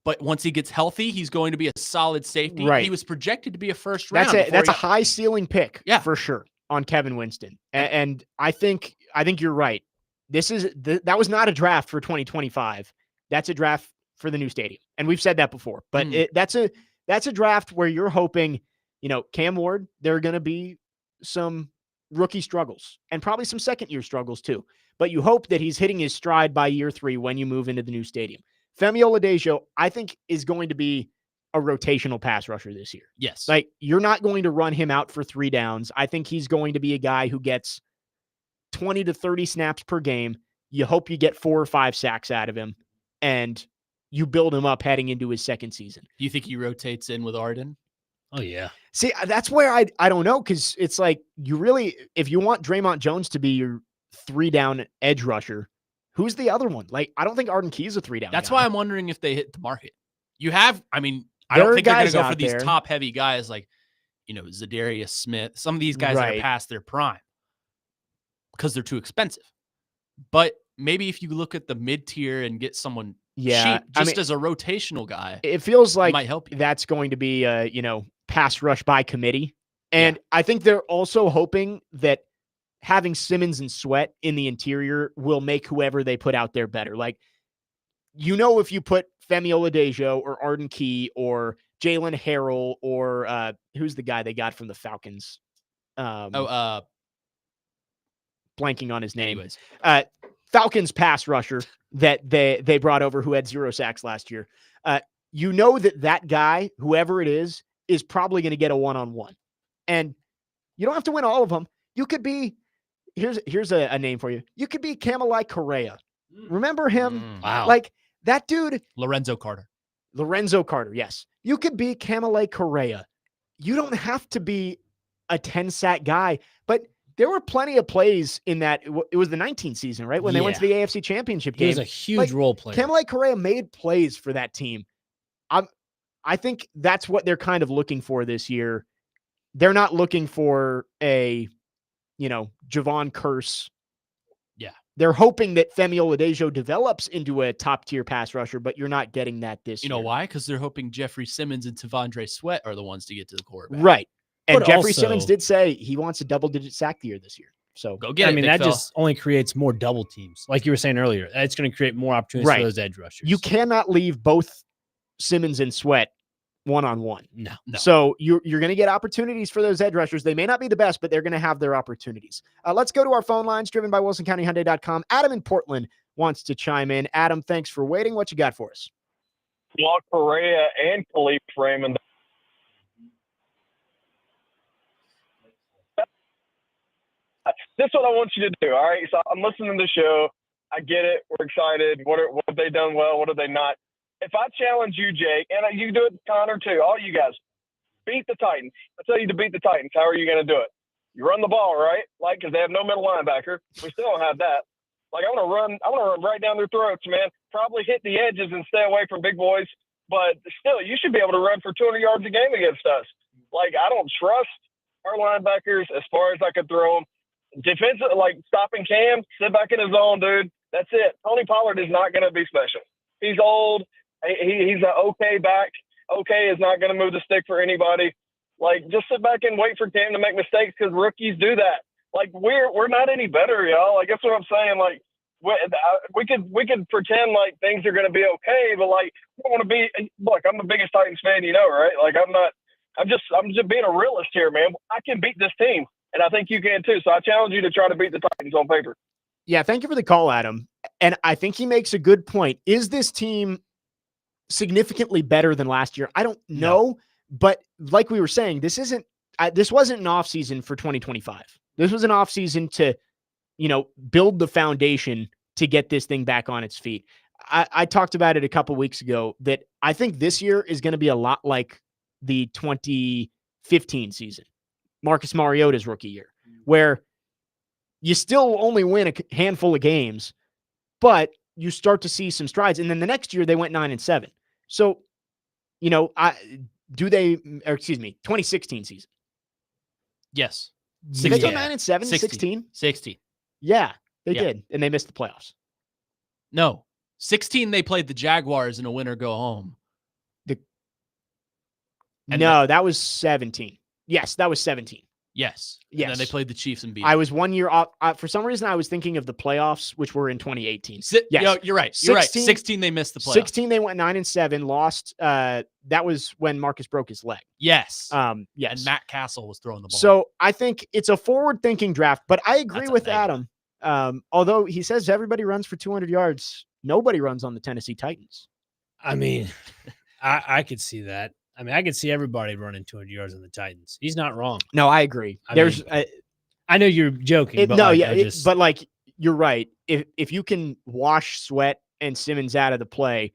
But once he gets healthy, he's going to be a solid safety. Right. He was projected to be a first round. That's a high ceiling pick, for sure, on Kevin Winston. And I think you're right. That was not a draft for 2025. That's a draft for the new stadium, and we've said that before. But that's a draft where you're hoping, Cam Ward. There are going to be some rookie struggles and probably some second-year struggles too. But you hope that he's hitting his stride by year 3 when you move into the new stadium. Femi Oladejo, I think, is going to be a rotational pass rusher this year. Yes. Like, you're not going to run him out for 3 downs. I think he's going to be a guy who gets 20 to 30 snaps per game. You hope you get 4 or 5 sacks out of him, and you build him up heading into his second season. Do you think he rotates in with Arden? Oh, yeah. See, that's where I don't know, because it's like, if you want Draymond Jones to be your 3-down edge rusher, who's the other one? Like, I don't think Arden Key's a 3-down That's guy. why I'm wondering if they hit the market. I don't think they're going to go for these top-heavy guys like, Zadarius Smith. Some of these guys that are past their prime. because they're too expensive. But maybe if you look at the mid tier and get someone Yeah, cheap, just as a rotational guy, it feels like might help you. that's going to be a, pass rush by committee. And I think they're also hoping that having Simmons and Sweat in the interior will make whoever they put out there better. Like, if you put Femi Oladejo or Arden Key or Jalen Harrell or who's the guy they got from the Falcons? Blanking on his name. Anyways. Falcons pass rusher that they brought over who had 0 sacks last year. That guy, whoever it is probably going to get a one-on-one. And you don't have to win all of them. You could be, here's a name for you. You could be Kamalai Correa. Remember him? Wow. Like that dude. Lorenzo Carter, yes. You could be Kamalai Correa. You don't have to be a 10-sack guy, but there were plenty of plays in that. It was the 19 season, right? When they went to the AFC Championship game. He was a huge role player. Kamalai Correa made plays for that team. I think that's what they're kind of looking for this year. They're not looking for a, Javon Curse. Yeah. They're hoping that Femi Oladejo develops into a top-tier pass rusher, but you're not getting that this year. You know why? Because they're hoping Jeffrey Simmons and Tavondre Sweat are the ones to get to the quarterback. Right. And But Jeffrey also- Simmons did say he wants a double-digit sack year this year. So Go get it. I mean, big that fella. just only creates more double teams. Like you were saying earlier, it's going to create more opportunities Right. for those edge rushers. you cannot leave both Simmons and Sweat one-on-one. No. So you're going to get opportunities for those edge rushers. They may not be the best, but they're going to have their opportunities. Let's go to our phone lines, driven by WilsonCountyHyundai.com. Adam in Portland wants to chime in. Adam, thanks for waiting. What you got for us? Mark Correa and Khalif Raymond. This is what I want you to do, all right? So I'm listening to the show. I get it. We're excited. What have they done well? What have they not? If I challenge you, Jake, and you do it, Connor, too, all you guys, beat the Titans. I tell you to beat the Titans. How are you going to do it? You run the ball, right? Like, because they have no middle linebacker. We still don't have that. Like, I want to run right down their throats, man. Probably hit the edges and stay away from big boys. But still, you should be able to run for 200 yards a game against us. Like, I don't trust our linebackers as far as I could throw them. Defensive, like stopping Cam, sit back in his zone, dude. That's it. Tony Pollard is not going to be special. He's old. He's an okay back. Okay is not going to move the stick for anybody. Like, just sit back and wait for Cam to make mistakes because rookies do that. Like, we're not any better, y'all. Like, that's what I'm saying. Like, we could pretend like things are going to be okay, but like, I don't want to be. Look, I'm the biggest Titans fan, right? Like, I'm just being a realist here, man. I can beat this team. And I think you can too. So I challenge you to try to beat the Titans on paper. Yeah, thank you for the call, Adam. And I think he makes a good point. Is this team significantly better than last year? I don't know. But like we were saying, this wasn't an offseason for 2025. This was an offseason to, build the foundation to get this thing back on its feet. I talked about it a couple weeks ago that I think this year is going to be a lot like the 2015 season. Marcus Mariota's rookie year, where you still only win a handful of games, but you start to see some strides. And then the next year they went 9-7. So, 2016 season. Yes. Did they go 9-7, 16? 16. Yeah, they did. And they missed the playoffs. No. 16, they played the Jaguars in a win or go home. That was 17. Yes, that was 17. Yes. And Yes. then they played the Chiefs and beat I them. was 1 year off. For some reason, I was thinking of the playoffs, which were in 2018. Yes. You're right. 16, they missed the playoffs. 16, they went 9-7, lost. That was when Marcus broke his leg. Yes. Yes. And Matt Castle was throwing the ball. So I think it's a forward-thinking draft, but I agree That's with amazing. Adam. Although he says everybody runs for 200 yards, nobody runs on the Tennessee Titans. I mean, I could see that. I mean, I could see everybody running 200 yards on the Titans. He's not wrong. No, I agree. I know you're joking, but you're right. If you can wash Sweat and Simmons out of the play,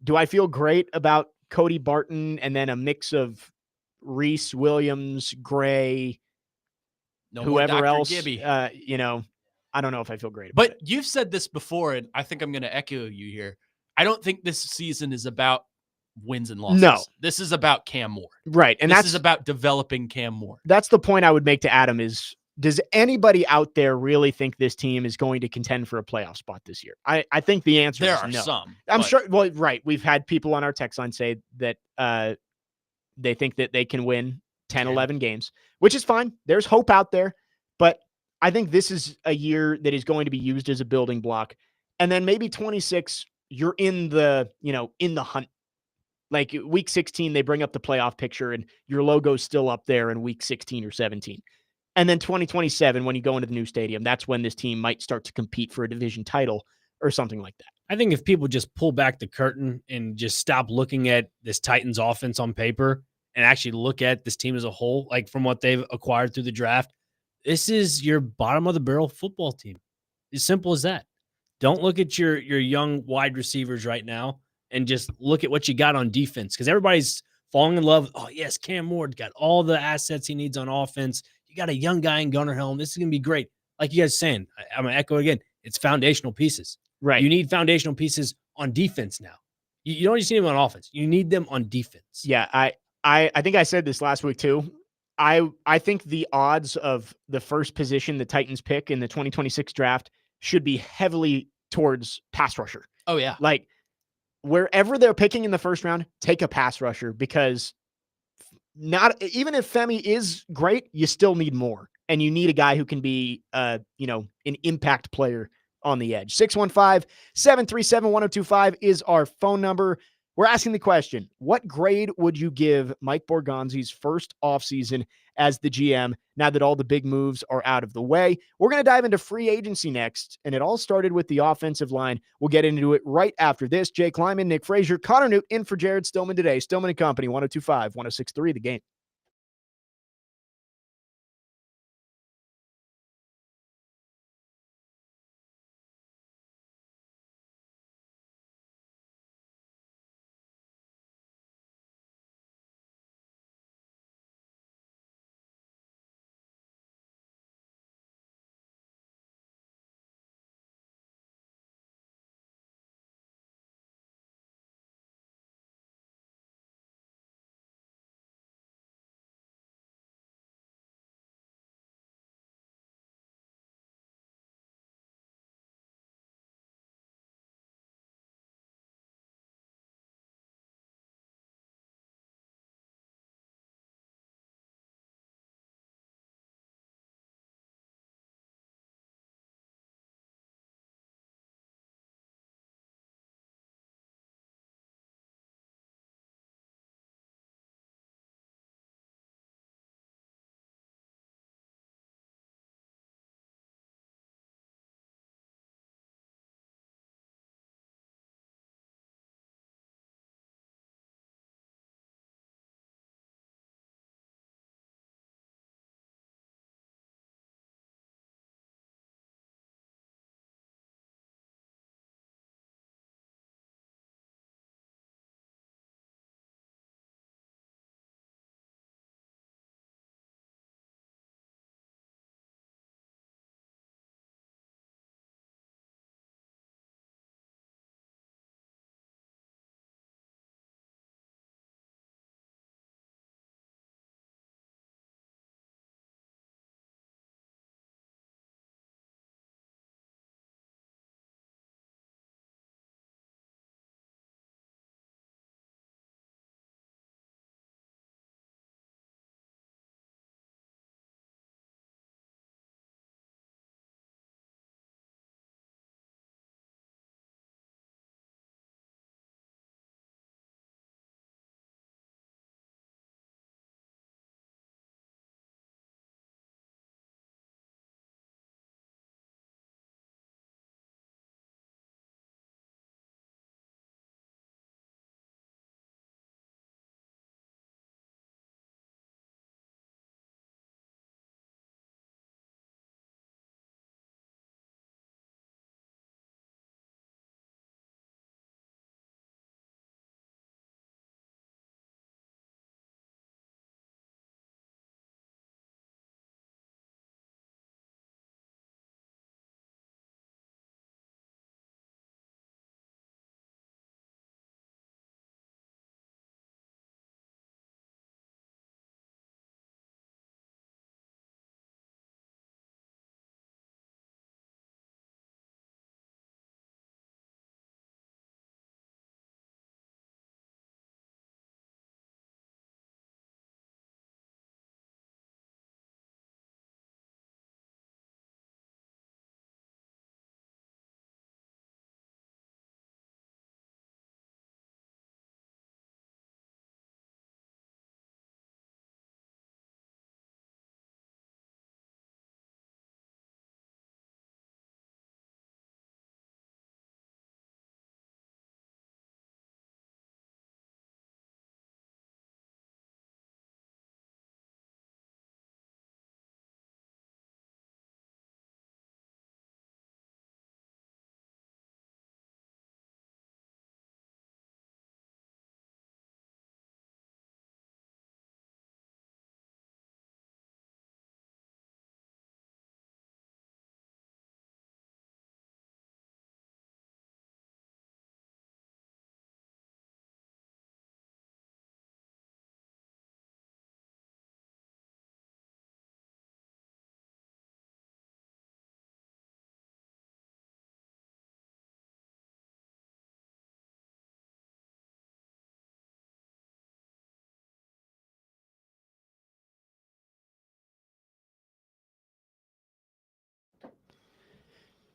do I feel great about Cody Barton and then a mix of Reese, Williams, Gray, No more whoever Dr. else? Gibby. I don't know if I feel great about But it. you've said this before, and I think I'm going to echo you here. I don't think this season is about wins and losses. No. This is about Cam Moore. Right. And this that's is about developing Cam Moore. that's the point I would make to Adam is does anybody out there really think this team is going to contend for a playoff spot this year? I think the answer There is are no. some. I'm but sure. Well, right. We've had people on our text line say that they think that they can win 10, 11 games, which is fine. There's hope out there. But I think this is a year that is going to be used as a building block. And then maybe 26, you're in the hunt. Like week 16, they bring up the playoff picture and your logo's still up there in week 16 or 17. And then 2027, when you go into the new stadium, that's when this team might start to compete for a division title or something like that. I think if people just pull back the curtain and just stop looking at this Titans offense on paper and actually look at this team as a whole, like from what they've acquired through the draft, this is your bottom of the barrel football team. As simple as that. Don't look at your young wide receivers right now and just look at what you got on defense, because everybody's falling in love. Oh, yes, Cam Ward got all the assets he needs on offense. You got a young guy in Gunnar Helm. This is going to be great. Like you guys saying, I'm going to echo again. It's foundational pieces. Right. You need foundational pieces on defense now. You don't just need them on offense. You need them on defense. Yeah, I think I said this last week too. I think the odds of the first position the Titans pick in the 2026 draft should be heavily towards pass rusher. Oh yeah. Like wherever they're picking in the first round, take a pass rusher, because not even if Femi is great, you still need more. And you need a guy who can be an impact player on the edge. 615-737-1025 is our phone number. We're asking the question, what grade would you give Mike Borgonzi's first offseason as the GM now that all the big moves are out of the way? We're going to dive into free agency next, and it all started with the offensive line. We'll get into it right after this. Jake Lyman, Nick Frazier, Connor Newt in for Jared Stillman today. Stillman & Company, 102.5, 106.3 The Game.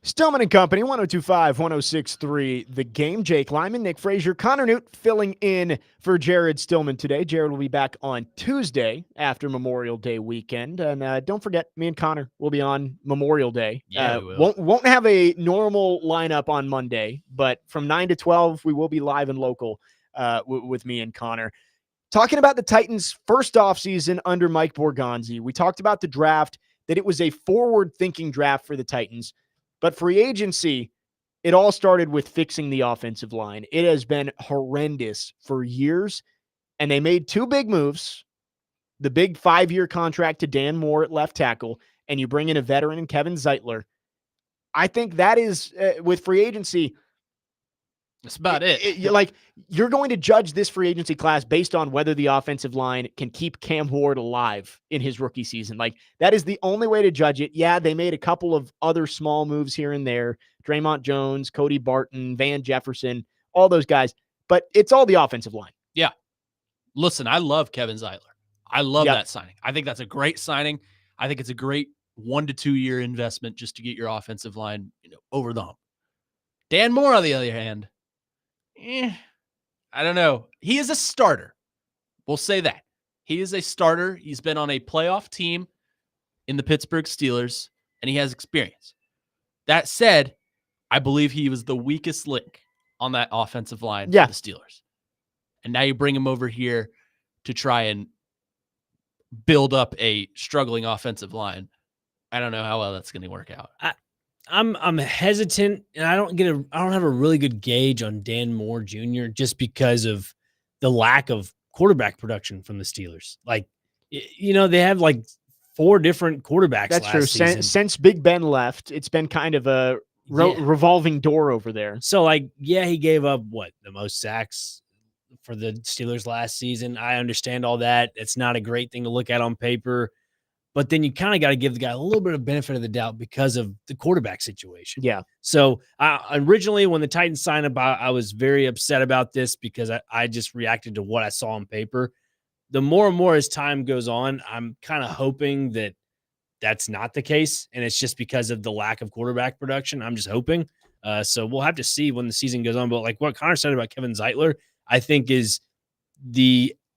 Stillman and Company, 102.5, 106.3, The Game. Jake Lyman, Nick Frazier, Connor Newt filling in for Jared Stillman today. Jared will be back on Tuesday after Memorial Day weekend. And don't forget, me and Connor will be on Memorial Day. Yeah, we will. Won't have a normal lineup on Monday, but from 9 to 12, we will be live and local with me and Connor. Talking about the Titans' first offseason under Mike Borgonzi. We talked about the draft, that it was a forward-thinking draft for the Titans. But free agency, it all started with fixing the offensive line. It has been horrendous for years, and they made two big moves. The big 5-year contract to Dan Moore at left tackle, and you bring in a veteran in Kevin Zeitler. I think that is, with free agency, That's about it. You're going to judge this free agency class based on whether the offensive line can keep Cam Ward alive in his rookie season. Like, that is the only way to judge it. Yeah, they made a couple of other small moves here and there. Draymond Jones, Cody Barton, Van Jefferson, all those guys. But it's all the offensive line. Yeah. Listen, I love Kevin Zeitler. I love that signing. I think that's a great signing. I think it's a great 1 to 2 year investment just to get your offensive line, over the hump. Dan Moore, on the other hand, I don't know. He is a starter. We'll say that. He is a starter. He's been on a playoff team in the Pittsburgh Steelers, and he has experience. That said, I believe he was the weakest link on that offensive line for the Steelers. And now you bring him over here to try and build up a struggling offensive line. I don't know how well that's going to work out. I'm hesitant, and I don't have a really good gauge on Dan Moore Jr. just because of the lack of quarterback production from the Steelers. Like, they have like 4 different quarterbacks. That's last true. season. Since Big Ben left, it's been kind of a revolving door over there. So, he gave up the most sacks for the Steelers last season. I understand all that. It's not a great thing to look at on paper. But then you kind of got to give the guy a little bit of benefit of the doubt because of the quarterback situation. Yeah. So originally when the Titans signed up, I was very upset about this because I just reacted to what I saw on paper. The more and more as time goes on, I'm kind of hoping that that's not the case. And it's just because of the lack of quarterback production. I'm just hoping. So we'll have to see when the season goes on. But like what Connor said about Kevin Zeitler, I think is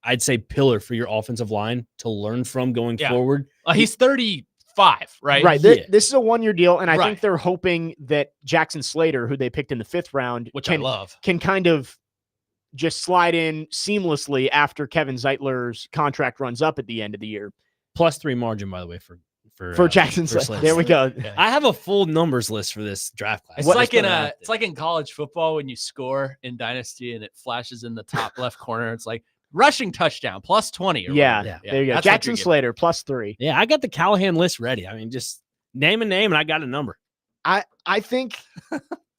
I'd say pillar for your offensive line to learn from going forward. He's 35, right? Right. Yeah. This is a 1-year deal, and I think they're hoping that Jackson Slater, who they picked in the 5th round, I love, can kind of just slide in seamlessly after Kevin Zeitler's contract runs up at the end of the year. +3 margin, by the way, for Jackson Slater. There we go. Yeah. I have a full numbers list for this draft class. It's like in college football when you score in Dynasty and it flashes in the top left corner. It's like rushing touchdown +20. Yeah, there you go. Jackson Slater +3. Yeah, I got the Callahan list ready. I mean, just name a name and I got a number. I think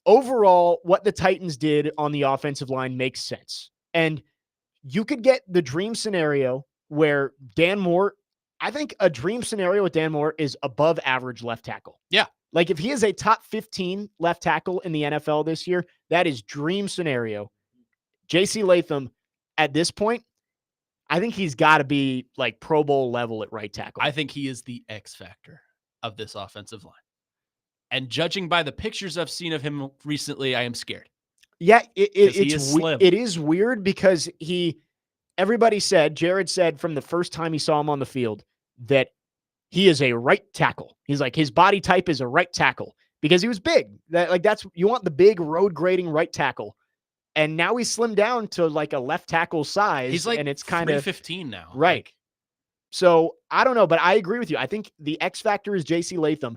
overall what the Titans did on the offensive line makes sense. And you could get the dream scenario where Dan Moore, I think a dream scenario with Dan Moore is above average left tackle. Yeah. Like if he is a top 15 left tackle in the NFL this year, that is dream scenario. J.C. Latham, at this point, I think he's got to be like Pro Bowl level at right tackle. I think he is the X factor of this offensive line. And judging by the pictures I've seen of him recently, I am scared. Yeah, it's slim. It is weird because everybody said, Jared said from the first time he saw him on the field that he is a right tackle. He's like, his body type is a right tackle because he was big. That's you want the big road grading right tackle. And now he's slimmed down to like a left tackle size. He's like, and it's kind of 15 now. Right. So I don't know, but I agree with you. I think the X factor is J.C. Latham.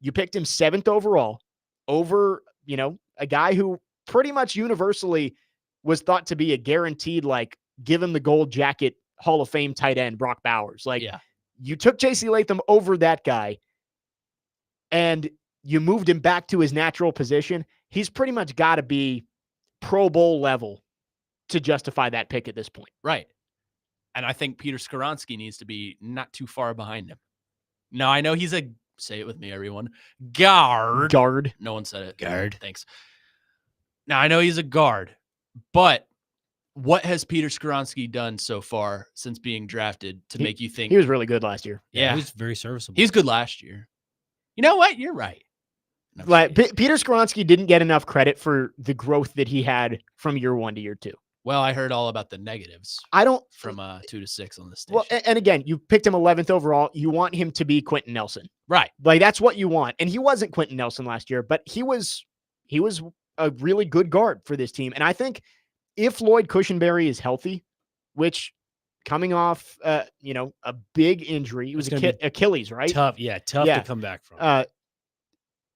You picked him 7th overall over, a guy who pretty much universally was thought to be a guaranteed, like, give him the gold jacket Hall of Fame tight end, Brock Bowers. You took J.C. Latham over that guy and you moved him back to his natural position. He's pretty much got to be Pro Bowl level to justify that pick at this point. Right. And I think Peter Skoronski needs to be not too far behind him. Now, I know he's say it with me, everyone, guard. Guard. No one said it. Guard. Thanks. Now, I know he's a guard, but what has Peter Skoronski done so far since being drafted to make you think? He was really good last year. Yeah. He was very serviceable. He was good last year. You know what? You're right. No Like shade. Peter Skoronski didn't get enough credit for the growth that he had from year 1 to year 2. Well, I heard all about the negatives I don't from 2 to 6 on this station. well, and again, you picked him 11th overall. You want him to be Quentin Nelson, right. like that's what you want. And he wasn't Quentin Nelson last year, but he was a really good guard for this team. And I think if Lloyd Cushenberry is healthy, which coming off a big injury, it was It's gonna be Achilles, right? Tough Yeah. to come back from.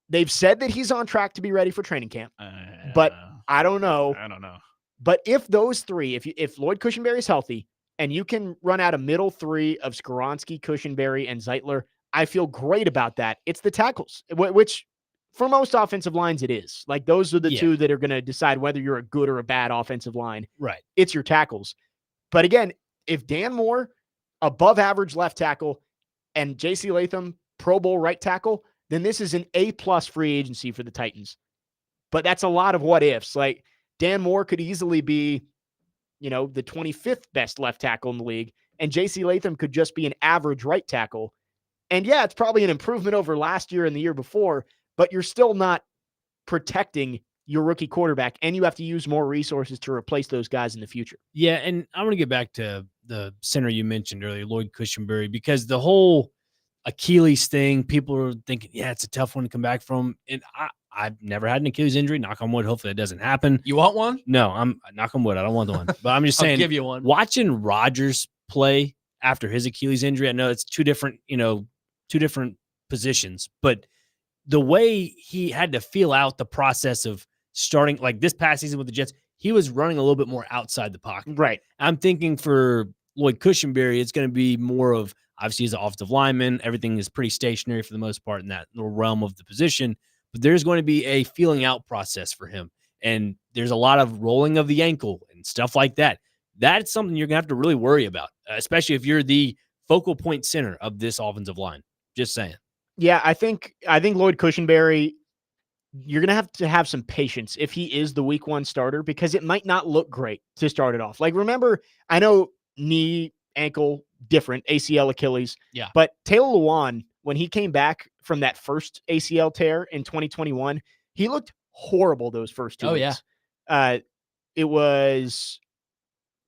They've said that he's on track to be ready for training camp, but I don't know. I don't know. But if those three, if Lloyd Cushenberry is healthy and you can run out a middle three of Skoronski, Cushenberry, and Zeitler, I feel great about that. It's the tackles, which for most offensive lines, it is. Like those are the two that are going to decide whether you're a good or a bad offensive line. Right. It's your tackles. But again, if Dan Moore, above average left tackle, and J.C. Latham, Pro Bowl right tackle, then this is an A+ free agency for the Titans. But that's a lot of what ifs. Like Dan Moore could easily be, the 25th best left tackle in the league, and J.C. Latham could just be an average right tackle. And yeah, it's probably an improvement over last year and the year before, but you're still not protecting your rookie quarterback, and you have to use more resources to replace those guys in the future. Yeah, and I'm going to get back to the center you mentioned earlier, Lloyd Cushenberry, because the whole Achilles thing, people are thinking, yeah, it's a tough one to come back from. And I've never had an Achilles injury. Knock on wood. Hopefully that doesn't happen. You want one? No, I'm knock on wood. I don't want the one. But I'm just I'll saying, give you one. Watching Rodgers play after his Achilles injury, I know it's two different positions, but the way he had to feel out the process of starting, like this past season with the Jets, he was running a little bit more outside the pocket. Right. I'm thinking for Lloyd Cushenberry, it's going to be more of, obviously he's an offensive lineman. Everything is pretty stationary for the most part in that little realm of the position, but there's going to be a feeling out process for him. And there's a lot of rolling of the ankle and stuff like that. That's something you're going to have to really worry about, especially if you're the focal point center of this offensive line. Just saying. Yeah, I think Lloyd Cushenberry, you're going to have some patience if he is the week 1 starter, because it might not look great to start it off. Like, remember, I know knee, ankle, different, ACL, Achilles. Yeah. But Taylor Lewan, when he came back from that first ACL tear in 2021, he looked horrible those first 2 weeks. Yeah. It was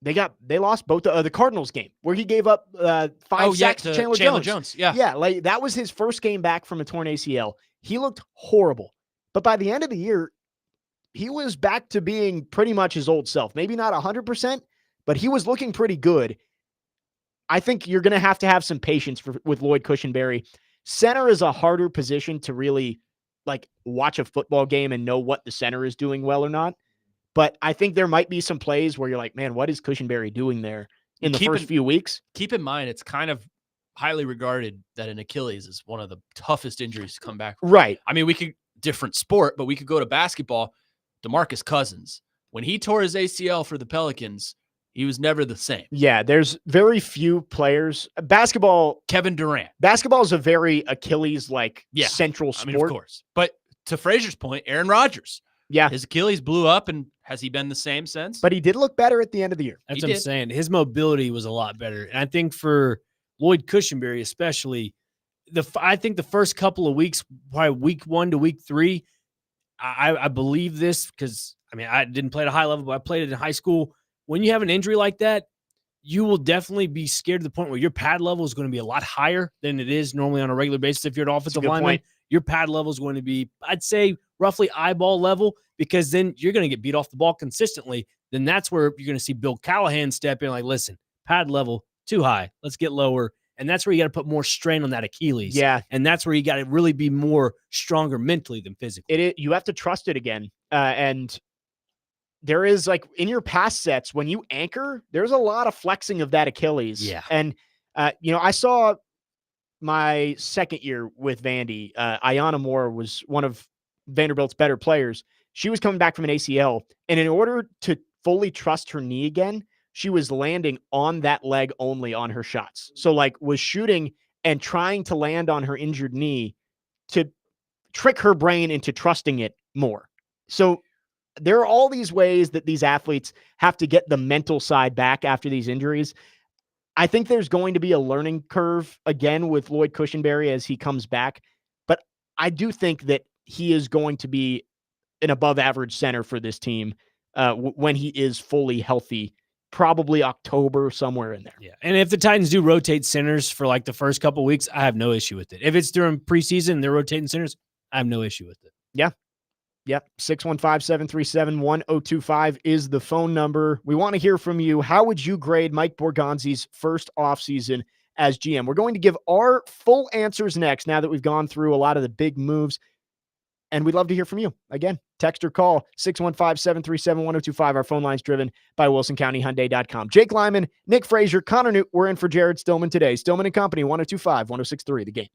they lost both the Cardinals game where he gave up 5 sacks to Chandler Jones. Yeah. Yeah, like that was his first game back from a torn ACL. He looked horrible. But by the end of the year, he was back to being pretty much his old self. Maybe not 100%, but he was looking pretty good. I think you're going to have some patience with Lloyd Cushenberry. Center is a harder position to really like watch a football game and know what the center is doing well or not. But I think there might be some plays where you're like, man, what is Cushenberry doing there in the first few weeks? Keep in mind, it's kind of highly regarded that an Achilles is one of the toughest injuries to come back from. Right. I mean, different sport, but we could go to basketball. DeMarcus Cousins, when he tore his ACL for the Pelicans, he was never the same. Yeah, there's very few players. Kevin Durant. Basketball is a very Achilles-like central sport. I mean, of course. But to Frazier's point, Aaron Rodgers. Yeah. His Achilles blew up, and has he been the same since? But he did look better at the end of the year. That's what I'm saying. His mobility was a lot better. And I think for Lloyd Cushenberry especially, I think the first couple of weeks, probably week 1 to week 3, I believe this because, I mean, I didn't play at a high level, but I played it in high school. When you have an injury like that, you will definitely be scared to the point where your pad level is going to be a lot higher than it is normally on a regular basis. If you're an offensive lineman, your pad level is going to be, I'd say, roughly eyeball level, because then you're going to get beat off the ball consistently. Then that's where you're going to see Bill Callahan step in like, listen, pad level too high. Let's get lower. And that's where you got to put more strain on that Achilles. Yeah. And that's where you got to really be more stronger mentally than physically. You have to trust it again. And there is, like, in your pass sets, when you anchor, there's a lot of flexing of that Achilles. Yeah. And, I saw my second year with Vandy, Ayanna Moore was one of Vanderbilt's better players. She was coming back from an ACL. And in order to fully trust her knee again, she was landing on that leg only on her shots. So, like, was shooting and trying to land on her injured knee to trick her brain into trusting it more. So there are all these ways that these athletes have to get the mental side back after these injuries. I think there's going to be a learning curve again with Lloyd Cushenberry as he comes back. But I do think that he is going to be an above average center for this team when he is fully healthy, probably October, somewhere in there. Yeah. And if the Titans do rotate centers for like the first couple weeks, I have no issue with it. If it's during preseason and they're rotating centers, I have no issue with it. Yeah. Yep. 615-737-1025 is the phone number. We want to hear from you. How would you grade Mike Borgonzi's first offseason as GM? We're going to give our full answers next, now that we've gone through a lot of the big moves. And we'd love to hear from you. Again, text or call 615-737-1025. Our phone line's driven by WilsonCountyHyundai.com. Jake Lyman, Nick Frazier, Connor Newt. We're in for Jared Stillman today. Stillman and Company, 1025-1063, The Game.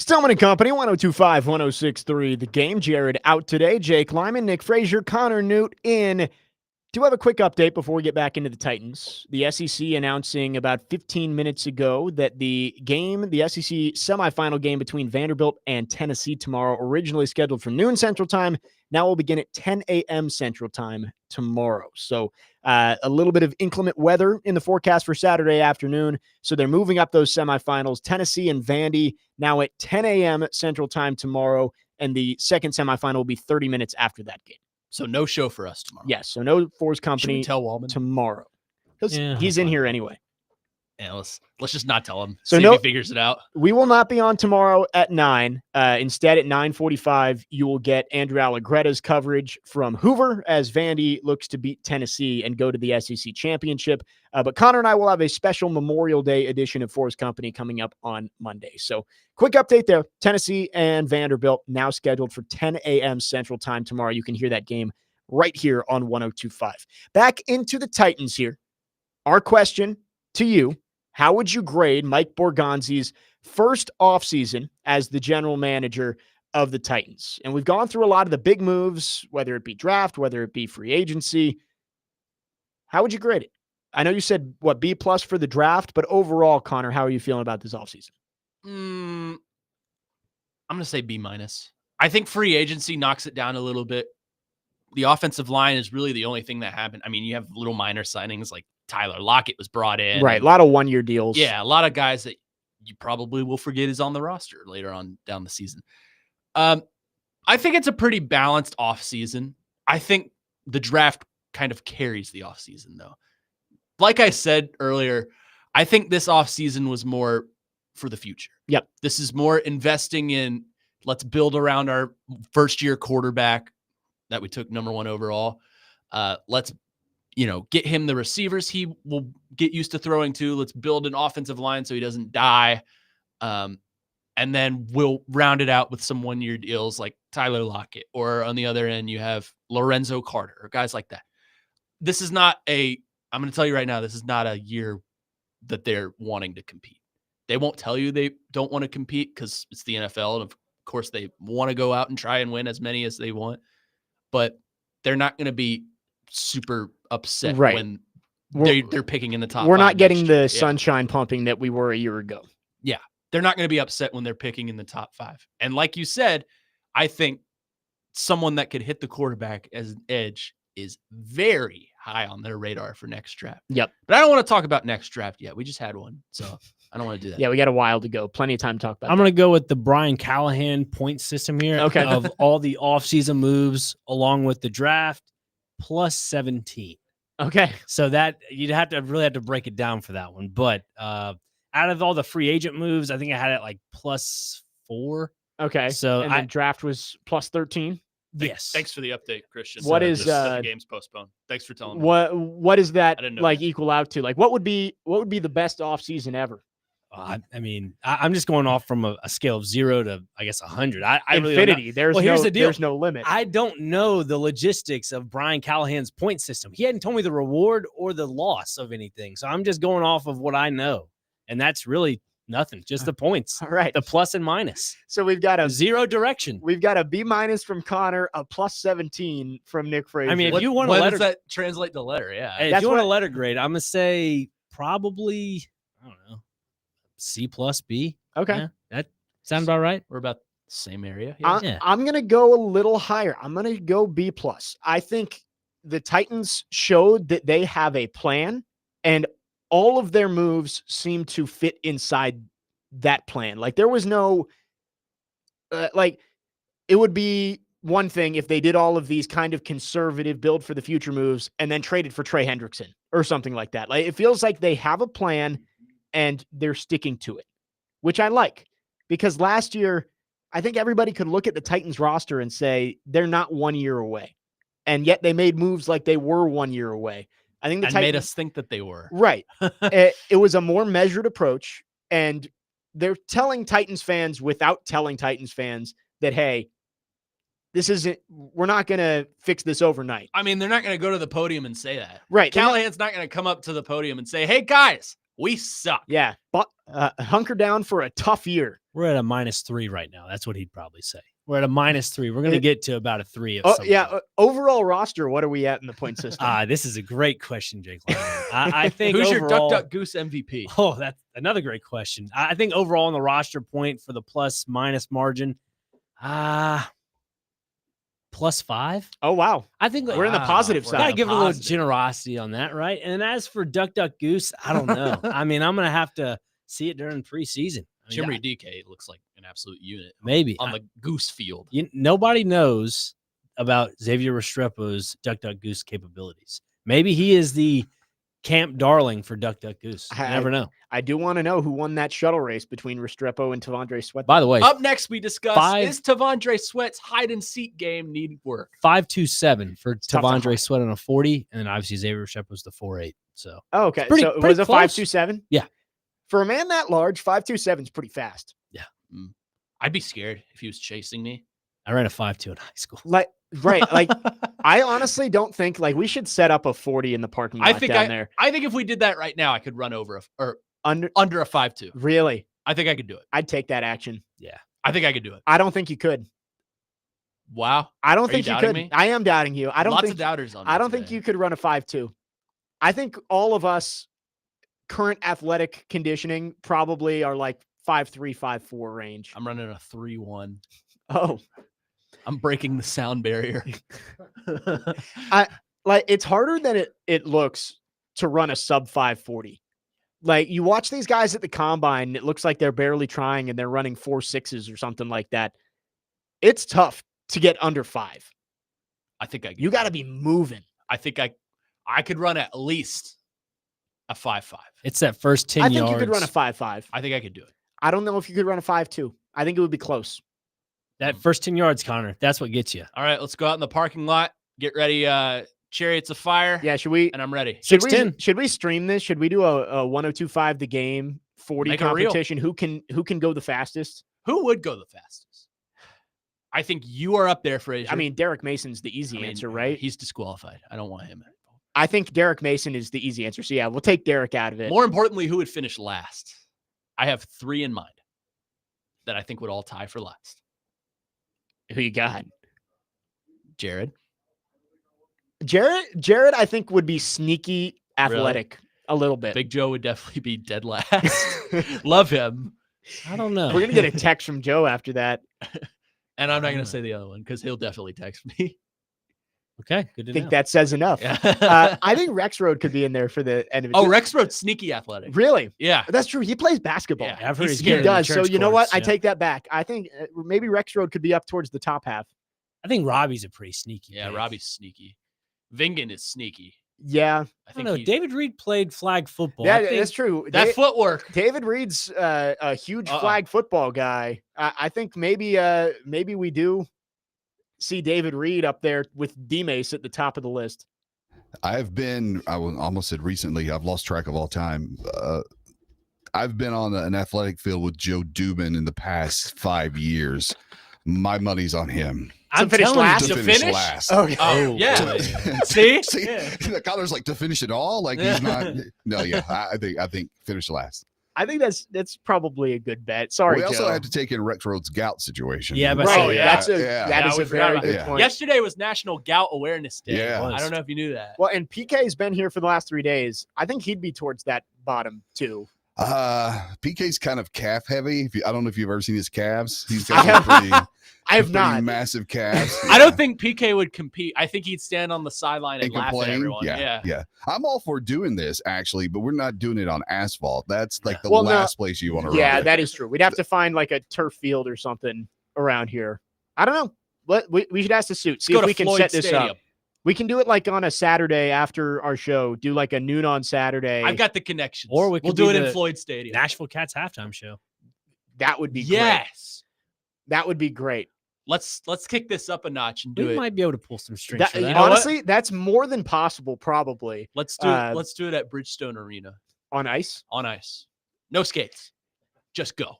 Stillman and Company, 102.5, 106.3. The Game. Jared out today. Jake Lyman, Nick Frazier, Connor Newt in. Do have a quick update before we get back into the Titans. The SEC announcing about 15 minutes ago that the SEC semifinal game between Vanderbilt and Tennessee tomorrow, originally scheduled for noon Central Time, now will begin at 10 a.m. Central Time tomorrow. So a little bit of inclement weather in the forecast for Saturday afternoon. So they're moving up those semifinals. Tennessee and Vandy now at 10 a.m. Central Time tomorrow, and the second semifinal will be 30 minutes after that game. So no show for us tomorrow. Yes, so no Force Should Company we tell Wallman? tomorrow. Because Yeah, he's in here anyway. Yeah, let's just not tell him. So See no- if he figures it out. We will not be on tomorrow at 9. Instead, at 9:45, you will get Andrew Allegretta's coverage from Hoover as Vandy looks to beat Tennessee and go to the SEC championship. But Connor and I will have a special Memorial Day edition of Force Company coming up on Monday. So quick update there. Tennessee and Vanderbilt now scheduled for 10 a.m. Central Time tomorrow. You can hear that game right here on 102.5. Back into the Titans here. Our question to you: how would you grade Mike Borgonzi's first offseason as the general manager of the Titans? And we've gone through a lot of the big moves, whether it be draft, whether it be free agency. How would you grade it? I know you said, B+ for the draft, but overall, Connor, how are you feeling about this offseason? I'm going to say B-. I think free agency knocks it down a little bit. The offensive line is really the only thing that happened. I mean, you have little minor signings like Tyler Lockett was brought in. Right. A lot of one-year deals. Yeah, a lot of guys that you probably will forget is on the roster later on down the season. I think it's a pretty balanced offseason. I think the draft kind of carries the offseason, though. Like I said earlier, I think this offseason was more for the future. Yep. This is more investing in, let's build around our first-year quarterback that we took number 1 overall. Let's get him the receivers he will get used to throwing to. Let's build an offensive line so he doesn't die. And then we'll round it out with some one-year deals like Tyler Lockett, or on the other end, you have Lorenzo Carter or guys like that. This is not I'm going to tell you right now, this is not a year that they're wanting to compete. They won't tell you they don't want to compete because it's the NFL. And of course they want to go out and try and win as many as they want, but they're not going to be super upset when they're picking in the top. We're not getting the year. sunshine pumping that we were a year ago. Yeah. They're not going to be upset when they're picking in the top 5. And like you said, I think someone that could hit the quarterback as an edge is very high on their radar for next draft. Yep. But I don't want to talk about next draft yet. We just had one. So I don't want to do that. Yeah, we got a while to go. Plenty of time to talk about I'm going to go with the Brian Callahan point system here. Okay. Of all the offseason moves along with the draft, plus 17. Okay. So that you'd really have to break it down for that one. But out of all the free agent moves, I think I had it like plus 4. Okay. So and then draft was plus 13. Yes. Thanks for the update, Christian. What is the game's postponed? Thanks for telling me. What is that I didn't know like this. equal out to? Like what would be the best offseason ever? I mean, I'm just going off from a scale of 0 to, I guess, 100. I really don't know. Infinity. There's here's the deal. There's no limit. I don't know the logistics of Brian Callahan's point system. He hadn't told me the reward or the loss of anything. So I'm just going off of what I know. And that's really nothing, just the points, All right. the plus and minus. So we've got a 0 direction. We've got a B- from Connor, a plus 17 from Nick Frazier. I mean, if you want what a letter, does that translate to letter? Yeah. hey, if That's you want a what- letter grade, I'm gonna say probably, I don't know, C plus B. okay. Yeah, that sound about right. We're about the same area. Yeah. I'm gonna go a little higher. I'm gonna go B+. I think the Titans showed that they have a plan, and all of their moves seem to fit inside that plan. Like there was no, it would be one thing if they did all of these kind of conservative build for the future moves and then traded for Trey Hendrickson or something like that. Like it feels like they have a plan and they're sticking to it, which I like, because last year I think everybody could look at the Titans roster and say they're not 1 year away, and yet they made moves like they were 1 year away. I think the And Titans made us think that they were. right. It was a more measured approach, and they're telling Titans fans without telling Titans fans that, hey, we're not going to fix this overnight. I mean, they're not going to go to the podium and say that. Right. Callahan's not going to come up to the podium and say, hey, guys, we suck. Yeah. But hunker down for a tough year. We're at a -3 right now. That's what he'd probably say. We're at a -3. We're going to get to about a 3 at Oh, some yeah. point. Overall roster, what are we at in the point system? This is a great question, Jake. I think Who's overall, your Duck Goose MVP? Oh, that's another great question. I think overall on the roster point for the plus-minus margin, +5. Oh, wow. I think We're in the positive we're side. Got to on the give it a little positive. generosity on that, right? And as for Duck Goose, I don't know. I mean, I'm going to have to see it during preseason. I mean, Chimry DK looks like an absolute unit maybe. on the Goose field. Nobody knows about Xavier Restrepo's Duck Goose capabilities. Maybe he is the camp darling for Duck Goose. You never know. I do want to know who won that shuttle race between Restrepo and Tavondre Sweat. By the way, Up next, we discuss Five- is Tavondre Sweat's hide and seek game need work? 5.27 for tough to Tavondre hide. Sweat on a 40, and then obviously Xavier Restrepo's the 4.8. So Oh, okay. pretty- So it pretty was a close. 5.27? Yeah. For a man that large, 5.27 is pretty fast. I'd be scared if he was chasing me. I ran a 5.2 in high school. Like, right. Like, I honestly don't think we should set up a 40 in the parking lot I think down there. I think if we did that right now, I could run over or Under under a 5.2. Really? I think I could do it. I'd take that action. I think I could do it. I don't think you could. Wow. I don't Are think you you doubting could. me? I am doubting you. I don't Lots think of doubters on. I don't think you could run a 5.2. I think all of us current athletic conditioning probably are like 5.3, 5.4 range. I'm running a 3.1. Oh, I'm breaking the sound barrier. like it's harder than it looks to run a sub 5.40. Like you watch these guys at the combine, it looks like they're barely trying and they're running 4.6s or something like that. It's tough to get under 5. I think I. You got to be moving. I think I could run at least a 5.5. It's that first 10 I yards. think you could run a 5.5. I think I could do it. I don't know if you could run a 5.2. I think it would be close. That first 10 yards, Connor. That's what gets you. All right, let's go out in the parking lot. Get ready. Chariots of Fire. Yeah, should we? And I'm ready. Should 6'10". should we stream this? Should we do a 102.5 the game 40 Make it real. competition? Who can go the fastest? Who would go the fastest? I think you are up there, Frazier. I mean, Derek Mason's the easy answer, right? He's disqualified. I don't want him. I think Derek Mason is the easy answer. So yeah, we'll take Derek out of it. More importantly, who would finish last? I have 3 in mind that I think would all tie for last. Who you got? Jared. Jared, I think would be sneaky athletic a little bit. Big Joe would definitely be dead last. Love him. I don't know. We're gonna get a text from Joe after that. And I'm not going to say the other one because he'll definitely text me. Okay, good to I think know. that says enough. Yeah. I think Rex Road could be in there for the end of it. Oh, Rex Road's sneaky athletic. Really? Yeah. That's true. He plays basketball. Yeah, I've heard he's he's He good in the does. So church you know what? courts, I yeah. take that back. I think maybe Rex Road could be up towards the top half. I think Robbie's a pretty sneaky. Yeah, pick. Robbie's sneaky. Vingan is sneaky. Yeah, I I don't think know. he- David Reed played flag football. yeah, I think that's true. that footwork. David Reed's a huge Uh-uh. flag football guy. I think maybe we do see David Reed up there with D-Mace at the top of the list. I almost said recently, I've lost track of all time. I've been on an athletic field with Joe Dubin in the past 5 years. My money's on him. I'm finish telling you, last? To To finish finish? last. Oh, Oh, yeah. To- See? See, Connor's like to finish it all. Like he's not. No, yeah. I think finish last. I think that's probably a good bet. Sorry, We also Joe. have to take in Rex Road's gout situation. Yeah, but- Right, Oh, yeah. that Yeah, is we a forgot very about good that. point. Yesterday was National Gout Awareness Day. Yeah. I don't know if you knew that. Well, and PK's been here for the last 3 days. I think he'd be towards that bottom too. PK's kind of calf heavy. I don't know if you've ever seen his calves. He's I got some pretty, I have pretty not. massive calves. I don't think PK would compete. I think he'd stand on the sideline and And laugh at complain. everyone. Yeah. I'm all for doing this actually, but we're not doing it on asphalt. That's like the Well, no. last place you want to Yeah, run. that is true. We'd have to find like a turf field or something around here. I don't know. We should ask the suit. See Go if to we can Floyd set this Stadium. up. We can do it like on a Saturday after our show. Do like a noon on Saturday. I've got the connections. Or we we'll could do be it in the Floyd Stadium. Nashville Cats halftime show. that would be great. Yes. That would be great. Let's kick this up a notch and do We it. might be able to pull some strings That, for that. know what? honestly, that's more than possible. Probably Let's do Uh, it. Let's do it at Bridgestone Arena on ice. on ice. No skates. Just go.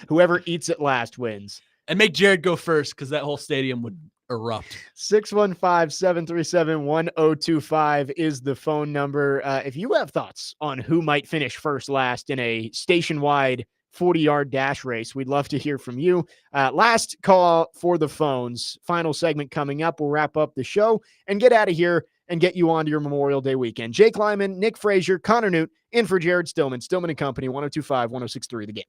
Whoever eats it last wins. And make Jared go first because that whole stadium would erupt. 615-737-1025 is the phone number. If you have thoughts on who might finish first, last in a station-wide 40-yard dash race. We'd love to hear from you. Last call for the phones. Final segment coming up. We'll wrap up the show and get out of here and get you on to your Memorial Day weekend. Jake Lyman, Nick Frazier, Connor Newt, in for Jared Stillman. Stillman and Company, 102.5, 106.3 The Game.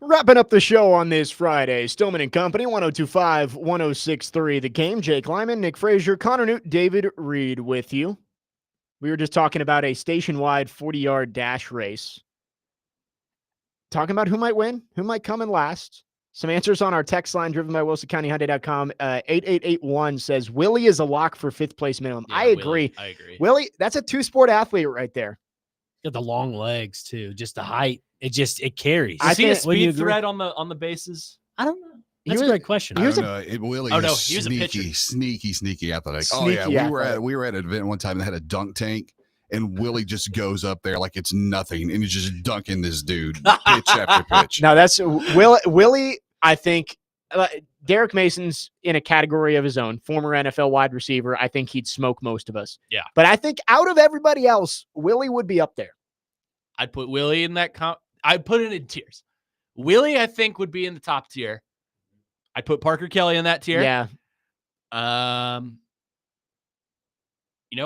Wrapping up the show on this Friday, Stillman and Company, 102.5, 106.3 The Game. Jake Lyman, Nick Frazier, Connor Newt, David Reed with you. We were just talking about a station-wide 40-yard dash race. Talking about who might win, who might come in last. Some answers on our text line driven by WilsonCountyHyundai.com. 8881 says, Willie is a lock for 5th place minimum. Yeah, I agree. I agree. Willie, that's a two-sport athlete right there. Got the long legs too, just the height. It carries. I Is he a think- Wouldn't you speed agree? threat on the bases? I don't know. He That's was- a great question. I he was don't a- know. Willie Oh, is no, he was a pitcher. sneaky athletic. Sneaky athletic. We were at an event one time that had a dunk tank, and Willie just goes up there like it's nothing, and he's just dunking this dude pitch after pitch. Now that's Willie. I think Derek Mason's in a category of his own. Former NFL wide receiver. I think he'd smoke most of us. Yeah. But I think out of everybody else, Willie would be up there. I'd put Willie in that I'd put it in tiers. Willie, I think, would be in the top tier. I'd put Parker Kelly in that tier. Yeah. I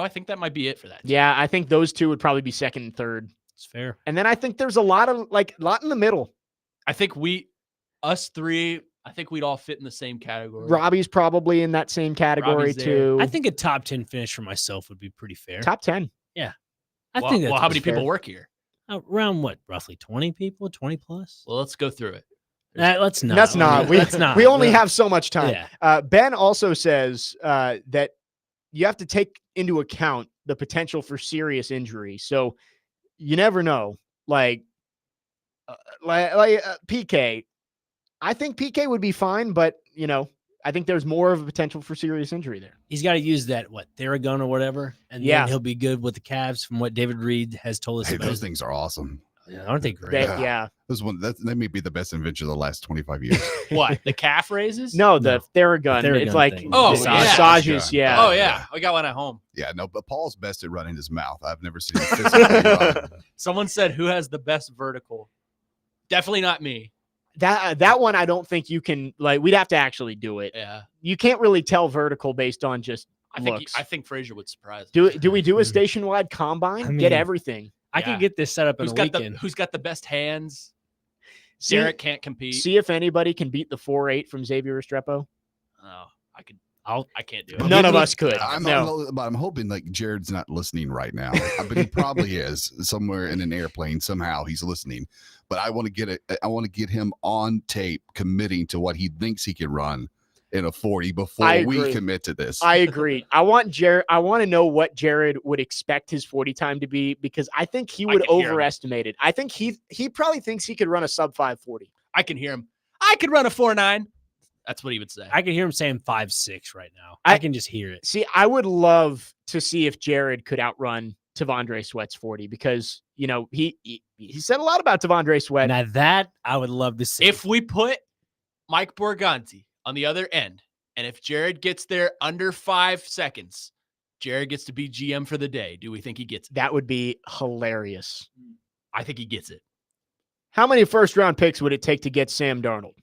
think that might be it for that. Yeah. I think those two would probably be second and third. It's fair. And then I think there's a lot in the middle. I think us three, I think we'd all fit in the same category. Robbie's probably in that same category Robbie's there. too. I think a top 10 finish for myself would be pretty fair. top 10. I well, think that's how many fair. people work here? around what, roughly 20 people, 20 plus? Well, let's go through it. Let's not. That's not. Let's not. We only have so much time. Yeah. Ben also says that you have to take into account the potential for serious injury. So you never know. Like PK, I think PK would be fine, but I think there's more of a potential for serious injury there. He's got to use that, Theragun or whatever, and Yeah. then he'll be good with the calves from what David Reed has told us Hey, about. those things are awesome. Yeah, aren't they great? Yeah. That may be the best invention of the last 25 years. What? The calf raises? No, the Theragun. The Theragun It's like thing. Oh, the yeah. massages. Yeah. Oh, yeah. I got one at home. Yeah, no, but Paul's best at running his mouth. I've never seen him physically run. Someone said, who has the best vertical? Definitely not me. That one, I don't think you can. We'd have to actually do it. Yeah. You can't really tell vertical based on just looks. I think Frazier would surprise. Do we do a station-wide combine? I mean, Get everything. I Yeah. could get this set up in a weekend. Who's got the best hands? See, Derek can't compete. see if anybody can beat the 4.8 from Xavier Restrepo. Oh, I can't do it. But None we of look- us could. I'm hoping Jared's not listening right now, but he probably is somewhere in an airplane. Somehow he's listening. But I want to get him on tape committing to what he thinks he can run in a 40 before I we agree. commit to this. I agree. I want to know what Jared would expect his 40 time to be because I think he would can hear him. overestimate it. I think he probably thinks he could run a sub 540. I can hear him. I could run a 4.9. That's what he would say. I can hear him saying 5'6" right now. I- I can just hear it. See, I would love to see if Jared could outrun Tavondre Sweat's 40 because, he said a lot about Tavondre Sweat. Now that I would love to see. If we put Mike Borganti on the other end, and if Jared gets there under 5 seconds, Jared gets to be GM for the day. Do we think he gets it? That would be hilarious. I think he gets it. How many first round picks would it take to get Sam Darnold?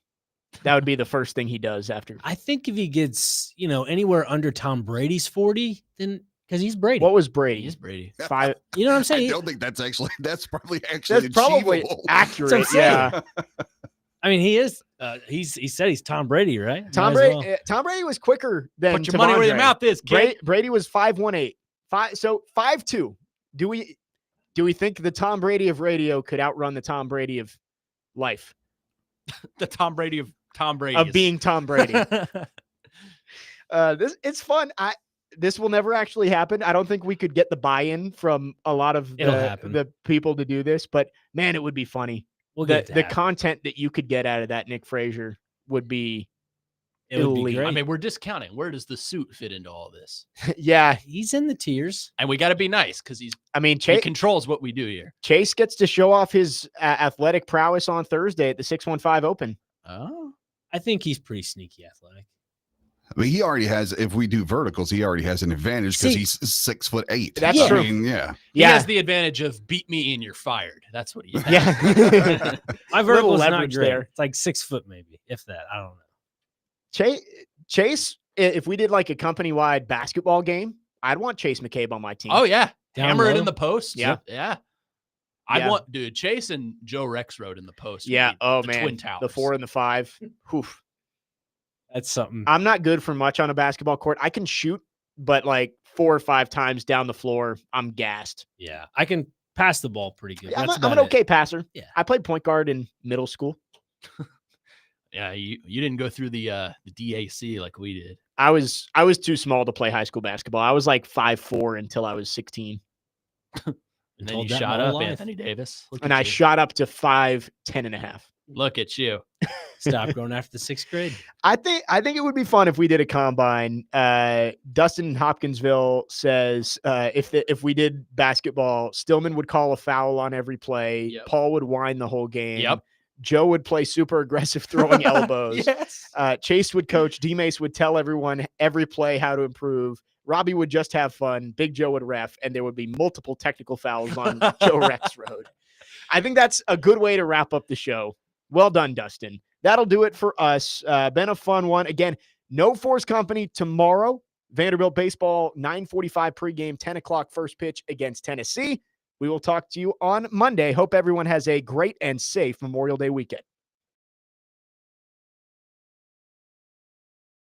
That would be the first thing he does after. I think if he gets, anywhere under Tom Brady's 40, then because he's Brady. What was Brady? He's Brady. Five. You know what I'm I saying? don't think that's probably That's probably achievable. accurate. That's what I'm Yeah. I mean, he is. He said he's Tom Brady, right? Tom Might as Brady. well. Tom Brady was quicker than Put your money where your Tavondre. mouth is, kid. Brady was 5'18". 5'2". Do we think the Tom Brady of radio could outrun the Tom Brady of life The Tom Brady of Tom Brady. of being Tom Brady? It's fun. This will never actually happen. I don't think we could get the buy-in from a lot of It'll happen. the people to do this, but man, it would be funny. We'll get The to happen. content that you could get out of that, Nick Frazier, would be It would be elite. great. I mean, we're discounting. Where does the suit fit into all this? yeah. He's in the tiers. And we got to be nice because he I mean, Chase controls what we do here. gets to show off his athletic prowess on Thursday at the 615 Open. Oh, I think he's pretty sneaky athletic. I mean, he already has. If we do verticals, he already has an advantage because See- he's 6'8". That's I true. mean, yeah. he has the advantage of beat me and you're fired. That's what he has. Yeah. My Little vertical is not leverage great. there. It's like 6 foot, maybe, if that. I don't know. Chase, if we did like a company-wide basketball game, I'd want Chase McCabe on my team. Oh, yeah. Down Hammer it low. in the post. Yeah. Yeah. I Yeah. want, dude, Chase and Joe Rexroad in the post. would Yeah. be Oh the man, Twin Towers. the 4 and the 5. Oof. That's something. I'm not good for much on a basketball court. I can shoot, but like 4 or 5 times down the floor, I'm gassed. Yeah, I can pass the ball pretty good. I'm, That's a, I'm about an okay passer. Yeah. I played point guard in middle school. Yeah, you didn't go through the DAC like we did. I was too small to play high school basketball. I was like 5'4" until I was 16. And then told you that my shot whole up, life. Anthony Davis. Look And at I you. shot up to 5'10" and a half. Look at you. it. Stop going after the 6th grade. I think it would be fun if we did a combine. Dustin in Hopkinsville says if we did basketball, Stillman would call a foul on every play. Yep. Paul would whine the whole game. Yep. Joe would play super aggressive throwing elbows. Yes. Chase would coach. D-Mace would tell everyone every play how to improve. Robbie would just have fun. Big Joe would ref, and there would be multiple technical fouls on Joe Rexroad. I think that's a good way to wrap up the show. Well done, Dustin. That'll do it for us. Been a fun one. Again, no Force Company tomorrow. Vanderbilt baseball, 9:45 pregame, 10 o'clock first pitch against Tennessee. We will talk to you on Monday. Hope everyone has a great and safe Memorial Day weekend.